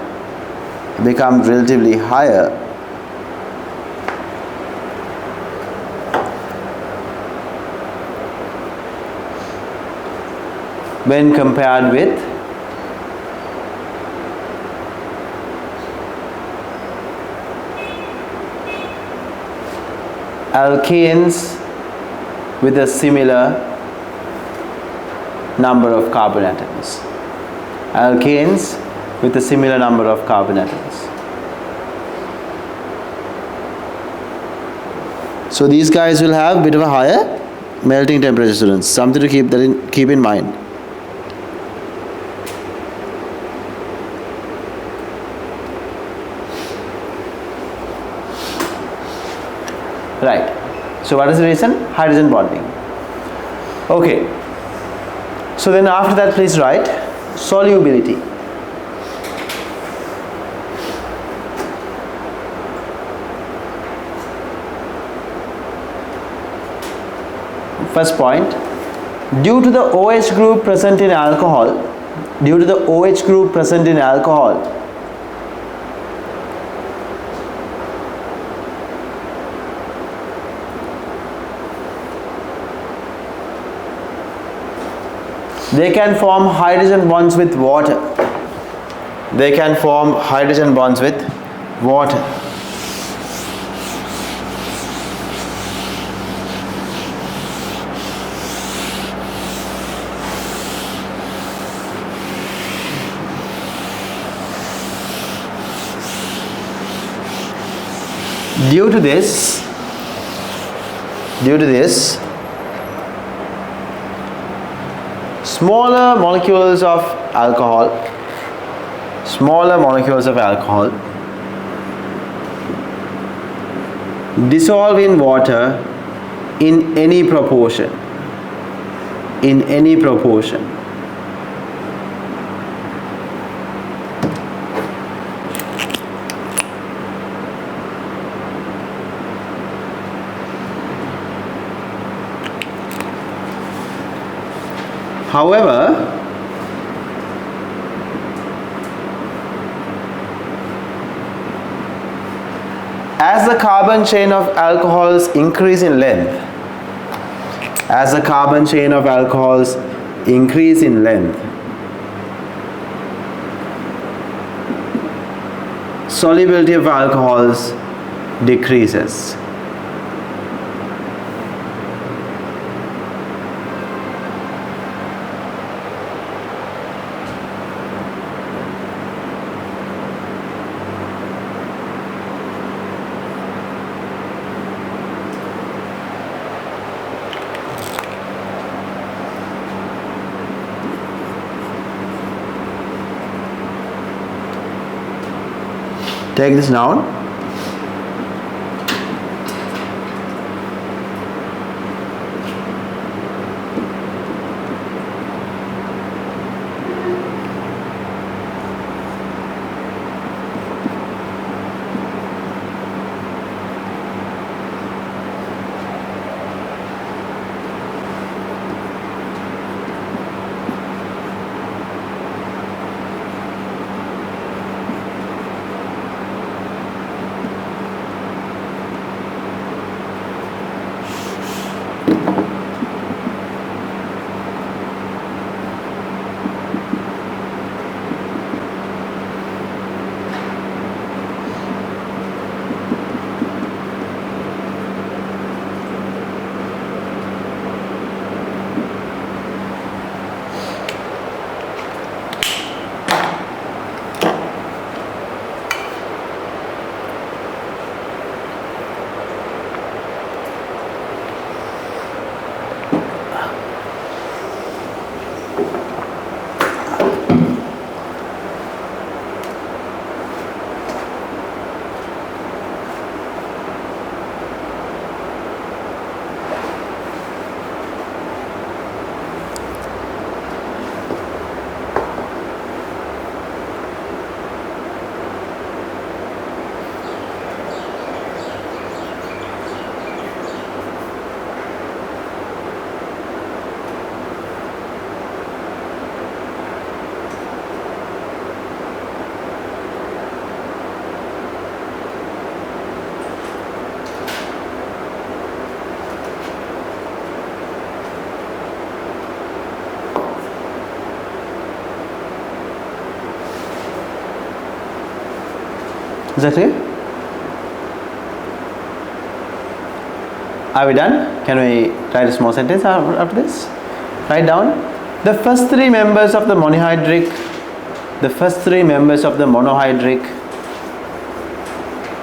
when compared with alkanes with a similar number of carbon atoms. Alkanes with a similar number of carbon atoms. So these guys will have a bit of a higher melting temperature, students. Something to keep in mind. Right. So what is the reason? Hydrogen bonding. Okay. So then after that, please write solubility. First point, due to the OH group present in alcohol, they can form hydrogen bonds with water. Due to this, smaller molecules of alcohol dissolve in water in any proportion. However, as the carbon chain of alcohols increase in length, solubility of alcohols decreases. Take this down. Is that clear? Are we done? Can we write a small sentence after this? Write down the first three members of the monohydric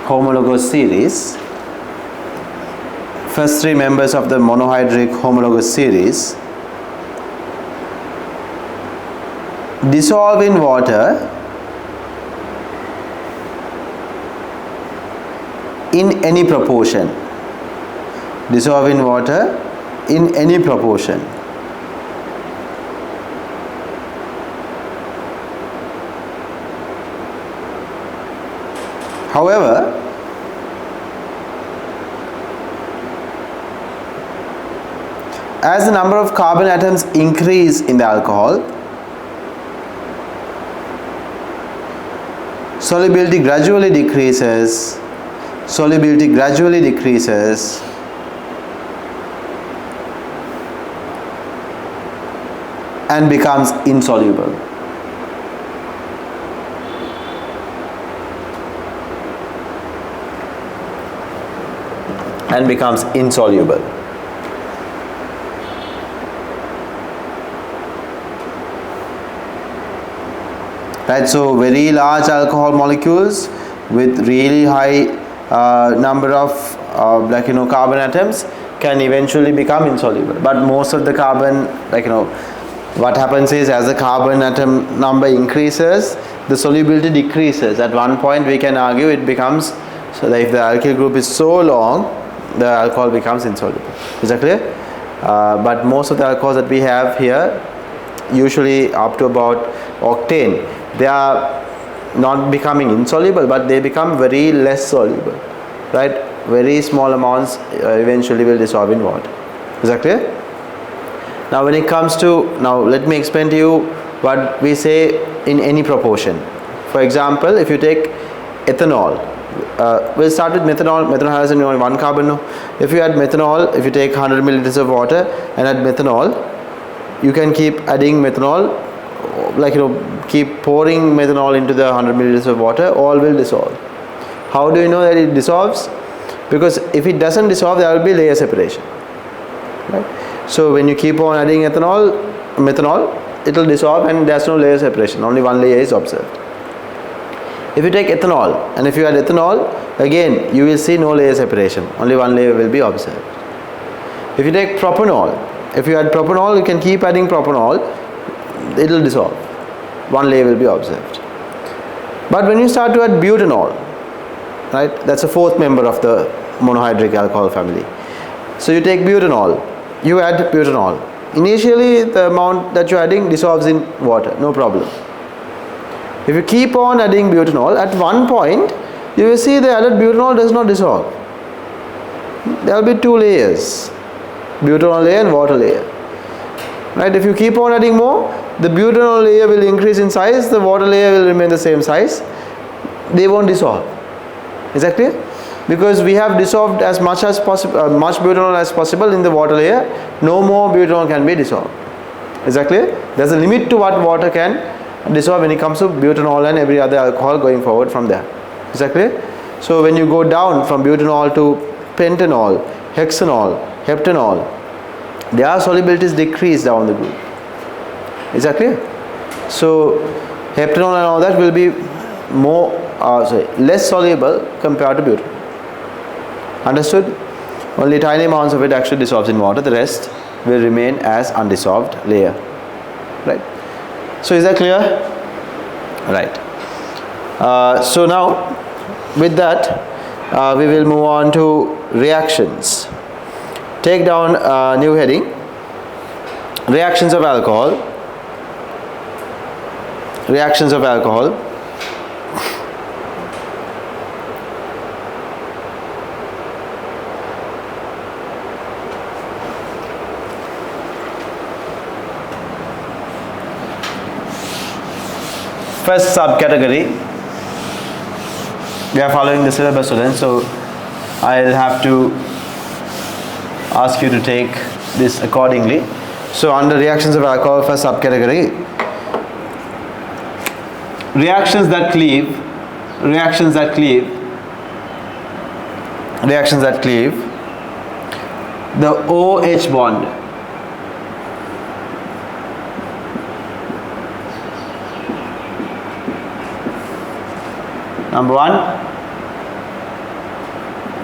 homologous series. First three members of the monohydric homologous series dissolve in water in any proportion. Dissolve in water in any proportion. However, as the number of carbon atoms increase in the alcohol, solubility gradually decreases and becomes insoluble. Right, so very large alcohol molecules with really high number of carbon atoms can eventually become insoluble. But most of the carbon, what happens is, as the carbon atom number increases, the solubility decreases. At one point we can argue it becomes, so that if the alkyl group is so long, the alcohol becomes insoluble. Is that clear? But most of the alcohols that we have here, usually up to about octane, they are not becoming insoluble, but they become very less soluble, right? Very small amounts eventually will dissolve in water. Is that clear? Now when it comes to, now let me explain to you what we say in any proportion. For example, if you take ethanol, we'll start with methanol. Methanol has only one carbon. No? If you add methanol, if you take 100 milliliters of water and add methanol, you can keep adding methanol, keep pouring methanol into the 100 milliliters of water, all will dissolve. How do you know that it dissolves? Because if it doesn't dissolve, there will be layer separation. Right? So when you keep on adding methanol, it will dissolve and there's no layer separation, only one layer is observed. If you take ethanol and if you add ethanol, again you will see no layer separation, only one layer will be observed. If you take propanol, if you add propanol, you can keep adding propanol, it will dissolve, one layer will be observed. But when you start to add butanol, right, that's a fourth member of the monohydric alcohol family. So you take butanol, you add butanol. Initially the amount that you are adding dissolves in water, no problem. If you keep on adding butanol, at one point you will see the added butanol does not dissolve. There will be two layers, butanol layer and water layer. Right? If you keep on adding more, the butanol layer will increase in size, the water layer will remain the same size. They won't dissolve. Is that clear? Because we have dissolved as much as possible, much butanol as possible in the water layer. No more butanol can be dissolved. Is that clear? There's a limit to what water can dissolve when it comes to butanol and every other alcohol going forward from there. Is that clear? So when you go down from butanol to pentanol, hexanol, heptanol, their solubilities decrease down the group. Is that clear? So heptanol and all that will be less soluble compared to butanol. Understood? Only tiny amounts of it actually dissolves in water. The rest will remain as undissolved layer. Right? So is that clear? Right. So now with that we will move on to reactions. Take down a new heading, reactions of alcohol. Reactions of alcohol. First subcategory, we are following the syllabus students, so I'll have to ask you to take this accordingly. So under reactions of alcohol, first subcategory, reactions that cleave the OH bond. Number one,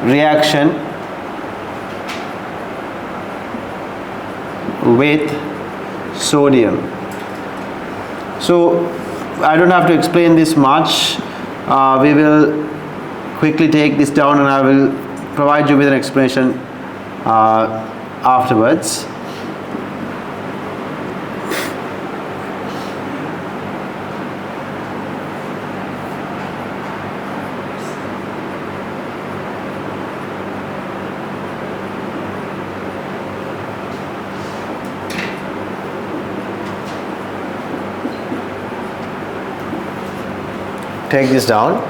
reaction with sodium. So I don't have to explain this much. We will quickly take this down and I will provide you with an explanation afterwards. Take this down.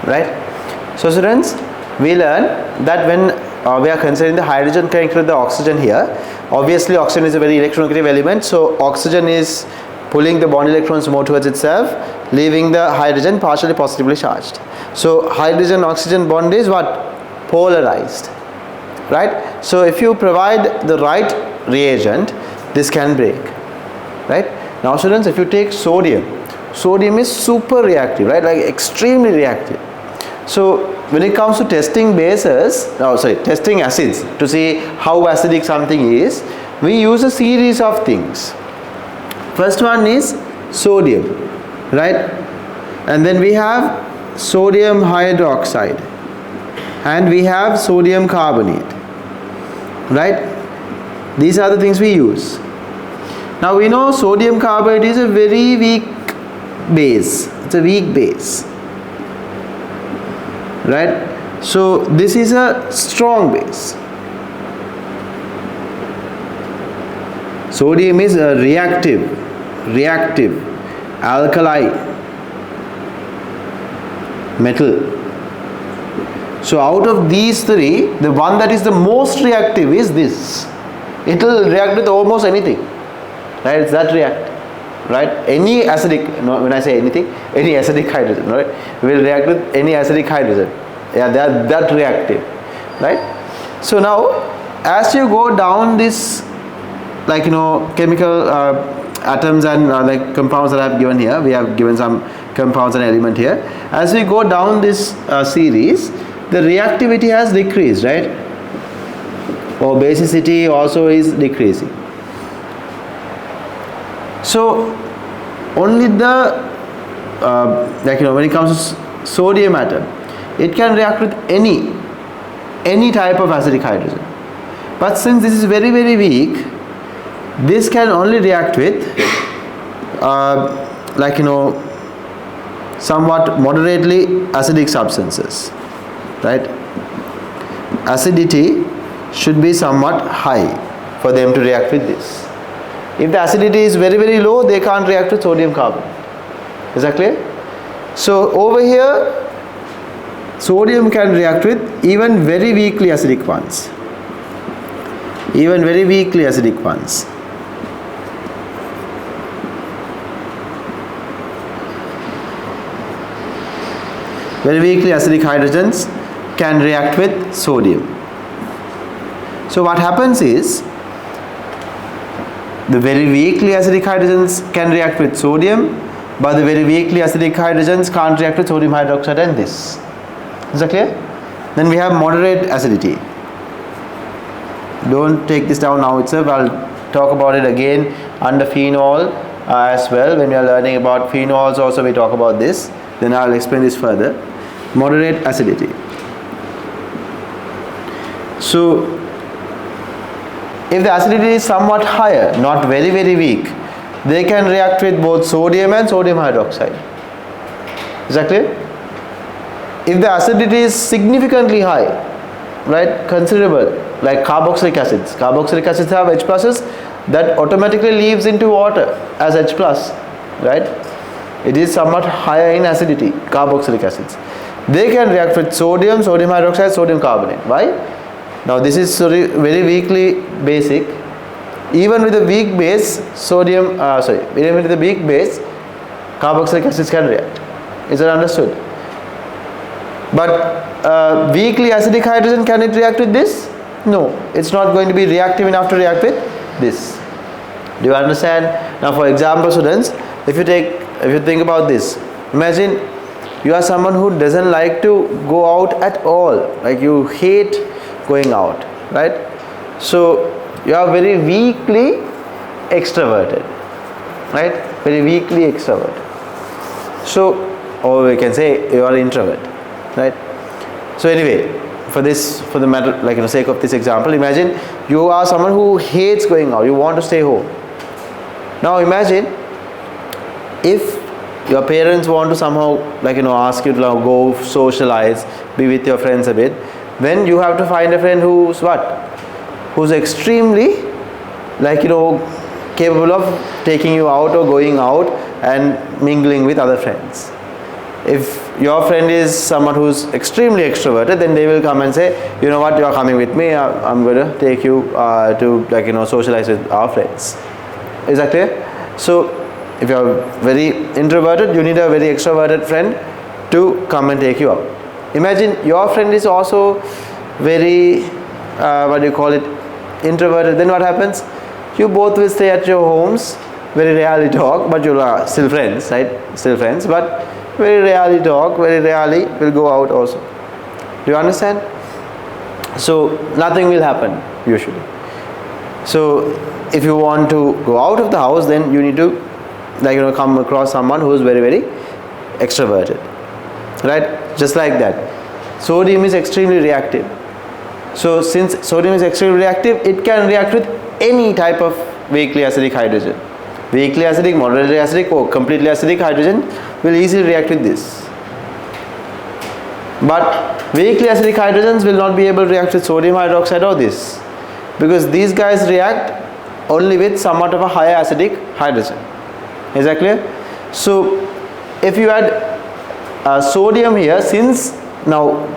Right? So students, we learn that when we are considering the hydrogen connected with the oxygen here, obviously oxygen is a very electronegative element, so oxygen is pulling the bond electrons more towards itself, leaving the hydrogen partially positively charged. So hydrogen oxygen bond is what? Polarized. Right? So if you provide the right reagent, this can break. Right? Now students, if you take sodium is super reactive, right? Like extremely reactive. So when it comes to testing testing acids to see how acidic something is, we use a series of things. First one is sodium, right? And then we have sodium hydroxide and we have sodium carbonate, right? These are the things we use. Now we know sodium carbonate is a very weak base. It's a weak base, right? So this is a strong base. Sodium is a reactive alkali metal. So out of these three, the one that is the most reactive is this. It will react with almost anything, right? It's that reactive. Right? Any acidic, when I say anything, any acidic hydrogen, right, will react with any acidic hydrogen. Yeah, they are that reactive, right? So now, as you go down this, like chemical atoms and like compounds that I have given here, we have given some compounds and element here. As we go down this series, the reactivity has decreased, right? Or basicity also is decreasing. So only the when it comes to sodium atom, it can react with any type of acidic hydrogen. But since this is very weak, this can only react with somewhat moderately acidic substances, right? Acidity should be somewhat high for them to react with this. If the acidity is very low, they can't react with sodium carbonate. Is that clear? So over here, sodium can react with even very weakly acidic ones. Even very weakly acidic ones. Very weakly acidic hydrogens can react with sodium. So what happens is, the very weakly acidic hydrogens can react with sodium, but the very weakly acidic hydrogens can't react with sodium hydroxide and this. Is that clear? Then we have moderate acidity. Don't take this down now itself. I'll talk about it again under phenol as well. When we are learning about phenols also we talk about this. then I'll explain this further. Moderate acidity. So if the acidity is somewhat higher, not very very weak, they can react with both sodium and sodium hydroxide. Is that clear? If the acidity is significantly high, right, considerable, like carboxylic acids have H pluses, that automatically leaves into water as H plus, right? It is somewhat higher in acidity, carboxylic acids. They can react with sodium hydroxide, sodium carbonate. Why? Now this is very weakly basic. Even with a weak base, even with a weak base, carboxylic acids can react. Is that understood? But weakly acidic hydrogen, can it react with this? No, it's not going to be reactive enough to react with this. Do you understand? Now for example, students, if you think about this, imagine you are someone who doesn't like to go out at all, like you hate going out, right? So you are very weakly extroverted, right? Very weakly extroverted. So, or we can say you are introvert, right? So anyway, for the sake of this example, imagine you are someone who hates going out, you want to stay home. Now imagine if your parents want to somehow ask you to go socialize, be with your friends a bit, then you have to find a friend who's extremely capable of taking you out or going out and mingling with other friends. If your friend is someone who's extremely extroverted, then they will come and say, you know what, you are coming with me, I'm going to take you to socialize with our friends. Is that clear? So if you are very introverted, you need a very extroverted friend to come and take you out. Imagine your friend is also very introverted. Then what happens? You both will stay at your homes, very rarely talk, but you are still friends, right? Still friends, but very rarely talk, very rarely will go out also. Do you understand? So nothing will happen usually. So if you want to go out of the house, then you need to come across someone who is very very extroverted, right? Just like that. Sodium is extremely reactive. So since sodium is extremely reactive, it can react with any type of weakly acidic hydrogen. Weakly acidic, moderately acidic, or completely acidic hydrogen will easily react with this. But weakly acidic hydrogens will not be able to react with sodium hydroxide or this, because these guys react only with somewhat of a higher acidic hydrogen. Is that clear? So if you add sodium here, since now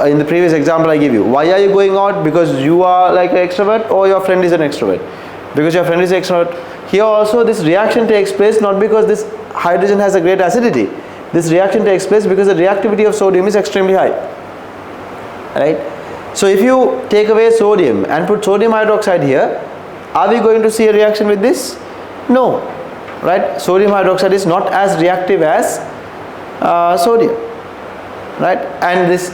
in the previous example I give you, why are you going out? Because you are like an extrovert, or your friend is an extrovert? Because your friend is an extrovert. Here also this reaction takes place not because this hydrogen has a great acidity. This reaction takes place because the reactivity of sodium is extremely high, right? So if you take away sodium and put sodium hydroxide here, are we going to see a reaction with this? No, right? Sodium hydroxide is not as reactive as sodium, right? And this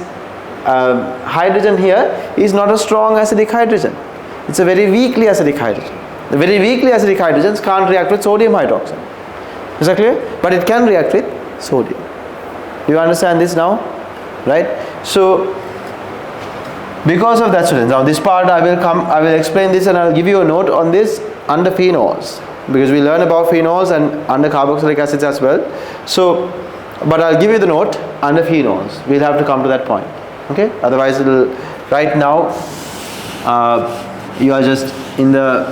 hydrogen here is not a strong acidic hydrogen. It's a very weakly acidic hydrogen. The very weakly acidic hydrogens can't react with sodium hydroxide. Is that clear? But it can react with sodium. Do you understand this now? Right? So because of that, students, now this part I will explain this, and I will give you a note on this under phenols, because we learn about phenols and under carboxylic acids as well. So but I'll give you the note under phenols. We'll have to come to that point. Okay? Otherwise right now you are just in the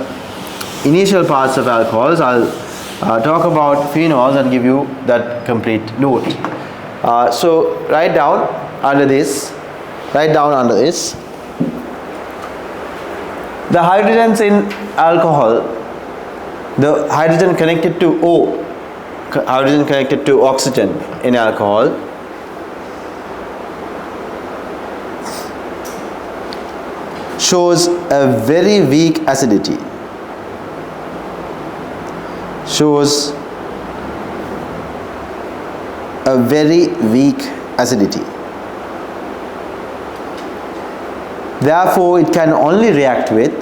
initial parts of alcohols. I'll talk about phenols and give you that complete note. So write down under this, the hydrogens in alcohol, the hydrogen connected to O, hydrogen connected to oxygen in alcohol, shows a very weak acidity. Shows a very weak acidity. Therefore, it can only react with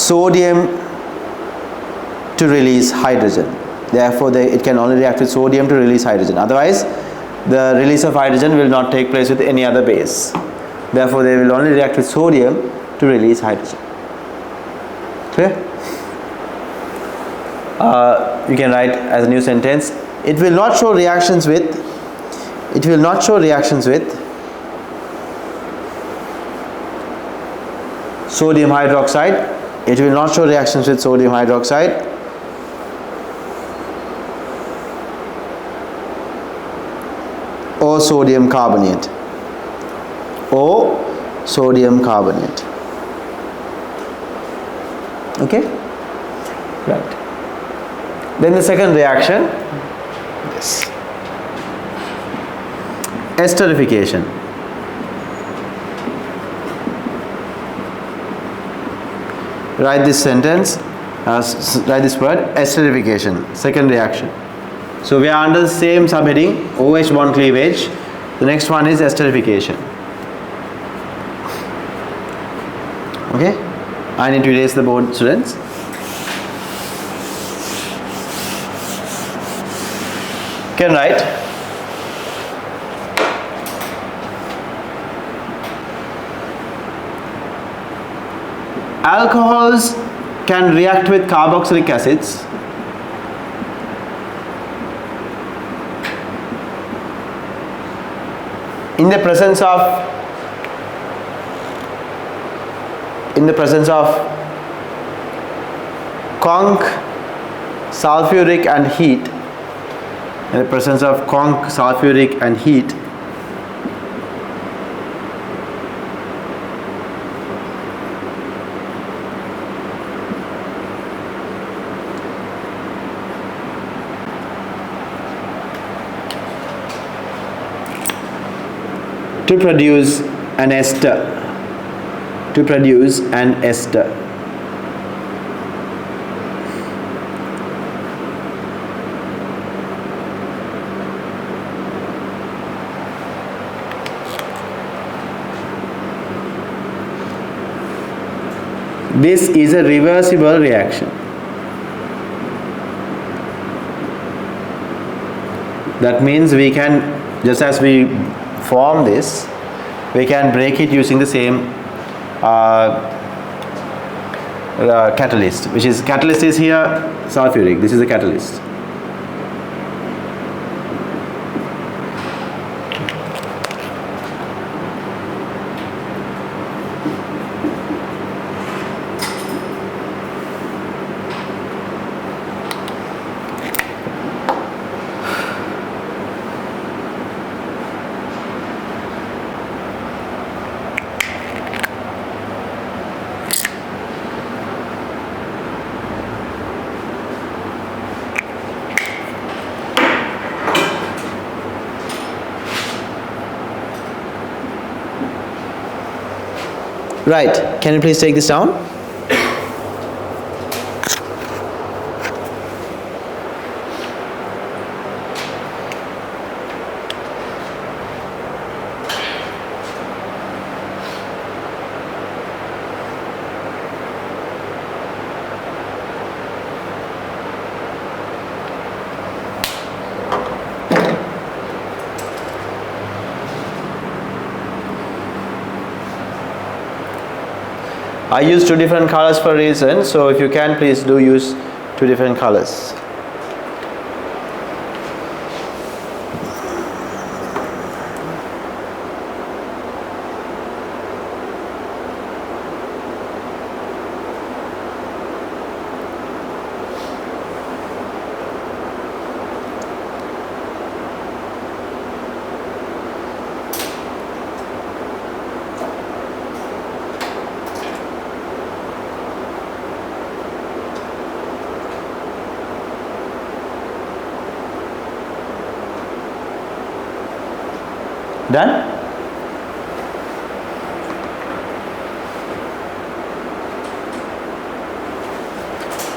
sodium to release hydrogen. Therefore, it can only react with sodium to release hydrogen. Otherwise, the release of hydrogen will not take place with any other base. Therefore, they will only react with sodium to release hydrogen. Clear? You can write as a new sentence. It will not show reactions with. It will not show reactions with sodium hydroxide. It will not show reactions with sodium hydroxide. Or sodium carbonate. Or sodium carbonate. Okay? Right. Then the second reaction, yes, esterification. Write this sentence, write this word, esterification, second reaction. So we are under the same subheading, OH bond cleavage. The next one is esterification. Okay? I need to erase the board, students. Can write. Alcohols can react with carboxylic acids in the presence of conch, sulfuric and heat. In the presence of conch, sulfuric and heat, to produce an ester. To produce an ester. This is a reversible reaction. That means we can, just as we form this, we can break it using the same catalyst, which is, catalyst is here sulfuric. This is the catalyst. Right, can you please take this down? I use two different colors for a reason, so if you can, please do use two different colors. Done?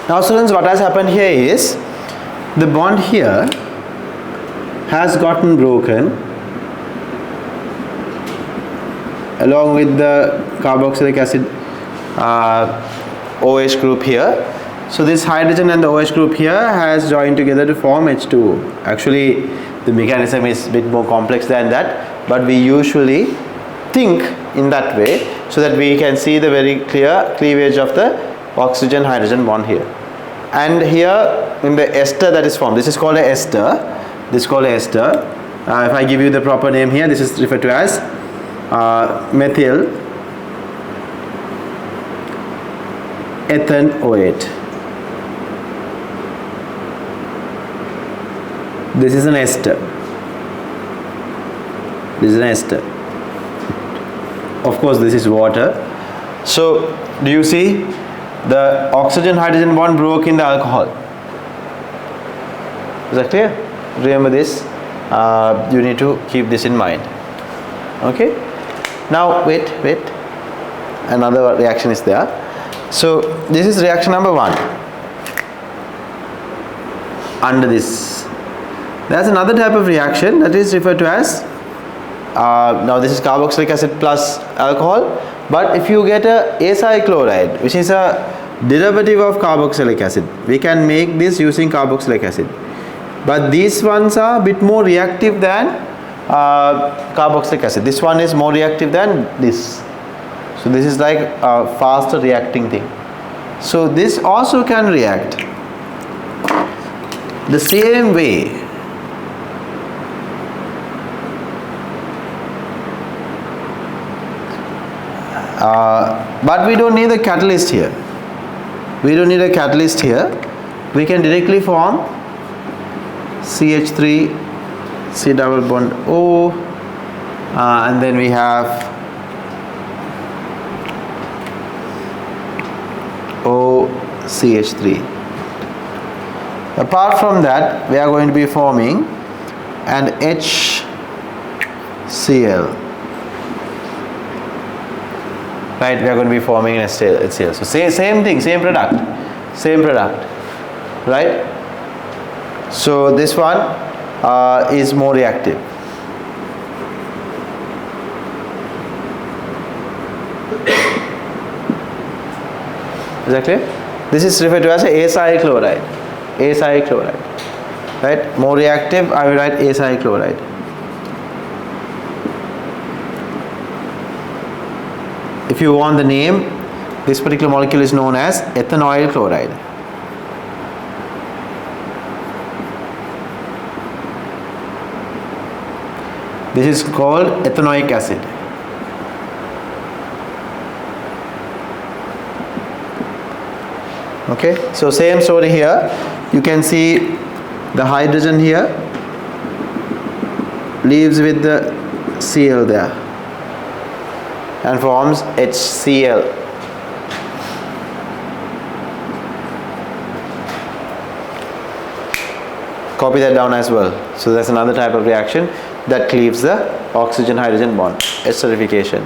Now students, what has happened here is the bond here has gotten broken along with the carboxylic acid OH group here. So this hydrogen and the OH group here has joined together to form H2O. Actually, the mechanism is a bit more complex than that, but we usually think in that way so that we can see the very clear cleavage of the oxygen hydrogen bond here. And here in the ester that is formed, this is called a ester. This is called a ester. If I give you the proper name here, this is referred to as methyl ethanoate. This is an ester. This is an ester. Of course, this is water. So, do you see the oxygen hydrogen bond broke in the alcohol? Is that clear? Remember this. You need to keep this in mind. Okay. Now, wait. Another reaction is there. So, this is reaction number 1. Under this. There's another type of reaction that is referred to as, now this is carboxylic acid plus alcohol, but if you get a acyl chloride, which is a derivative of carboxylic acid, we can make this using carboxylic acid. But these ones are a bit more reactive than carboxylic acid. This one is more reactive than this. So this is like a faster reacting thing. So this also can react the same way. But we don't need a catalyst here. We don't need a catalyst here. We can directly form CH3, C double bond O, and then we have OCH3. Apart from that, we are going to be forming an HCl. Right, we are going to be forming an HCl. So same thing, same product, right? So this one is more reactive. Is that clear? This is referred to as acyl chloride. Acyl chloride, right? More reactive, I will write acyl chloride. If you want the name, this particular molecule is known as ethanoyl chloride. This is called ethanoic acid. Okay, so same story here. You can see the hydrogen here leaves with the Cl there and forms HCl. Copy that down as well. So that's another type of reaction that cleaves the oxygen hydrogen bond, esterification.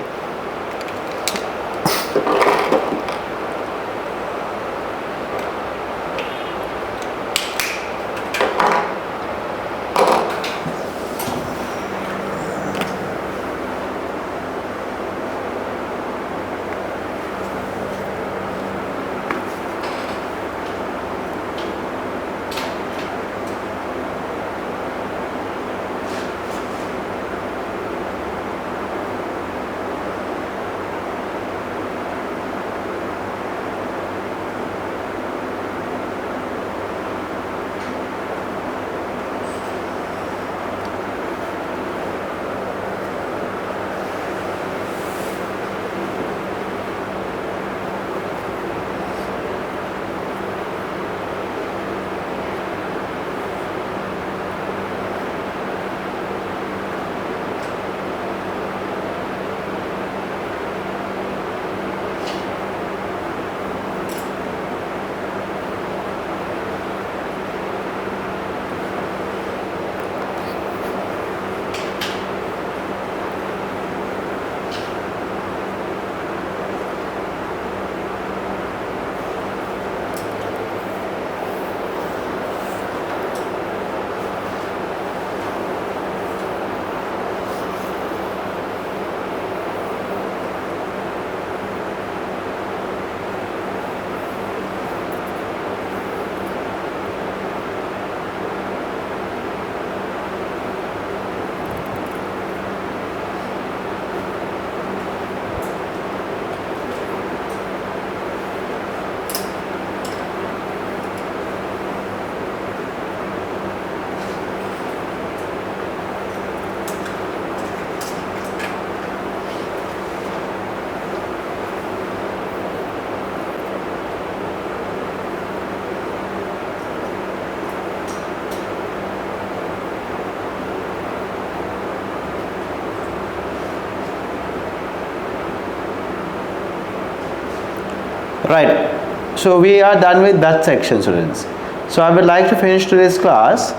Right. So we are done with that section, students. So I would like to finish today's class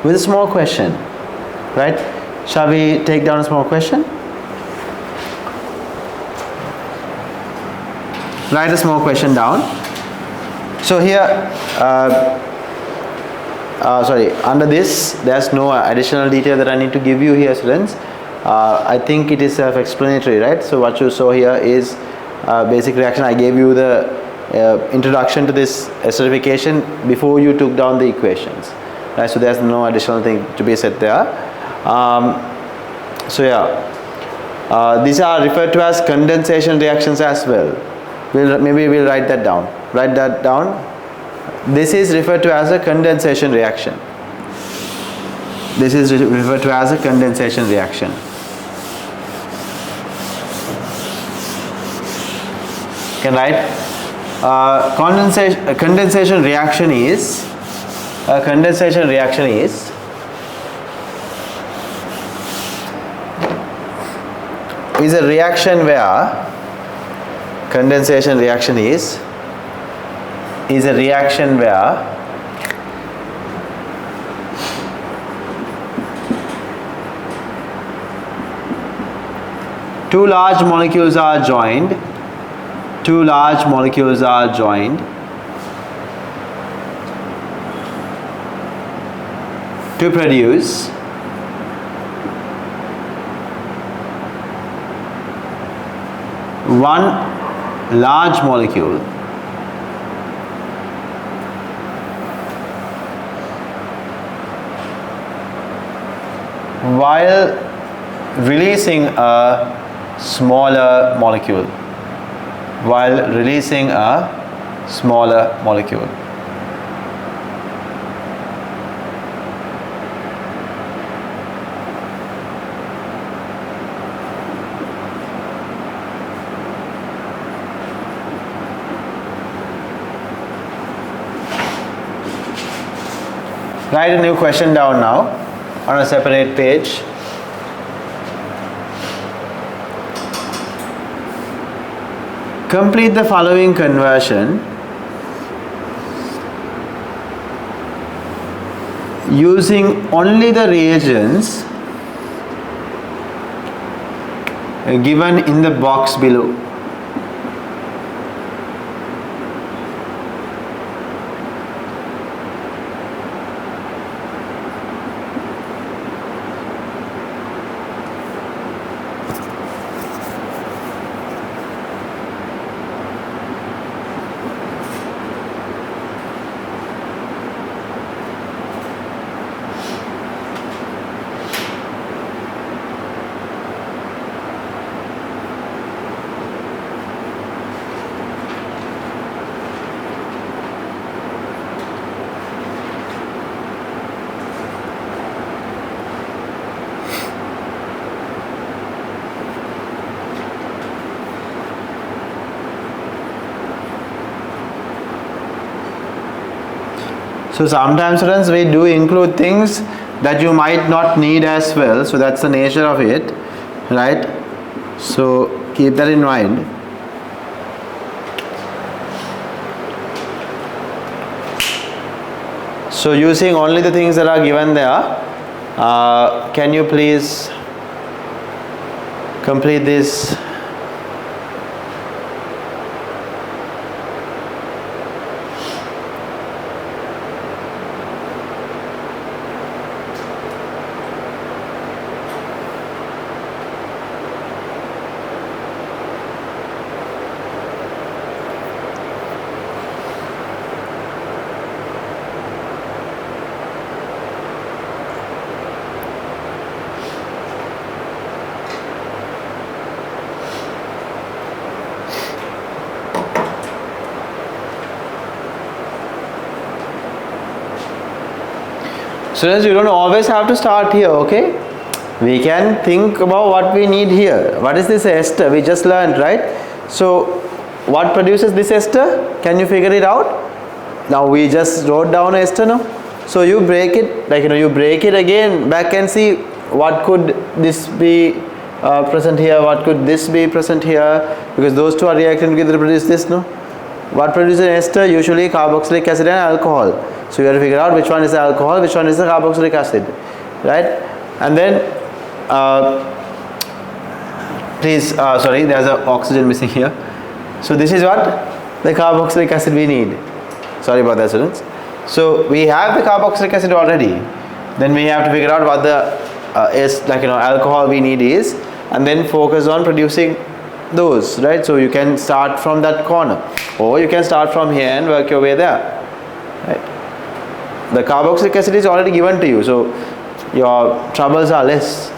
with a small question. Right? Shall we take down a small question? Write a small question down. So here, under this, there's no additional detail that I need to give you here, students. I think it is self-explanatory, right? So what you saw here is basic reaction. I gave you the introduction to this esterification before you took down the equations, right? So there's no additional thing to be said there. These are referred to as condensation reactions as well. Maybe we'll write that down. Write that down. This is referred to as a condensation reaction. This is referred to as a condensation reaction. Can write. Condensation reaction is a reaction where condensation reaction is a reaction where two large molecules are joined to produce one large molecule while releasing a smaller molecule. Write a new question down now on a separate page. Complete the following conversion using only the reagents given in the box below. So sometimes, students, we do include things that you might not need as well. So that's the nature of it, right? So keep that in mind. So using only the things that are given there, can you please complete this? Students, you don't always have to start here, okay? We can think about what we need here. What is this ester? We just learned, right? So, what produces this ester? Can you figure it out? Now, we just wrote down ester, no? So, you break it, like, you break it again back and see what could this be present here, what could this be present here, because those two are reacting together to produce this, no? What produces an ester? Usually carboxylic acid and alcohol. So you have to figure out which one is the alcohol, which one is the carboxylic acid, right? And then sorry, there's an oxygen missing here. So this is what the carboxylic acid we need. Sorry about that, students. So we have the carboxylic acid already. Then we have to figure out what the alcohol we need is, and then focus on producing those, right? So you can start from that corner, or you can start from here and work your way there, right? The carboxylic acid is already given to you, so your troubles are less.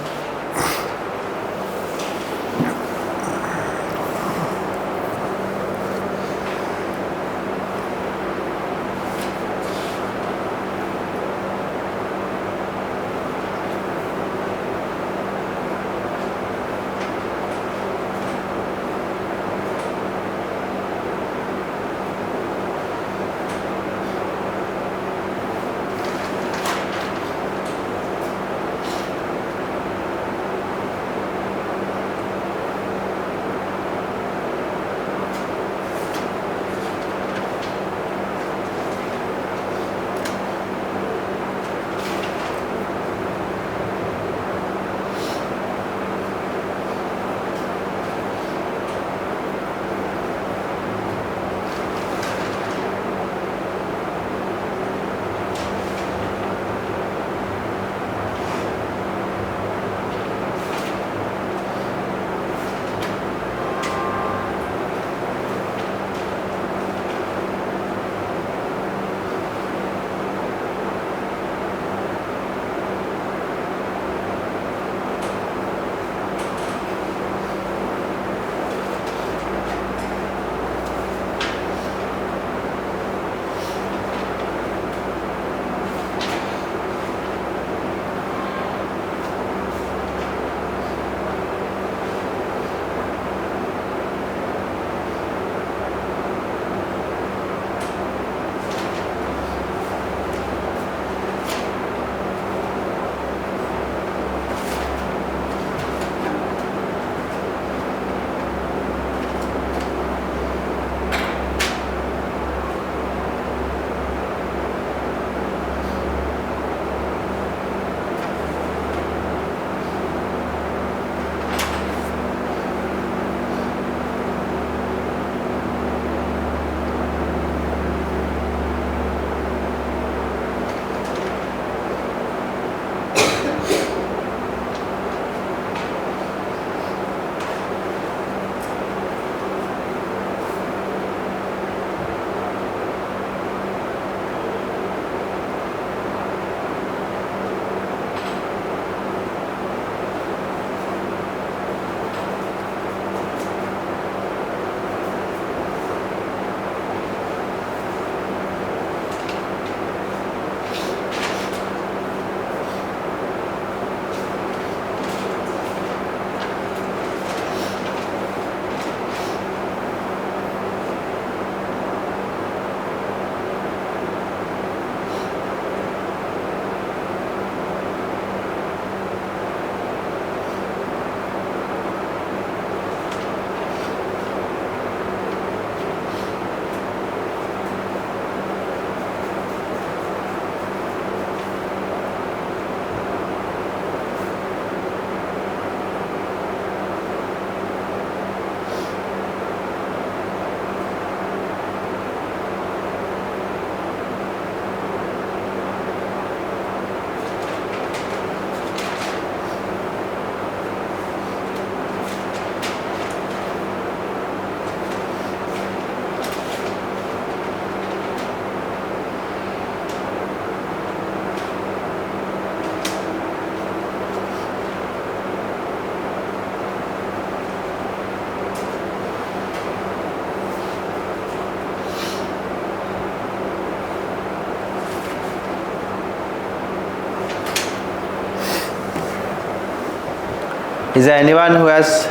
Is there anyone who has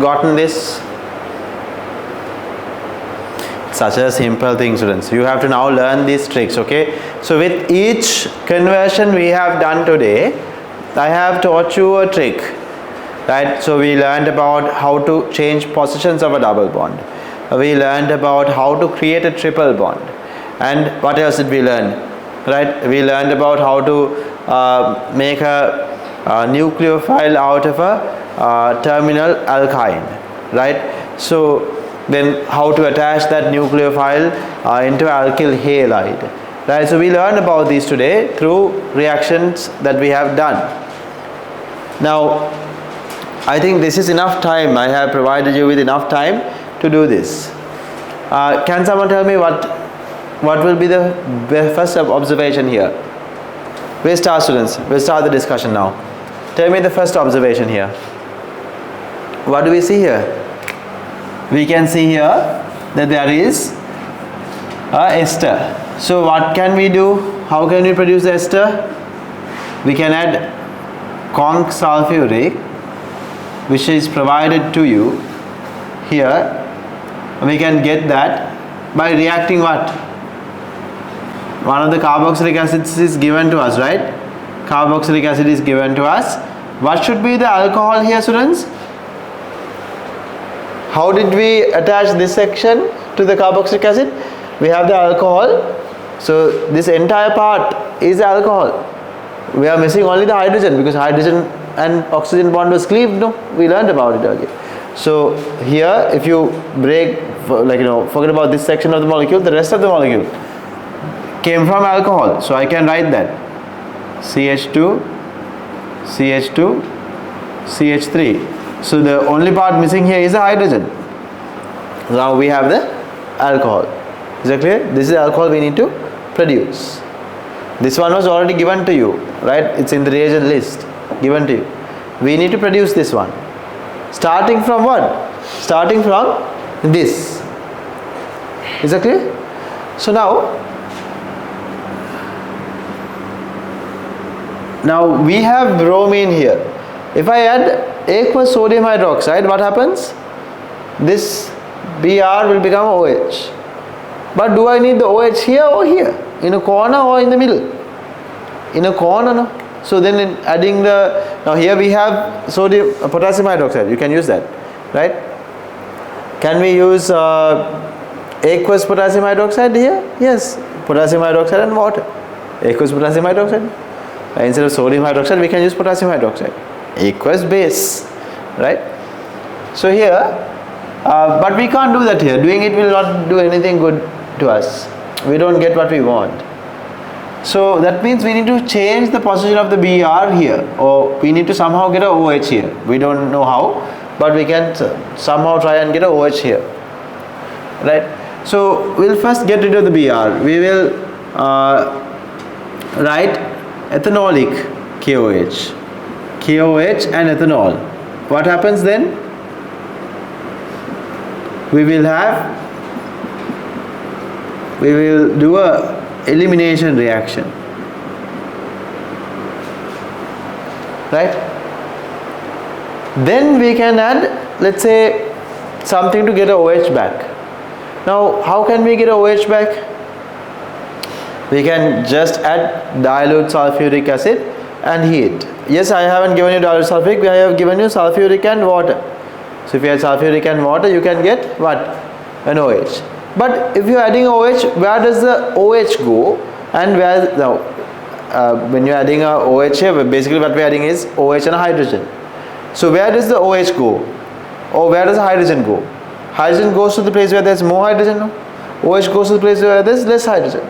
gotten this? Such a simple thing, students. You have to now learn these tricks, okay? So with each conversion we have done today, I have taught you a trick, right? So we learned about how to change positions of a double bond. we learned about how to create a triple bond. And what else did we learn? Right? We learned about how to make a nucleophile out of a terminal alkyne. Right? So then how to attach that nucleophile into alkyl halide. Right? So we learned about these today through reactions that we have done. Now, I think this is enough time. I have provided you with enough time to do this. Can someone tell me what will be the first observation here? We'll start, students. We'll start the discussion now. Tell me the first observation here. What do we see here? We can see here that there is a ester. So what can we do? How can we produce the ester? We can add conc sulfuric, which is provided to you here. We can get that by reacting what? One of the carboxylic acids is given to us, right? Carboxylic acid is given to us. What should be the alcohol here, students? How did we attach this section to the carboxylic acid? We have the alcohol. So this entire part is alcohol. We are missing only the hydrogen, because hydrogen and oxygen bond was cleaved. No, we learned about it earlier. So here, if you break, forget about this section of the molecule, the rest of the molecule came from alcohol. So I can write that CH2, CH2, CH3. So the only part missing here is the hydrogen. Now we have the alcohol. Is that clear? This is the alcohol we need to produce. This one was already given to you, right? It's in the reagent list given to you. We need to produce this one. Starting from what? Starting from this. Is that clear? So now we have bromine here. If I add aqueous sodium hydroxide, what happens? This Br will become OH. But do I need the OH here or here? In a corner or in the middle? In a corner, no? So then in adding now here we have potassium hydroxide. You can use that, right? Can we use aqueous potassium hydroxide here? Yes, potassium hydroxide and water. Aqueous potassium hydroxide. Instead of sodium hydroxide, we can use potassium hydroxide. Aqueous base, right? So here, but we can't do that here. Doing it will not do anything good to us. We don't get what we want. So that means we need to change the position of the Br here, or we need to somehow get a OH here. We don't know how, but we can somehow try and get a OH here, right? So we'll first get rid of the Br. We will write ethanolic KOH. KOH and ethanol. What happens then? We will do a elimination reaction, right? Then we can add, let's say, something to get a OH back. Now how can we get a OH back? We can just add dilute sulfuric acid and heat. Yes, I haven't given you dilute sulfuric, I have given you sulfuric and water. So if you add sulfuric and water, you can get what? An OH. But if you are adding OH, where does the OH go? And where now, when you are adding a OH here, basically what we are adding is OH and a hydrogen. So where does the OH go? Or where does the hydrogen go? Hydrogen goes to the place where there is more hydrogen. No? OH goes to the place where there is less hydrogen.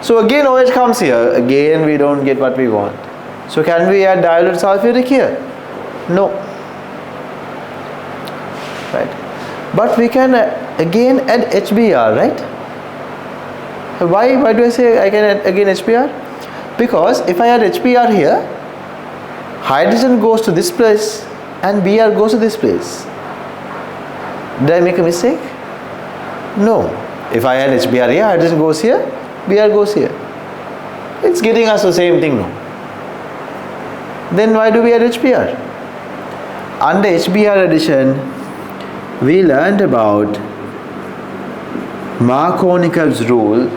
So again OH comes here. Again we don't get what we want. So can we add dilute sulfuric here? No. Right. But we can again add HBr, right? Why do I say I can add again HBr? Because if I add HBr here, hydrogen goes to this place and Br goes to this place. Did I make a mistake? No. If I add HBr here, hydrogen goes here, Br goes here. It's getting us the same thing now. Then why do we add HBr? Under HBr addition, we learned about Markovnikov's rule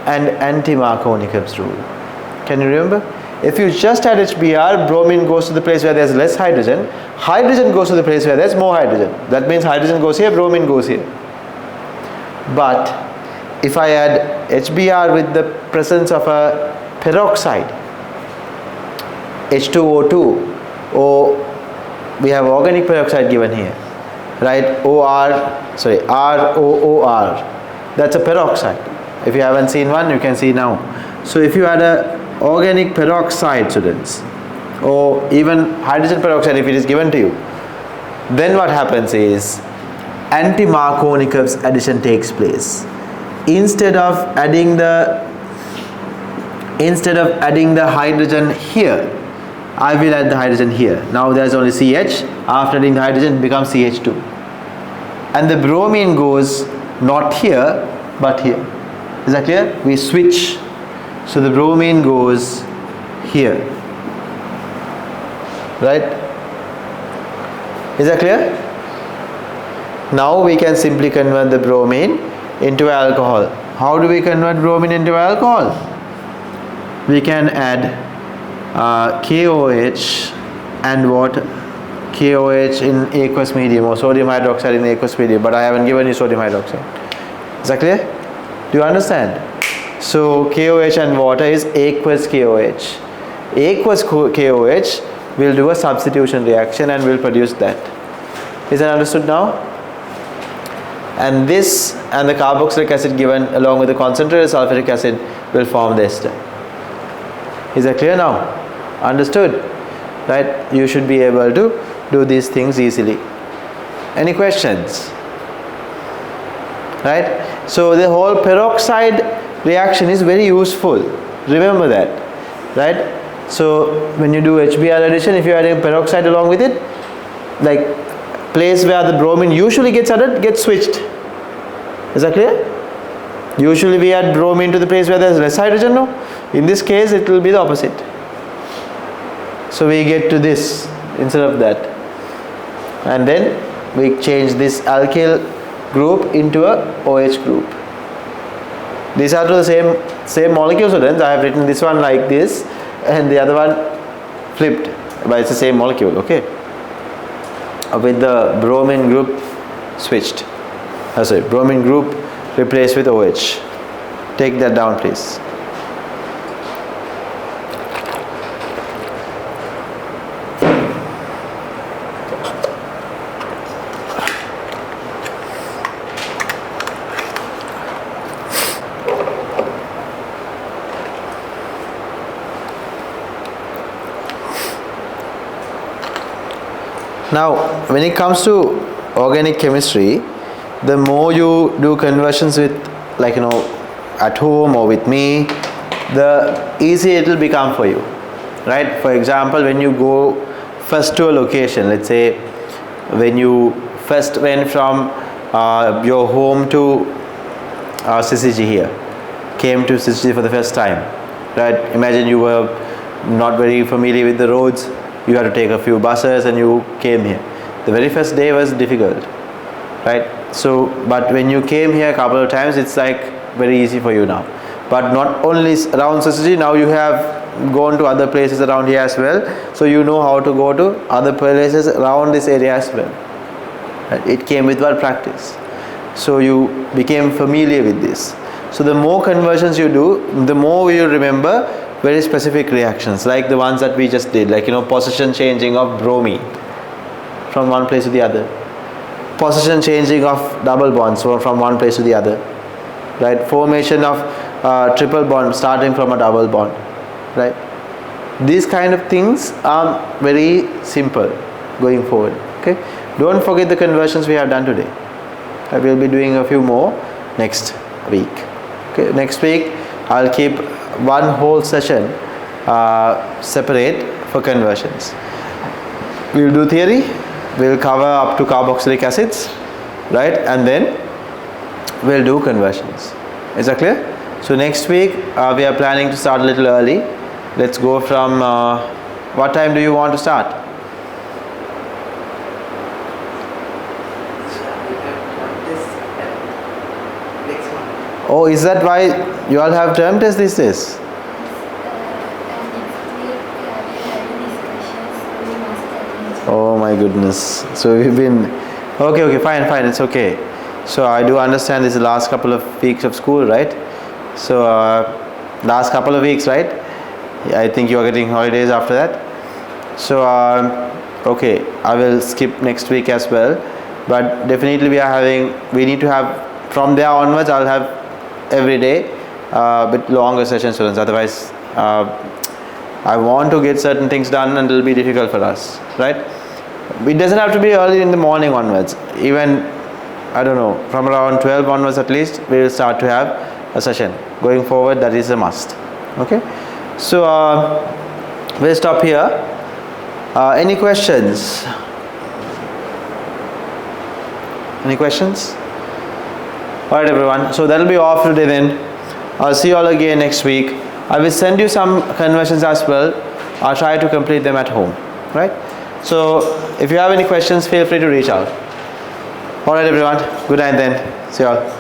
and anti-Markovnikov's rule. Can you remember? If you just add HBr, bromine goes to the place where there's less hydrogen, hydrogen goes to the place where there's more hydrogen. That means hydrogen goes here, bromine goes here. But if I add HBr with the presence of a peroxide, H2O2, or we have organic peroxide given here, right? ROOR, that's a peroxide. If you haven't seen one, you can see now. So if you add a organic peroxide, students, or even hydrogen peroxide if it is given to you, then what happens is anti-Markovnikov's addition takes place. Instead of adding the hydrogen here, I will add the hydrogen here. Now there's only CH. After adding the hydrogen, it becomes CH2. And the bromine goes not here, but here. Is that clear? We switch. So the bromine goes here. Right? Is that clear? Now we can simply convert the bromine into alcohol. How do we convert bromine into alcohol? We can add KOH and water, KOH in aqueous medium, or sodium hydroxide in aqueous medium, but I haven't given you sodium hydroxide. Is that clear? Do you understand? So KOH and water is aqueous KOH. Aqueous KOH will do a substitution reaction and will produce that. Is that understood now? And this and the carboxylic acid given along with the concentrated sulfuric acid will form the ester. Is that clear now? Understood? Right? You should be able to do these things easily. Any questions? Right? So the whole peroxide reaction is very useful. Remember that. Right? So when you do HBr addition, if you are adding peroxide along with it, like place where the bromine usually gets added gets switched. Is that clear? Usually we add bromine to the place where there is less hydrogen, no? In this case it will be the opposite. So we get to this instead of that. And then we change this alkyl group into a OH group. These are the same molecule, students. I have written this one like this and the other one flipped, but it's the same molecule, okay? With the bromine group switched. Bromine group replaced with OH. Take that down, please. Now, when it comes to organic chemistry, the more you do conversions with, like, at home or with me, the easier it will become for you, right? For example, when you go first to a location, let's say when you first went from your home to CCG here, came to CCG for the first time, right? Imagine you were not very familiar with the roads. You had to take a few buses and you came here. The very first day was difficult, right? So, but when you came here a couple of times, it's like very easy for you now. But not only around CCG, now you have gone to other places around here as well. So you know how to go to other places around this area as well. Right? It came with our practice. So you became familiar with this. So the more conversions you do, the more you remember very specific reactions, like the ones that we just did, like position changing of bromine from one place to the other, position changing of double bonds from one place to the other, right? Formation of triple bond starting from a double bond, right? These kind of things are very simple going forward. Okay, don't forget the conversions we have done today. I will be doing a few more next week. Okay, next week I'll keep one whole session separate for conversions. We'll do theory, we'll cover up to carboxylic acids, right? And then we'll do conversions. Is that clear? So next week we are planning to start a little early. Let's go from what time do you want to start? Oh, is that why you all have term test these days? Oh my goodness. So we've been okay, fine, it's okay. So I do understand this is the last couple of weeks of school, right? So last couple of weeks, right? I think you are getting holidays after that. So okay, I will skip next week as well, but definitely we need to have, from there onwards I'll have every day bit longer session students, otherwise I want to get certain things done and it will be difficult for us, right? It doesn't have to be early in the morning onwards, even I don't know, from around 12 onwards at least we will start to have a session going forward. That is a must. Okay, so we'll stop here. Any questions? Any questions? Alright everyone, so that will be all for today then. I'll see you all again next week. I will send you some conversions as well. I'll try to complete them at home, right? So if you have any questions, feel free to reach out. Alright everyone, good night then. See you all.